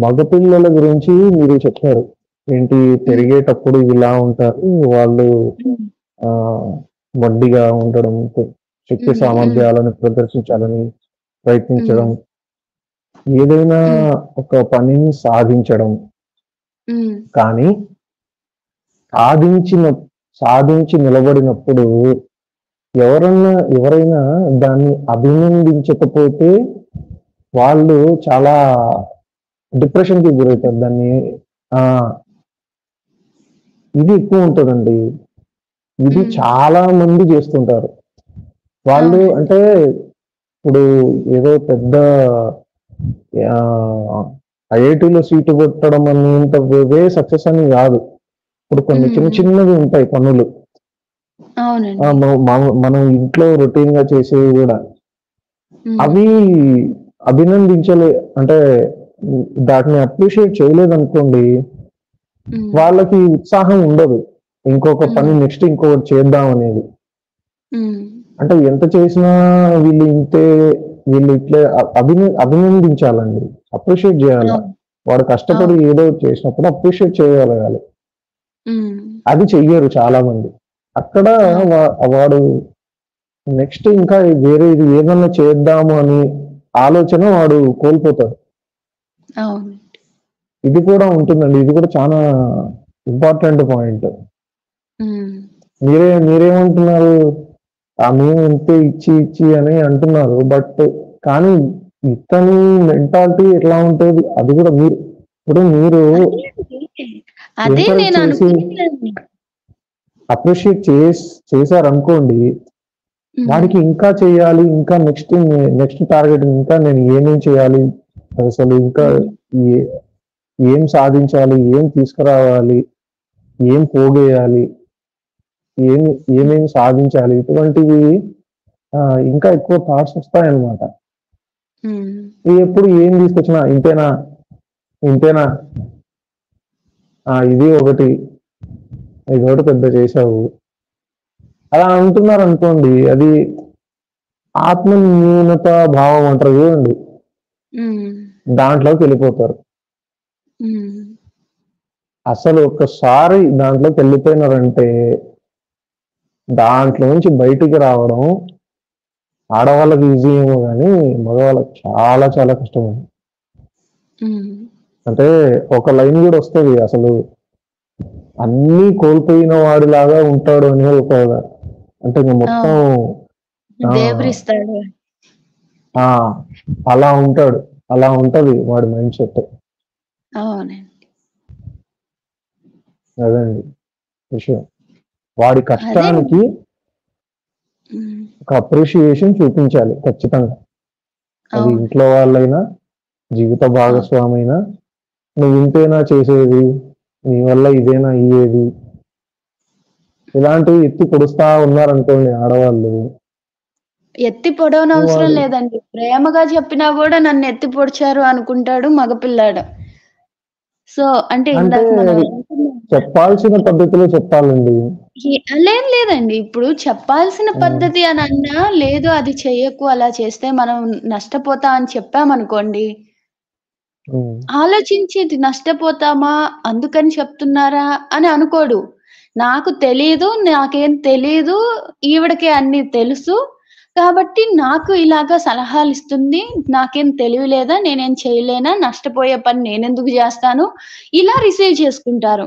మగపిల్లల గురించి మీరు చెప్పారు ఏంటి, హ్మ్. పెరిగేటప్పుడు ఇలా ఉంటారు వాళ్ళు, హ్మ్. ఆ మొండిగా ఉండడం, శక్తి హ్మ్. హ్మ్. సామర్థ్యాలను ప్రదర్శించాలని హ్మ్. ప్రయత్నించడం, ఏదైనా హ్మ్. ఒక పనిని సాధించడం. హ్మ్. కానీ సాధించిన సాధించి నిలబడినప్పుడు ఎవరైనా దాన్ని అభినందించకపోతే వాళ్ళు చాలా డిప్రెషన్‌కి గురవుతారు. దాన్ని ఆ! ఇది ఎక్కువ ఉంటదండి. ఇది హ్మ్. చాలా మంది చేస్తుంటారు. వాళ్ళు అవునండి. అంటే ఇప్పుడు ఏదో పెద్ద ఆహ్, ఐఐటీలో సీటు కొట్టడం అనేంత సక్సెస్ అని గాదు. ఇప్పుడు కొన్ని హ్మ్. చిన్న హ్మ్. చిన్నవి ఉంటాయి పనులు. అవునండి. మనం ఇంట్లో రొటీన్‌గా చేసేవి గూడా. హ్మ్. అవి అభినందించలే అంటే దాటిని అప్రిషియేట్ చేయలేదనుకోండి, హ్మ్. వాళ్ళకి ఉత్సాహం ఉండదు. ఇంకొక పని హ్మ్. నెక్స్ట్ ఇంకొకటి చేద్దాం అనేది. హ్మ్. అంటే ఎంత చేసినా వీళ్ళు ఇంతే, వీళ్ళు ఇట్లే అభినందించాలండి. అప్రిషియేట్ జేయాల. అవును. వాడు కష్టపడి అవును. ఏదో ఒకటి చేసినప్పుడు అప్రిషియేట్ చేయగలగాలి. హ్మ్. అది చెయ్యరు చాలా మంది. అక్కడ అవును. వాడు నెక్స్ట్ ఇంకా వేరేది ఏదన్నా చేద్దాము అని ఆలోచన వాడు కోల్పోతాడు. అవును. ఇది కూడా ఉంటుందండి. ఇది కూడా చానా ఇంపార్టెంట్ పాయింట్. హ్మ్. మీరేమంటున్నారు? మేము ఇంతే ఇచ్చి అని అంటున్నారు. కానీ ఇతని మెంటాలిటీ ఎట్లా ఉంటది? అది కూడా ఇప్పుడు మీరు అదే అండి. అదే ఎంకరేజ్ నేను చేసి అనుకునేదాన్ని. అప్రిషియేట్ చేశారనుకోండి, హ్మ్. వాడికి ఇంకా చేయాలి. ఇంకా నెక్స్ట్ టార్గెట్ ఇంకా నేను ఏమేం చేయాలి? అసలు ఇంకా హ్మ్. ఏ ఏం సాధించాలి? ఏం తీసుకురావాలి? ఏం పోగేయాలి? ఏమి హ్మ్. ఏమేమి సాధించాలి? ఇటువంటివి ఇంకా ఎక్కువ థాట్స్ వస్తాయన్నమాట. హ్మ్. ఎప్పుడు ఏం తీసుకొచ్చినా ఇంతేనా? ఇంతేనా? ఇది ఒకటి. ఇదొకటి పెద్ద చేశావు. అలా అంటున్నారనుకోండి, అది ఆత్మ న్యూనత భావం అంటారు చూడండి. హ్మ్. దాంట్లోకెళ్ళిపోతారు. హ్మ్. అసలు ఒక్కసారి దాంట్లోకెళ్ళిపోయినారంటే, దాంట్లోంచి బయటికి రావడం ఆడవాళ్ళకి ఈజీ ఏమో గానీ, మగవాళ్ళకి చాలా చాలా కష్టమండి. హ్మ్. అంటే ఒక లైన్ గూడా వస్తది. అసలు అన్నీ కోల్పోయిన వాడిలాగా ఉంటాడు అని అంటే ఇంక మొత్తం అవును. ఆ! దేవరిస్తాడు. ఆ! అలా ఉంటాడు. అలా ఉంటది వాడి మైండ్‌సెట్. అవునండి. అదండి విషయం. వాడి అదే. కష్టానికి హ్మ్. ఒక అప్రిషియేషన్ చూపించాలి ఖచ్చితంగా. అది అవును. ఇంట్లో వాళ్ళైనా, జీవిత అవును. భాగస్వామైనా, నువ్వింతేనా చేసేది? నీ వల్ల ఇదేనా అయ్యేది? ఇలాంటివి ఎత్తి పొడుస్తా ఉన్నారనుకోండి ఆడవాళ్ళు, ఎత్తి పొడవనవసరం వాడు లేదండి. ప్రేమగా చెప్పినా గూడా నన్నెత్తి పొడిచారు అనుకుంటాడు మగపిల్లాడు. సో, అంటే అంటే ఇందాక మనం అది అనుకున్నాం కదా! చెప్పాల్సిన పద్ధతిలో చెప్పాలండి. లేదు లేదండి. ఇప్పుడు చెప్పాల్సిన హ్మ్. పద్ధతి అనన్నా, లేదు అది చెయ్యకు అలా చేస్తే మనం నష్టపోతాం అని చెప్పామనుకోండి, హ్మ్. ఆలోచించి ఇది నష్టపోతామా? అందుకని చెప్తున్నారా? అని అనుకోడు. నాకు తెలీదు. నాకేం తెలీదు. ఈవిడకే అన్నీ తెలుసు. కాబట్టి నాకు ఇలాగా సలహాలిస్తుంది. నాకేం తెలివి లేదా? నేనేం చేయలేనా? నష్టపోయే పని నేనెందుకు జేస్తాను? ఇలా రిసీవ్ చేసుకుంటారు.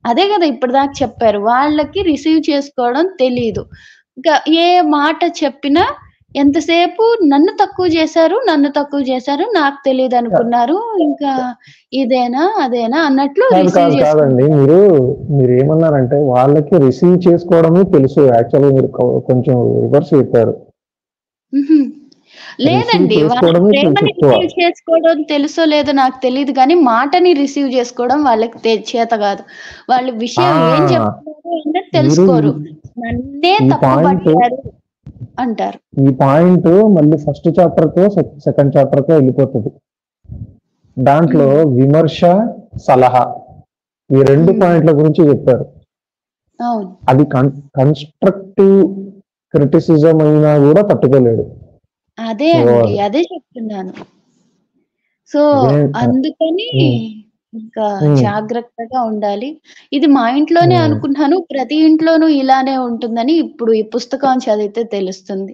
అదే గదా! ఇప్పటిదాకా చెప్పారు. వాళ్ళకి రిసీవ్ చేసుకోవడం తెలీదు. ఇంకా ఏ మాట చెప్పినా ఎంతసేపు నన్ను తక్కువ జేశారు. నాకు తెలీదనుకున్నారు. ఇంకా ఇదేనా? అదేనా? అన్నట్లు రిసీవ్ కాదండి. చేసుకుంటారు. మీరేమన్నారంటే వాళ్ళకి రిసీవ్ చేసుకోవడమే తెలుసు. యాక్చువల్‌గా మీరు కొంచెం రివర్స్ చెప్పారు. హుహు. రిసీవ్ లేదండి. వాళ్ళకి చేసుకోవడమే ప్రేమని ఎక్కువ. రిసీవ్ చేసుకోవడం తెలుసో లేదో నాకు తెలీదు గానీ, మాటని రిసీవ్ జేసుకోవడం వాళ్ళకి చేత గాదు. వాళ్ళు విషయం ఏం ఆ! చెప్తున్నారు అన్నది మీరు తెలుసుకోరు. నన్నే ఈ తప్పు పాయింట్ పట్టారు అంటారు. ఈ పాయింట్ మళ్ళీ ఫస్ట్ చాప్టర్‌కో, సెకండ్ చాప్టర్‌కో ఎళ్ళిపోతది. దాంట్లో హ్మ్. విమర్శ, సలహా ఈ 2 హ్మ్. పాయింట్ల గురించి చెప్పారు. అవును. అది కన్‌స్ట్రక్టివ్ క్రిటిసిజం అయినా గూడా తట్టుకోలేడు అదే అండి. మగవాడు. అదే చెప్తున్నాను. సో, అదే అందుకని హ్మ్. ఇంకా ఉమ్, జాగ్రత్తగా ఉండాలి. ఇది మా ఇంట్లోనే ఉమ్. అనుకున్నాను. ప్రతి ఇంట్లోనూ ఇలానే ఉంటుందని ఇప్పుడు ఈ పుస్తకం చదివితే తెలుస్తుంది.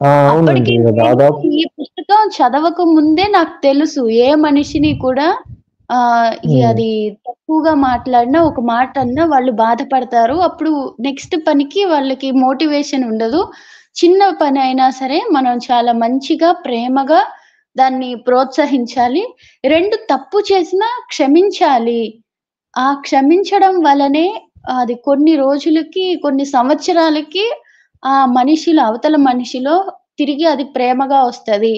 అప్పటికి అవునండి, ఇక నేను దాదాపు. ఈ పుస్తకం చదవక ముందే నాకు తెలుసు. ఏ మనిషిని కూడా ఉమ్, అది తక్కువగా మాట్లాడినా, ఒక మాట అన్నా వాళ్ళు బాధపడతారు. అప్పుడు నెక్స్ట్ పనికి వాళ్ళకి మోటివేషన్ ఉండదు. చిన్న పనైనా సరే మనం చాలా మంచిగా, ప్రేమగా దాన్ని ప్రోత్సహించాలి. 2 తప్పు చేసినా క్షమించాలి. ఆ క్షమించడం వలనే అది కొన్ని రోజులకి, కొన్ని సంవత్సరాలకి ఆ మనిషిలో అవతల మనిషిలో తిరిగి అది ప్రేమగా వస్తది.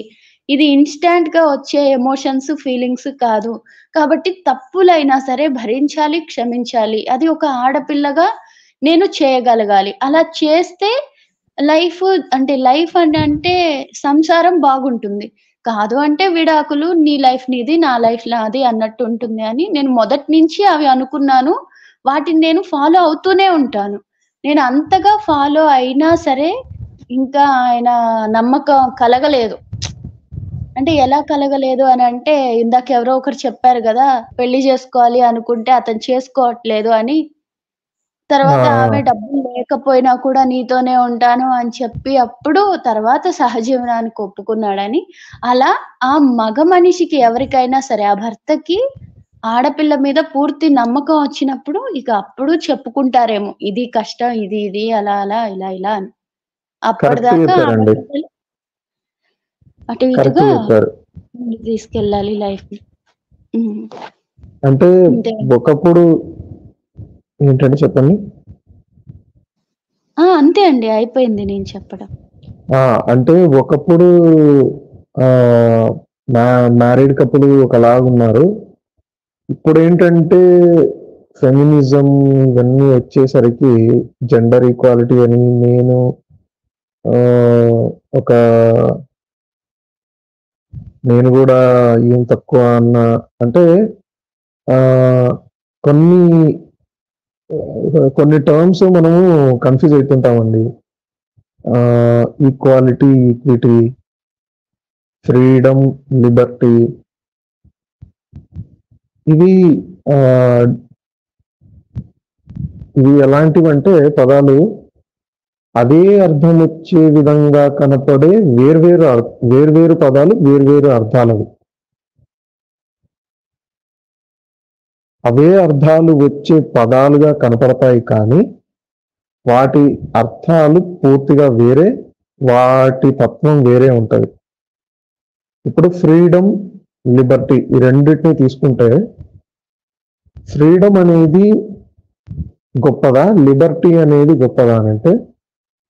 ఇది ఇన్‌స్టాంట్‌గా వచ్చే ఎమోషన్స్, ఫీలింగ్స్ కాదు. కాబట్టి తప్పులైనా సరే భరించాలి, క్షమించాలి. అది ఒక ఆడపిల్లగా నేను చేయగలగాలి. అలా చేస్తే లైఫ్ లైఫ్ అంటే సంసారం బాగుంటుంది. కాదు అంటే విడాకులు. నీ లైఫ్ నీది. నా లైఫ్ నాది అన్నట్టు ఉంటుంది అని నేను మొదటి నుంచి అవి అనుకున్నాను. వాటిని నేను ఫాలో అవుతూనే ఉంటాను. నేను అంతగా ఫాలో అయినా సరే, ఇంకా ఆయన నమ్మకం కలగలేదు. అంటే ఎలా కలగలేదు అనంటే, ఇందాక ఎవరో ఒకరు చెప్పారు గదా! పెళ్లి జేసుకోవాలి అనుకుంటే అతను చేసుకోవట్లేదు అని. ఆ, తర్వాత ఆమె ఆ, డబ్బులు లేకపోయినా కూడా నీతోనే ఉంటాను అని చెప్పి, అప్పుడు తర్వాత సహజీవనానికి ఒప్పుకున్నాడని. అలా ఆ మగ మనిషికి ఎవరికైనా సరే, ఆ భర్తకి ఆడపిల్ల మీద పూర్తి నమ్మకం ఒచ్చినప్పుడు, ఇక అప్పుడు చెప్పుకుంటారేమో. ఇది కష్టం, ఇది అలా అలా, ఇలా ఇలా అని. కరెక్ట్ అప్పటిదాకా చెప్పారండి. ఆడపిల్లలు అటు కరెక్ట్ ఇటుగా చెప్పారు. ముందుకు తీసుకెళ్ళాలి లైఫ్‌ని. హ్మ్. అంటే అంతే. ఒకప్పుడు ఏంటంటే చెప్పండి. అంతే అండి. అయిపోయింది నేను చెప్పడం. ఆ! అంటే ఒకప్పుడు ఆహ్, మ్యారీడ్ కపుల్ ఒకలాగున్నారు. ఇప్పుడేంటంటే ఫెమినిజం ఇవన్నీ వచ్చేసరికి జెండర్ ఈక్వాలిటీ అని నేను ఆహ్, ఒక నేను గూడా ఏం తక్కువ అన్న అంటే ఆహ్, కొన్ని కొన్ని టర్మ్స్ మనము కన్‌ఫ్యూజ్ అయితుంటామండి. ఈక్వాలిటీ, ఈక్విటీ, ఫ్రీడమ్, లిబర్టీ ఇవి ఆహ్, ఇవి ఎలాంటివంటే పదాలు అదే అర్థమొచ్చే విధంగా కనపడే వేర్వేరు పదాలు, వేర్వేరు అర్థాలవి. అవే అర్థాలు వచ్చే పదాలుగా కనపడతాయి కానీ, వాటి అర్థాలు పూర్తిగా వేరే, వాటి తత్వం వేరే ఉంటది. ఇప్పుడు ఫ్రీడమ్, లిబర్టీ ఈ రెండిటిని తీసుకుంటే, ఫ్రీడమ్ అనేది గొప్పదా? లిబర్టీ అనేది గొప్పదా అనంటే,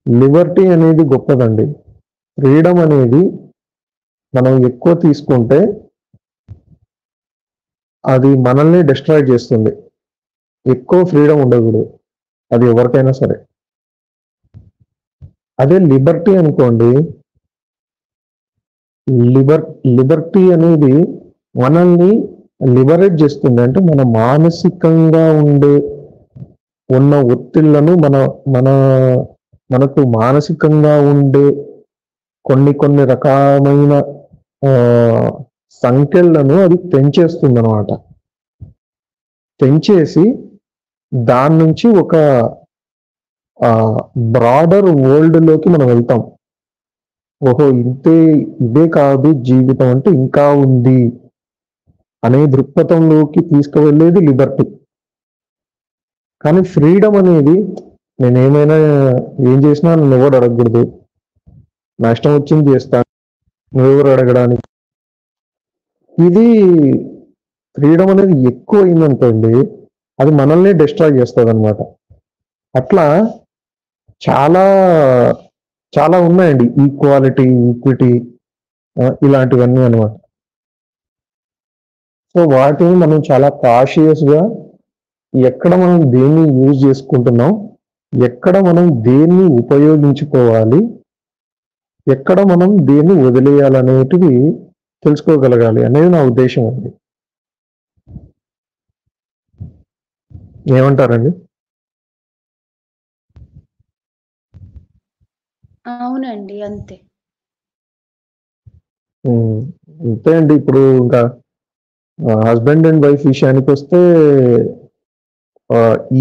లిబర్టీ అనేది గొప్పదండి. ఫ్రీడమ్ అనేది మనం ఎక్కువ తీసుకుంటే అది మనల్ని డిస్ట్రాయ్ చేస్తుంది. ఎక్కువ ఫ్రీడమ్ ఉండకూడదు. అది ఎవరికైనా సరే. అదే లిబర్టీ అనుకోండి, లిబర్ లిబర్టీ అనేది మనల్ని లిబరేట్ చేస్తుంది. అంటే మన మానసికంగా ఉన్న ఒత్తిళ్లను మన మనకు మానసికంగా ఉండే కొన్ని రకాలమైన ఆహ్, సంకెళ్ళను అది తెంచేస్తుందనమాట. తెంచేసి దాని నుంచి ఒక బ్రాడర్ వరల్డ్‌లోకి మనం వెళ్తాం. ఓహో! ఇదే కాదు జీవితం అంటే ఇంకా ఉంది అనే దృక్పథంలోకి తీసుకువెళ్ళేది లిబర్టీ. కానీ ఫ్రీడమ్ అనేది నేనేమైనా ఏం చేసినా నన్నెవడు అడగకూడదు. నా ఇష్టం వచ్చింది చేస్తా. నువ్వెవరు అడగడానికి? ఇది ఫ్రీడమ్ అనేది ఎక్కువయిందనుకోండి, అది మనల్ని డిస్ట్రాయ్ చేస్తదనమాట. అట్లా చాలా, చాలా ఉన్నాయండి. ఈక్వాలిటీ, ఈక్విటీ ఇలాంటివన్నీ అనమాట. సో, వాటిని మనం చాలా కాషియస్‌గా ఎక్కడ మనం దేన్ని యూజ్ చేసుకుంటున్నాం, ఎక్కడ మనం దేన్ని ఉపయోగించుకోవాలి, ఎక్కడ మనం దేన్ని వదిలేయాలనేటివి తెలుసుకోగలగాలి అనేది నా ఉద్దేశ్యం అండి. ఏమంటారండి? అవునండి. అంతే. హ్మ్. అంతే అండి. ఇప్పుడు ఇంకా హస్బెండ్ అండ్ వైఫ్ విషయానికి వస్తే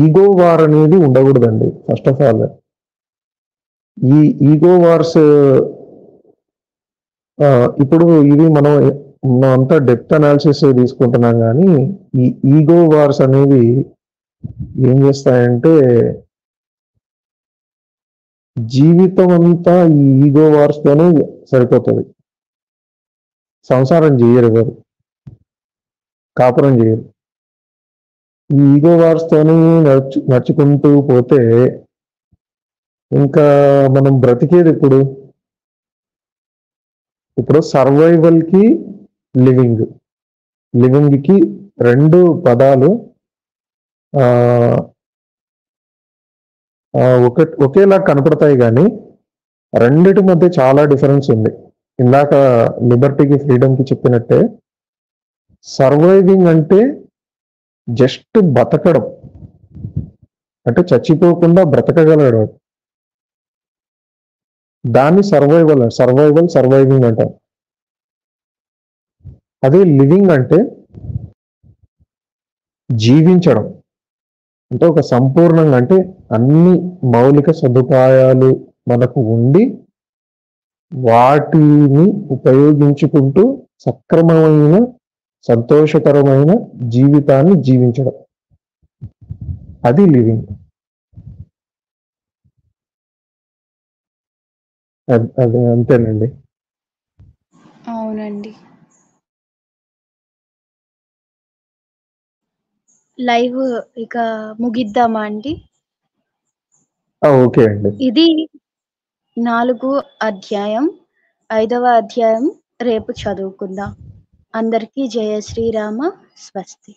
ఈగో వార్ అనేది ఉండకూడదండి. ఫస్ట్ ఆఫ్ ఆల్ ఈ ఈగో వార్స్ ఇప్పుడు ఇవి మనం అంతా డెప్త్ అనాలిసిస్ తీసుకుంటున్నాం, కానీ ఈ ఈగో వార్స్ అనేవి ఏం చేస్తాయంటే జీవితం అంతా ఈ ఈగో వార్స్ తోనే సరిపోతుంది. సంసారం చేయరు, ఎవరు కాపురం చేయరు. ఈ ఈగో వార్స్ తోనే నడుచుకుంటూ పోతే ఇంకా మనం బ్రతికేది ఇప్పుడు సర్వైవల్ కి లివింగ్ కి రెండు పదాలు ఒకేలా కనపడతాయి, కానీ రెండిటి మధ్య చాలా డిఫరెన్స్ ఉంది. ఇందాక లిబర్టీకి ఫ్రీడమ్కి చెప్పినట్టే సర్వైవింగ్ అంటే జస్ట్ బతకడం, అంటే చచ్చిపోకుండా బ్రతకగలగడం, దాన్ని సర్వైవింగ్ అంటారు. అదే లివింగ్ అంటే జీవించడం, అంటే ఒక సంపూర్ణంగా, అంటే అన్ని మౌలిక సదుపాయాలు మనకు ఉండి వాటిని ఉపయోగించుకుంటూ సక్రమమైన సంతోషకరమైన జీవితాన్ని జీవించడం, అది లివింగ్. అది అంతేనండి. అవునండి. లైవ్ ఇక ముగిద్దామా అండి? ఓకే అండి. ఇది 4 అధ్యాయం. 5వ అధ్యాయం రేపు చదువుకుందాం. అందరికీ జయ శ్రీరామ. స్వస్తి.